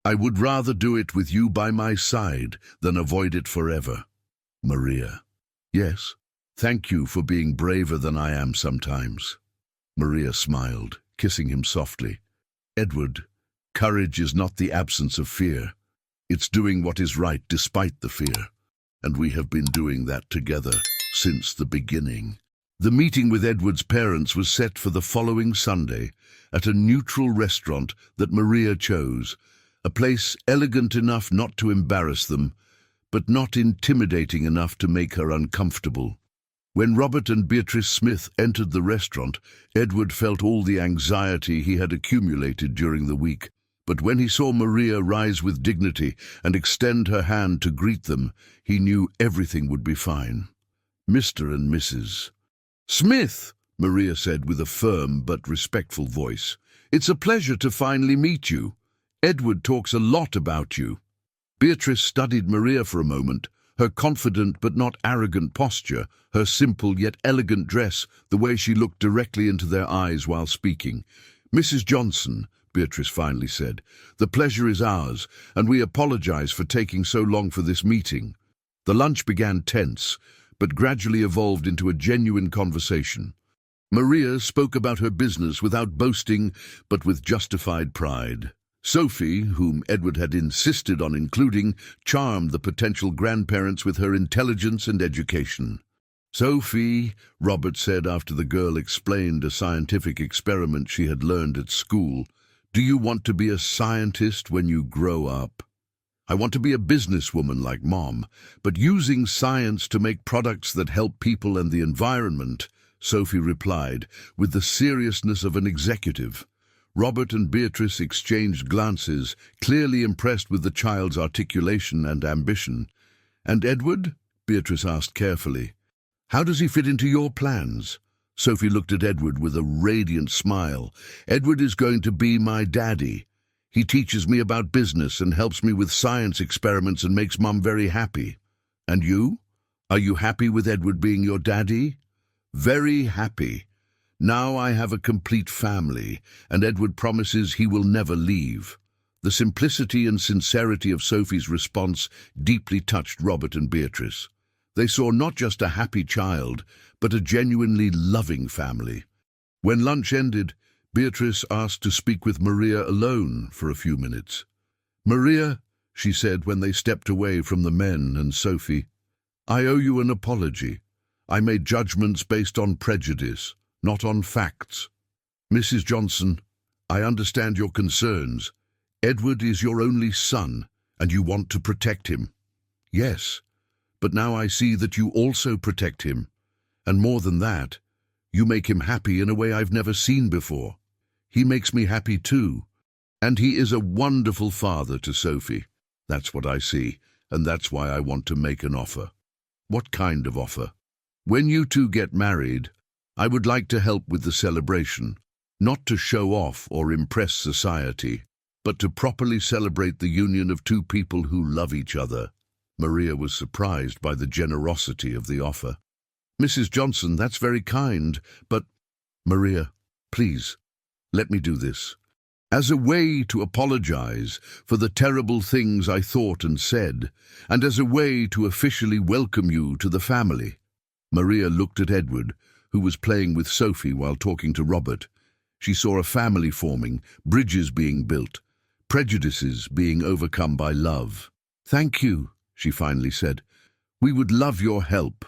I would rather do it with you by my side than avoid it forever. Maria. Yes, thank you for being braver than I am sometimes. Maria smiled, kissing him softly. Edward, courage is not the absence of fear. It's doing what is right despite the fear. And we have been doing that together since the beginning. The meeting with Edward's parents was set for the following Sunday at a neutral restaurant that Maria chose, a place elegant enough not to embarrass them, but not intimidating enough to make her uncomfortable. When Robert and Beatrice Smith entered the restaurant, Edward felt all the anxiety he had accumulated during the week. But when he saw Maria rise with dignity and extend her hand to greet them, he knew everything would be fine. Mr. and Mrs. Smith, Maria said with a firm but respectful voice. It's a pleasure to finally meet you. Edward talks a lot about you. Beatrice studied Maria for a moment, her confident but not arrogant posture, her simple yet elegant dress, the way she looked directly into their eyes while speaking. Mrs. Johnson, Beatrice finally said, the pleasure is ours, and we apologize for taking so long for this meeting. The lunch began tense, but gradually evolved into a genuine conversation. Maria spoke about her business without boasting, but with justified pride. Sophie, whom Edward had insisted on including, charmed the potential grandparents with her intelligence and education. Sophie, Robert said after the girl explained a scientific experiment she had learned at school, do you want to be a scientist when you grow up? I want to be a businesswoman like Mom, but using science to make products that help people and the environment, Sophie replied, with the seriousness of an executive. Robert and Beatrice exchanged glances, clearly impressed with the child's articulation and ambition. And Edward? Beatrice asked carefully. How does he fit into your plans? Sophie looked at Edward with a radiant smile. Edward is going to be my daddy. He teaches me about business and helps me with science experiments and makes Mum very happy. And you? Are you happy with Edward being your daddy? Very happy. Now I have a complete family, and Edward promises he will never leave. The simplicity and sincerity of Sophie's response deeply touched Robert and Beatrice. They saw not just a happy child, but a genuinely loving family. When lunch ended, Beatrice asked to speak with Maria alone for a few minutes. Maria, she said when they stepped away from the men and Sophie, I owe you an apology. I made judgments based on prejudice, not on facts. Mrs. Johnson, I understand your concerns. Edward is your only son, and you want to protect him. Yes, but now I see that you also protect him. And more than that, you make him happy in a way I've never seen before. He makes me happy too. And he is a wonderful father to Sophie. That's what I see, and that's why I want to make an offer. What kind of offer? When you two get married, I would like to help with the celebration, not to show off or impress society, but to properly celebrate the union of two people who love each other. Maria was surprised by the generosity of the offer. Mrs. Johnson, that's very kind, but... Maria, please, let me do this. As a way to apologize for the terrible things I thought and said, and as a way to officially welcome you to the family. Maria looked at Edward, who was playing with Sophie while talking to Robert. She saw a family forming, bridges being built. prejudices being overcome by love. "Thank you," she finally said. "We would love your help."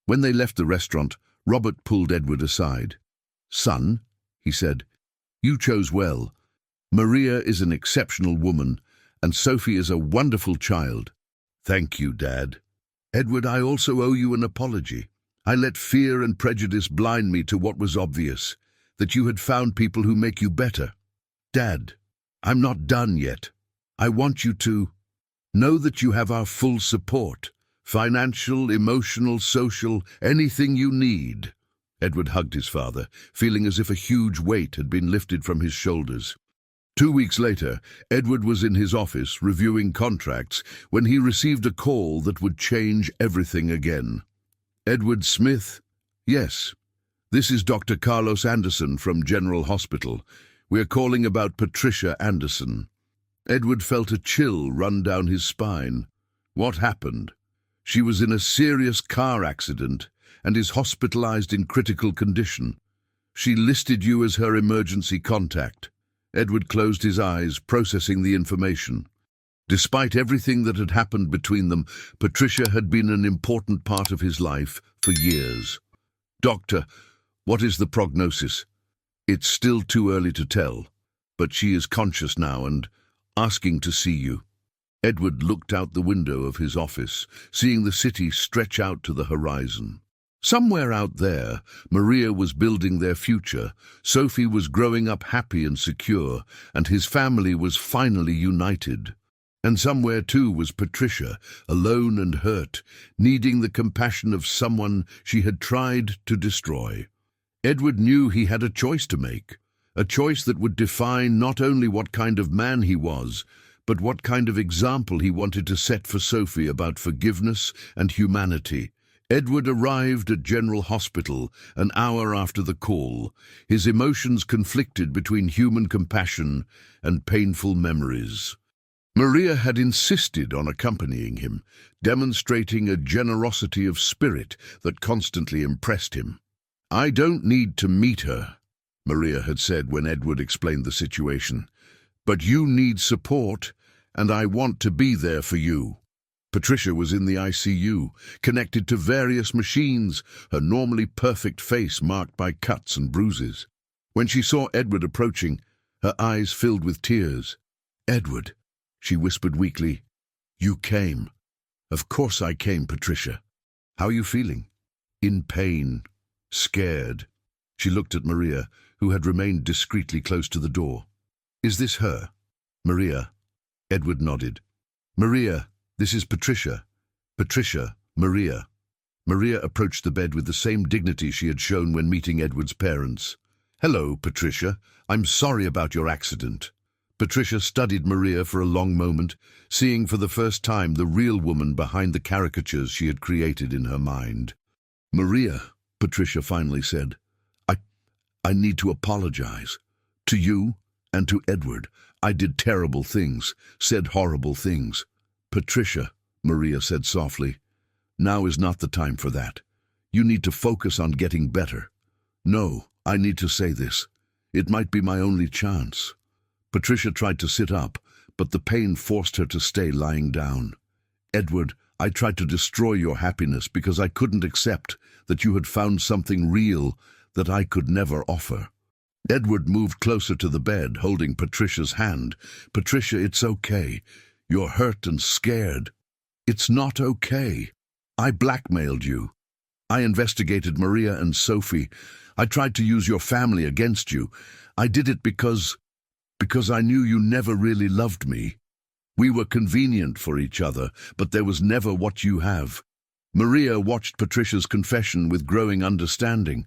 When they left the restaurant, Robert pulled Edward aside. "Son," he said, "you chose well. Maria is an exceptional woman, and Sophie is a wonderful child." "Thank you, Dad." "Edward, I also owe you an apology. I let fear and prejudice blind me to what was obvious, that you had found people who make you better. Dad, I'm not done yet. I want you to know that you have our full support. Financial, emotional, social, anything you need." Edward hugged his father, feeling as if a huge weight had been lifted from his shoulders. 2 weeks later, Edward was in his office reviewing contracts when he received a call that would change everything again. "Edward Smith?" "Yes. This is Dr. Carlos Anderson from General Hospital. We're calling about Patricia Anderson." Edward felt a chill run down his spine. "What happened?" "She was in a serious car accident and is hospitalized in critical condition. She listed you as her emergency contact." Edward closed his eyes, processing the information. Despite everything that had happened between them, Patricia had been an important part of his life for years. "Doctor, what is the prognosis?" "It's still too early to tell, but she is conscious now and asking to see you." Edward looked out the window of his office, seeing the city stretch out to the horizon. Somewhere out there, Maria was building their future, Sophie was growing up happy and secure, and his family was finally united. And somewhere too was Patricia, alone and hurt, needing the compassion of someone she had tried to destroy. Edward knew he had a choice to make, a choice that would define not only what kind of man he was, but what kind of example he wanted to set for Sophie about forgiveness and humanity. Edward arrived at General Hospital an hour after the call, his emotions conflicted between human compassion and painful memories. Maria had insisted on accompanying him, demonstrating a generosity of spirit that constantly impressed him. "I don't need to meet her," Maria had said when Edward explained the situation. "But you need support, and I want to be there for you." Patricia was in the ICU, connected to various machines, her normally perfect face marked by cuts and bruises. When she saw Edward approaching, her eyes filled with tears. "Edward," she whispered weakly, "you came." "Of course I came, Patricia. How are you feeling?" "In pain. Scared." She looked at Maria, who had remained discreetly close to the door. "Is this her?" "Maria." Edward nodded. "Maria, this is Patricia." "Patricia, Maria." Maria approached the bed with the same dignity she had shown when meeting Edward's parents. "Hello, Patricia. I'm sorry about your accident." Patricia studied Maria for a long moment, seeing for the first time the real woman behind the caricatures she had created in her mind. "Maria," Patricia finally said, I need to apologize. To you and to Edward. I did terrible things, said horrible things." "Patricia," Maria said softly, "now is not the time for that. You need to focus on getting better." "No, I need to say this. It might be my only chance." Patricia tried to sit up, but the pain forced her to stay lying down. "Edward, I tried to destroy your happiness because I couldn't accept that you had found something real that I could never offer." Edward moved closer to the bed, holding Patricia's hand. "Patricia, it's okay. You're hurt and scared." "It's not okay. I blackmailed you. I investigated Maria and Sophie. I tried to use your family against you. I did it because I knew you never really loved me. We were convenient for each other, but there was never what you have." Maria watched Patricia's confession with growing understanding.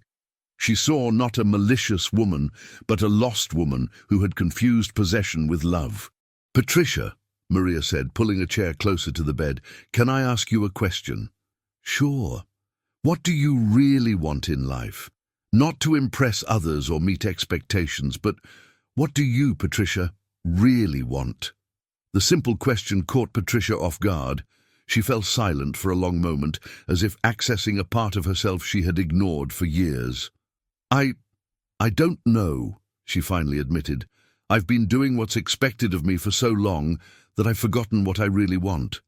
She saw not a malicious woman, but a lost woman who had confused possession with love. "Patricia," Maria said, pulling a chair closer to the bed, "can I ask you a question?" "Sure. What do you really want in life? Not to impress others or meet expectations, but what do you, Patricia, really want?" The simple question caught Patricia off guard. She fell silent for a long moment, as if accessing a part of herself she had ignored for years. I don't know," she finally admitted. I've been doing what's expected of me for so long that I've forgotten what I really want.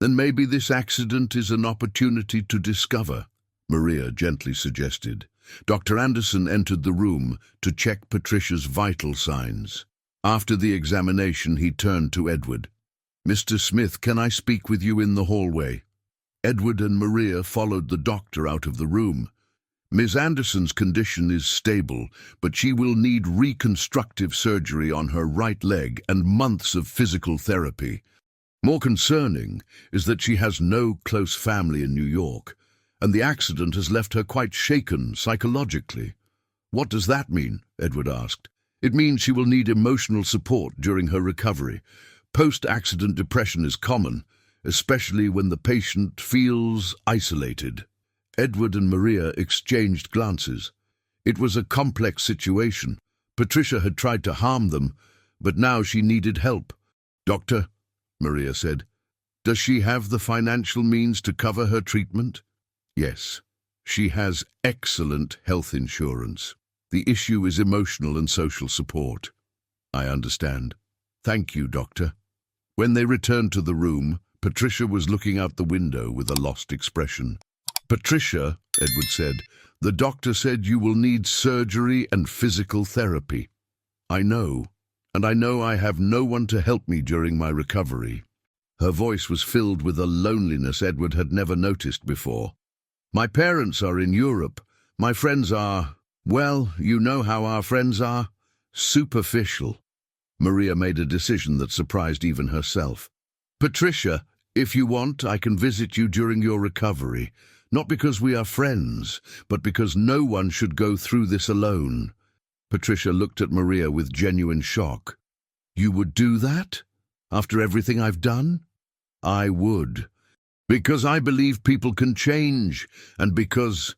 Then maybe this accident is an opportunity to discover, Maria gently suggested. Dr. Anderson entered the room to check Patricia's vital signs. After the examination, he turned to Edward. "Mr. Smith, can I speak with you in the hallway?" Edward and Maria followed the doctor out of the room. "Ms. Anderson's condition is stable, but she will need reconstructive surgery on her right leg and months of physical therapy. More concerning is that she has no close family in New York, and the accident has left her quite shaken psychologically." "What does that mean?" Edward asked. "It means she will need emotional support during her recovery. Post-accident depression is common, especially when the patient feels isolated." Edward and Maria exchanged glances. It was a complex situation. Patricia had tried to harm them, but now she needed help. "Doctor," Maria said, "does she have the financial means to cover her treatment?" "Yes, she has excellent health insurance. The issue is emotional and social support." "I understand. Thank you, Doctor." When they returned to the room, Patricia was looking out the window with a lost expression. "Patricia," Edward said, "the doctor said you will need surgery and physical therapy." "I know, and I know I have no one to help me during my recovery." Her voice was filled with a loneliness Edward had never noticed before. "My parents are in Europe. My friends are, well, you know how our friends are, superficial." Maria made a decision that surprised even herself. "Patricia, if you want, I can visit you during your recovery. Not because we are friends, but because no one should go through this alone." Patricia looked at Maria with genuine shock. "You would do that? After everything I've done?" "I would. Because I believe people can change, and because—"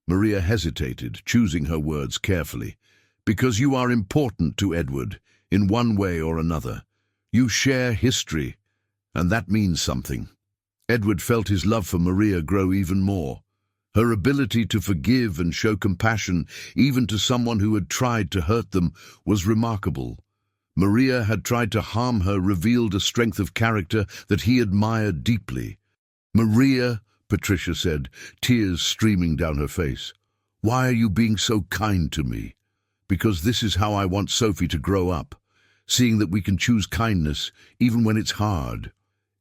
Maria hesitated, choosing her words carefully. "Because you are important to Edward, in one way or another. You share history, and that means something." Edward felt his love for Maria grow even more. Her ability to forgive and show compassion, even to someone who had tried to hurt them, was remarkable. Maria had tried to harm her, revealed a strength of character that he admired deeply. "Maria," Patricia said, tears streaming down her face, "why are you being so kind to me?" "Because this is how I want Sophie to grow up, seeing that we can choose kindness even when it's hard."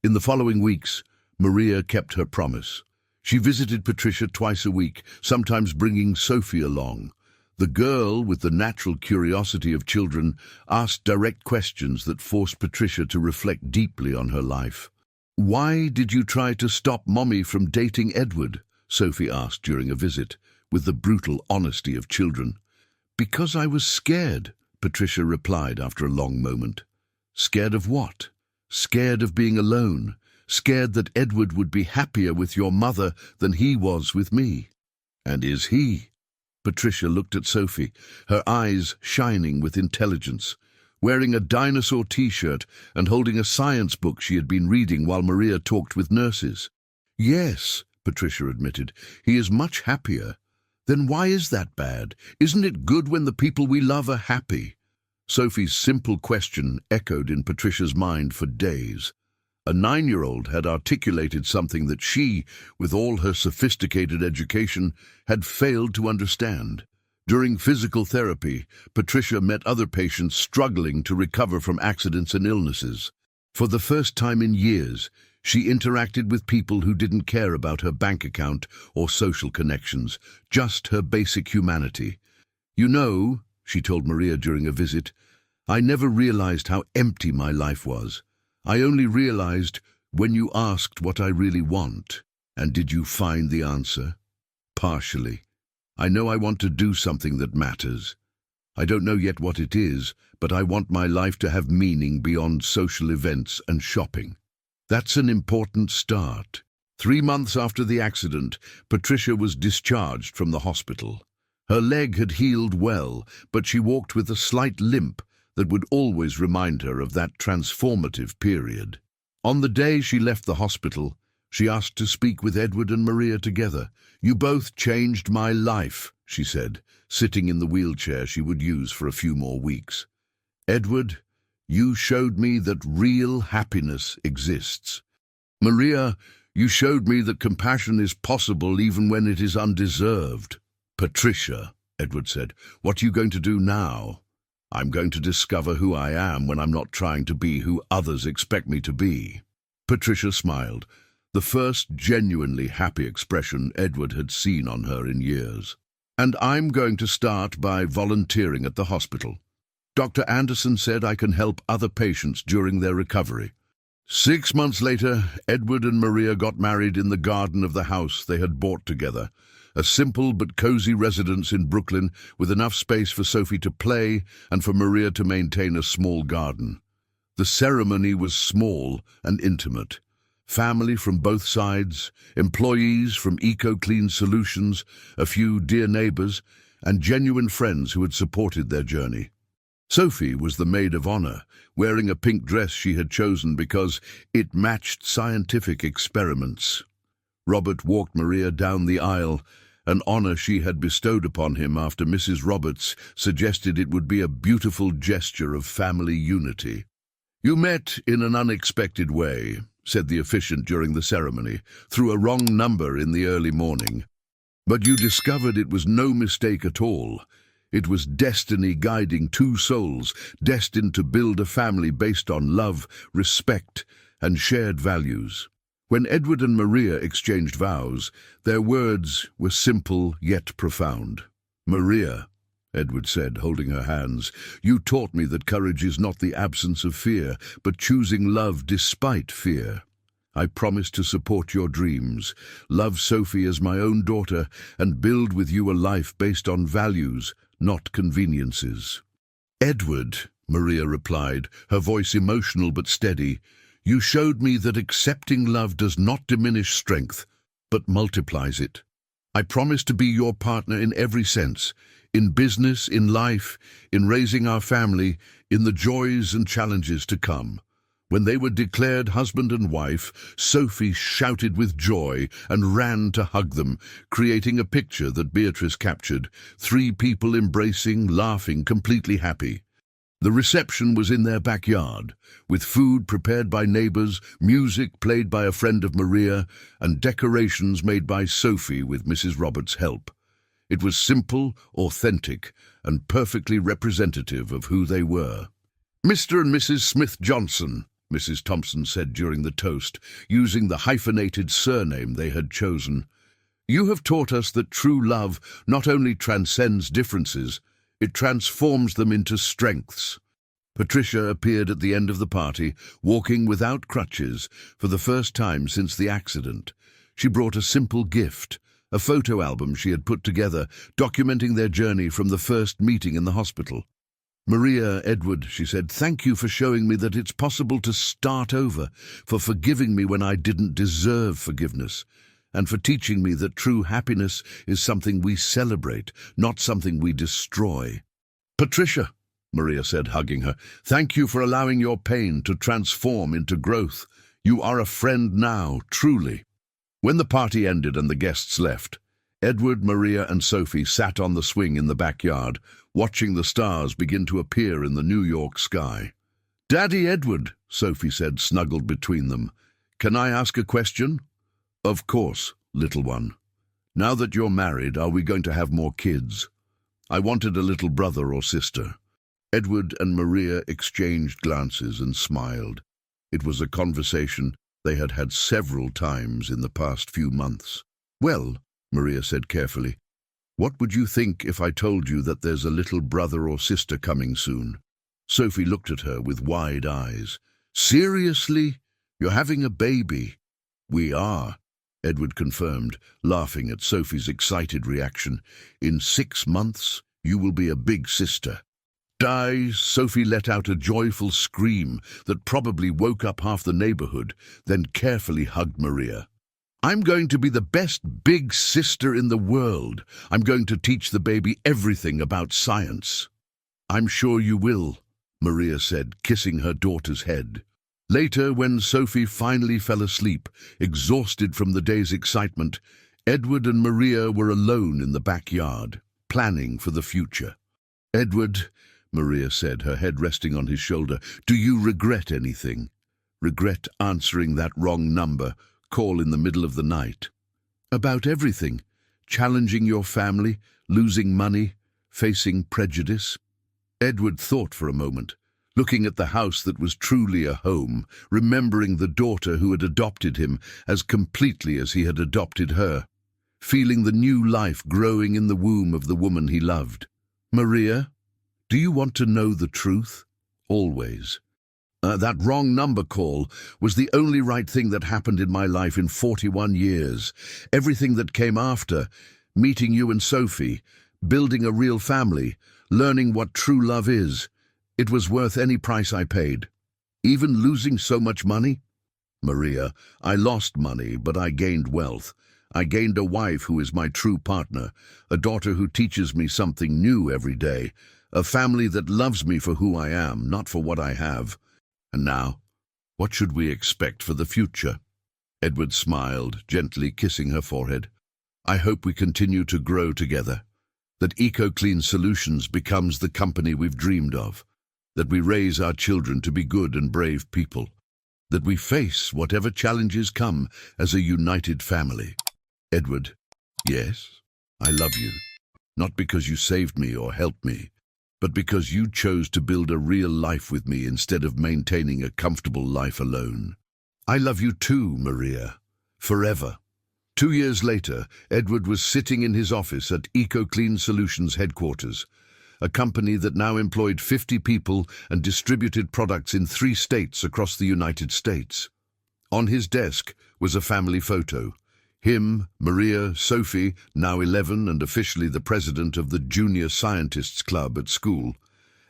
In the following weeks, Maria kept her promise. She visited Patricia twice a week, sometimes bringing Sophie along. The girl, with the natural curiosity of children, asked direct questions that forced Patricia to reflect deeply on her life. "Why did you try to stop Mommy from dating Edward?" Sophie asked during a visit, with the brutal honesty of children. "Because I was scared," Patricia replied after a long moment. "Scared of what?" "Scared of being alone. Scared that Edward would be happier with your mother than he was with me." "And is he?" Patricia looked at Sophie, her eyes shining with intelligence. Wearing a dinosaur t-shirt and holding a science book she had been reading while Maria talked with nurses. "Yes," Patricia admitted, "he is much happier." "Then why is that bad? Isn't it good when the people we love are happy?" Sophie's simple question echoed in Patricia's mind for days. A 9-year-old had articulated something that she, with all her sophisticated education, had failed to understand. During physical therapy, Patricia met other patients struggling to recover from accidents and illnesses. For the first time in years, she interacted with people who didn't care about her bank account or social connections, just her basic humanity. "You know," she told Maria during a visit, "I never realized how empty my life was. I only realized when you asked what I really want." "And did you find the answer?" "Partially. I know I want to do something that matters. I don't know yet what it is, but I want my life to have meaning beyond social events and shopping." That's an important start. 3 months after the accident, Patricia was discharged from the hospital. Her leg had healed well, but she walked with a slight limp that would always remind her of that transformative period. On the day she left the hospital, she asked to speak with Edward and Maria together. "You both changed my life," she said, sitting in the wheelchair she would use for a few more weeks. Edward, you showed me that real happiness exists. Maria, you showed me that compassion is possible even when it is undeserved. Patricia, Edward said, what are you going to do now? I'm going to discover who I am when I'm not trying to be who others expect me to be. Patricia smiled, the first genuinely happy expression Edward had seen on her in years. And I'm going to start by volunteering at the hospital. Dr. Anderson said I can help other patients during their recovery. 6 months later, Edward and Maria got married in the garden of the house they had bought together, a simple but cozy residence in Brooklyn with enough space for Sophie to play and for Maria to maintain a small garden. The ceremony was small and intimate. Family from both sides, employees from Eco-Clean Solutions, a few dear neighbors, and genuine friends who had supported their journey. Sophie was the maid of honor, wearing a pink dress she had chosen because it matched scientific experiments. Robert walked Maria down the aisle, an honor she had bestowed upon him after Mrs. Roberts suggested it would be a beautiful gesture of family unity. You met in an unexpected way, said the officiant during the ceremony, through a wrong number in the early morning. But you discovered it was no mistake at all. It was destiny guiding two souls destined to build a family based on love, respect, and shared values. When Edward and Maria exchanged vows, their words were simple yet profound. Maria, Edward said, holding her hands, you taught me that courage is not the absence of fear, but choosing love despite fear. I promise to support your dreams, love Sophie as my own daughter, and build with you a life based on values, not conveniences. Edward, Maria replied, her voice emotional but steady, you showed me that accepting love does not diminish strength, but multiplies it. I promise to be your partner in every sense, in business, in life, in raising our family, in the joys and challenges to come. When they were declared husband and wife, Sophie shouted with joy and ran to hug them, creating a picture that Beatrice captured, 3 people embracing, laughing, completely happy. The reception was in their backyard, with food prepared by neighbors, music played by a friend of Maria, and decorations made by Sophie with Mrs. Roberts' help. It was simple, authentic, and perfectly representative of who they were. Mr. and Mrs. Smith-Johnson, Mrs. Thompson said during the toast, using the hyphenated surname they had chosen. You have taught us that true love not only transcends differences, it transforms them into strengths. Patricia appeared at the end of the party, walking without crutches for the first time since the accident. She brought a simple gift, a photo album she had put together, documenting their journey from the first meeting in the hospital. Maria, Edward, she said, thank you for showing me that it's possible to start over, for forgiving me when I didn't deserve forgiveness, and for teaching me that true happiness is something we celebrate, not something we destroy. Patricia, Maria said, hugging her, thank you for allowing your pain to transform into growth. You are a friend now, truly. When the party ended and the guests left, Edward, Maria, and Sophie sat on the swing in the backyard, watching the stars begin to appear in the New York sky. Daddy Edward, Sophie said, snuggled between them, can I ask a question? Of course, little one. Now that you're married, are we going to have more kids? I wanted a little brother or sister. Edward and Maria exchanged glances and smiled. It was a conversation they had had several times in the past few months. Well, Maria said carefully, what would you think if I told you that there's a little brother or sister coming soon? Sophie looked at her with wide eyes. Seriously? You're having a baby? We are, Edward confirmed, laughing at Sophie's excited reaction. In 6 months, you will be a big sister. Sophie let out a joyful scream that probably woke up half the neighborhood, then carefully hugged Maria. I'm going to be the best big sister in the world. I'm going to teach the baby everything about science. I'm sure you will, Maria said, kissing her daughter's head. Later, when Sophie finally fell asleep, exhausted from the day's excitement, Edward and Maria were alone in the backyard, planning for the future. Edward, Maria said, her head resting on his shoulder. Do you regret anything? Regret answering that wrong number call in the middle of the night? About everything. Challenging your family, losing money, facing prejudice. Edward thought for a moment, looking at the house that was truly a home, remembering the daughter who had adopted him as completely as he had adopted her, feeling the new life growing in the womb of the woman he loved. Maria, do you want to know the truth? Always. That wrong number call was the only right thing that happened in my life in 41 years. Everything that came after, meeting you and Sophie, building a real family, learning what true love is, it was worth any price I paid. Even losing so much money? Maria, I lost money, but I gained wealth. I gained a wife who is my true partner, a daughter who teaches me something new every day, a family that loves me for who I am, not for what I have. And now, what should we expect for the future? Edward smiled, gently kissing her forehead. I hope we continue to grow together, that EcoClean Solutions becomes the company we've dreamed of, that we raise our children to be good and brave people, that we face whatever challenges come as a united family. Edward, yes, I love you, not because you saved me or helped me, but because you chose to build a real life with me instead of maintaining a comfortable life alone. I love you too, Maria, forever. 2 years later, Edward was sitting in his office at EcoClean Solutions headquarters, a company that now employed 50 people and distributed products in 3 states across the United States. On his desk was a family photo. Him, Maria, Sophie, now 11 and officially the president of the Junior Scientists Club at school,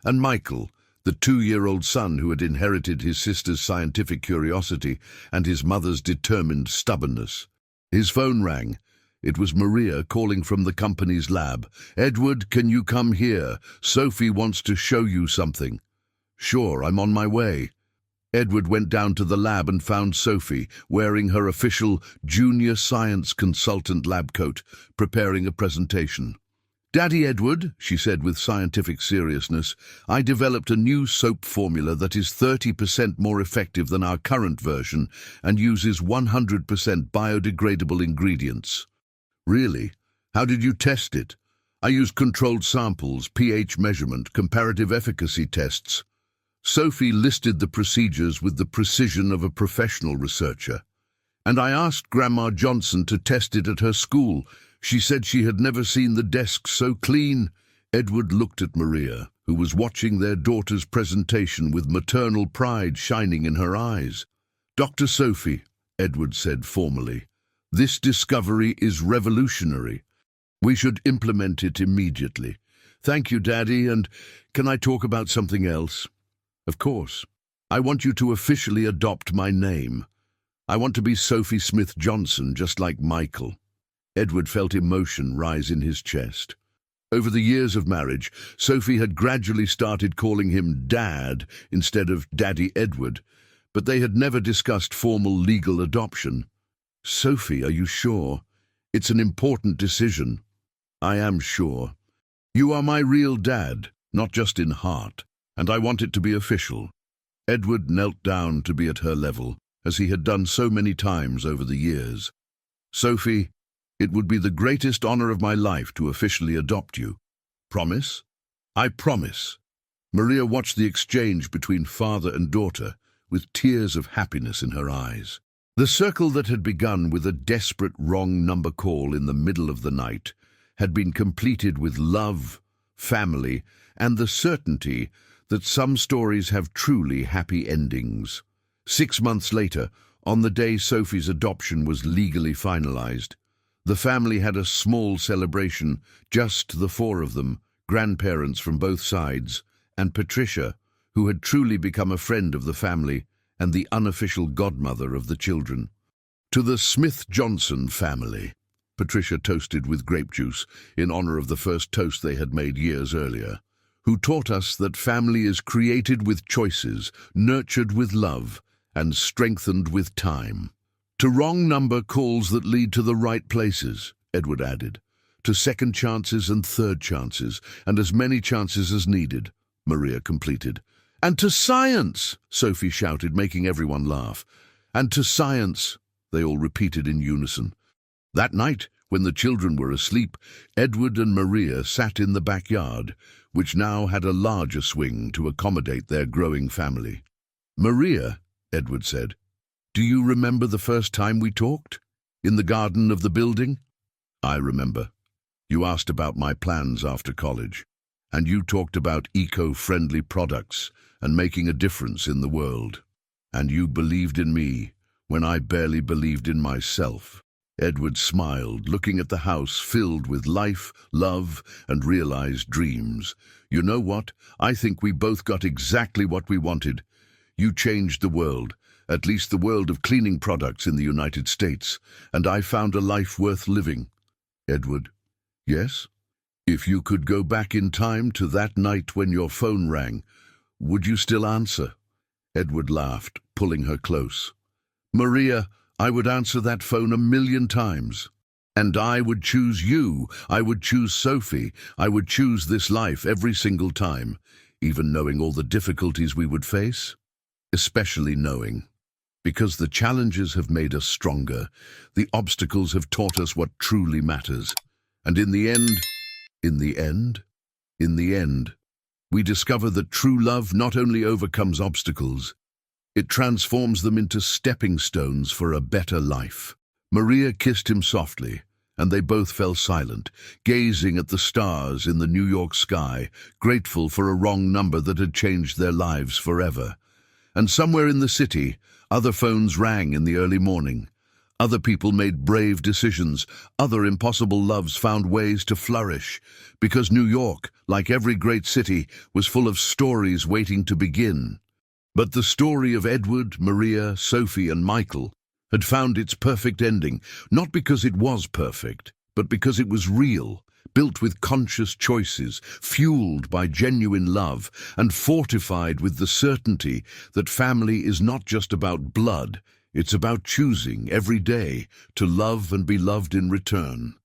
and Michael, the 2-year-old son who had inherited his sister's scientific curiosity and his mother's determined stubbornness. His phone rang. It was Maria calling from the company's lab. Edward, can you come here? Sophie wants to show you something. Sure, I'm on my way. Edward went down to the lab and found Sophie, wearing her official Junior Science Consultant lab coat, preparing a presentation. Daddy Edward, she said with scientific seriousness, I developed a new soap formula that is 30% more effective than our current version and uses 100% biodegradable ingredients. Really? How did you test it? I used controlled samples, pH measurement, comparative efficacy tests. Sophie listed the procedures with the precision of a professional researcher. And I asked Grandma Johnson to test it at her school. She said she had never seen the desks so clean. Edward looked at Maria, who was watching their daughter's presentation with maternal pride shining in her eyes. Dr. Sophie, Edward said formally, this discovery is revolutionary. We should implement it immediately. Thank you, Daddy, and can I talk about something else? Of course. I want you to officially adopt my name. I want to be Sophie Smith Johnson, just like Michael. Edward felt emotion rise in his chest. Over the years of marriage, Sophie had gradually started calling him Dad instead of Daddy Edward, but they had never discussed formal legal adoption. Sophie, are you sure? It's an important decision. I am sure. You are my real dad, not just in heart, and I want it to be official. Edward knelt down to be at her level, as he had done so many times over the years. Sophie, it would be the greatest honor of my life to officially adopt you. Promise? I promise. Maria watched the exchange between father and daughter with tears of happiness in her eyes. The circle that had begun with a desperate wrong number call in the middle of the night had been completed with love, family, and the certainty that some stories have truly happy endings. 6 months later, on the day Sophie's adoption was legally finalized, the family had a small celebration, just the 4 of them, grandparents from both sides, and Patricia, who had truly become a friend of the family and the unofficial godmother of the children. To the Smith-Johnson family, Patricia toasted with grape juice in honor of the first toast they had made years earlier, who taught us that family is created with choices, nurtured with love, and strengthened with time. To wrong number calls that lead to the right places, Edward added, to second chances and third chances, and as many chances as needed. Maria completed. "And to science!" Sophie shouted, making everyone laugh. "And to science!" they all repeated in unison. That night, when the children were asleep, Edward and Maria sat in the backyard, which now had a larger swing to accommodate their growing family. "Maria," Edward said, "do you remember the first time we talked? In the garden of the building?" "I remember. You asked about my plans after college, and you talked about eco-friendly products and making a difference in the world. And you believed in me when I barely believed in myself." Edward smiled, looking at the house filled with life, love, and realized dreams. "You know what? I think we both got exactly what we wanted. You changed the world, at least the world of cleaning products in the United States, and I found a life worth living." "Edward?" "Yes?" "If you could go back in time to that night when your phone rang, would you still answer?" Edward laughed, pulling her close. "Maria, I would answer that phone 1,000,000 times. And I would choose you. I would choose Sophie. I would choose this life every single time, even knowing all the difficulties we would face. Especially knowing. Because the challenges have made us stronger. The obstacles have taught us what truly matters. And in the end, we discover that true love not only overcomes obstacles, it transforms them into stepping stones for a better life." Maria kissed him softly, and they both fell silent, gazing at the stars in the New York sky, grateful for a wrong number that had changed their lives forever. And somewhere in the city, other phones rang in the early morning. Other people made brave decisions. Other impossible loves found ways to flourish, because New York, like every great city, was full of stories waiting to begin. But the story of Edward, Maria, Sophie, and Michael had found its perfect ending, not because it was perfect, but because it was real, built with conscious choices, fueled by genuine love, and fortified with the certainty that family is not just about blood, it's about choosing every day to love and be loved in return.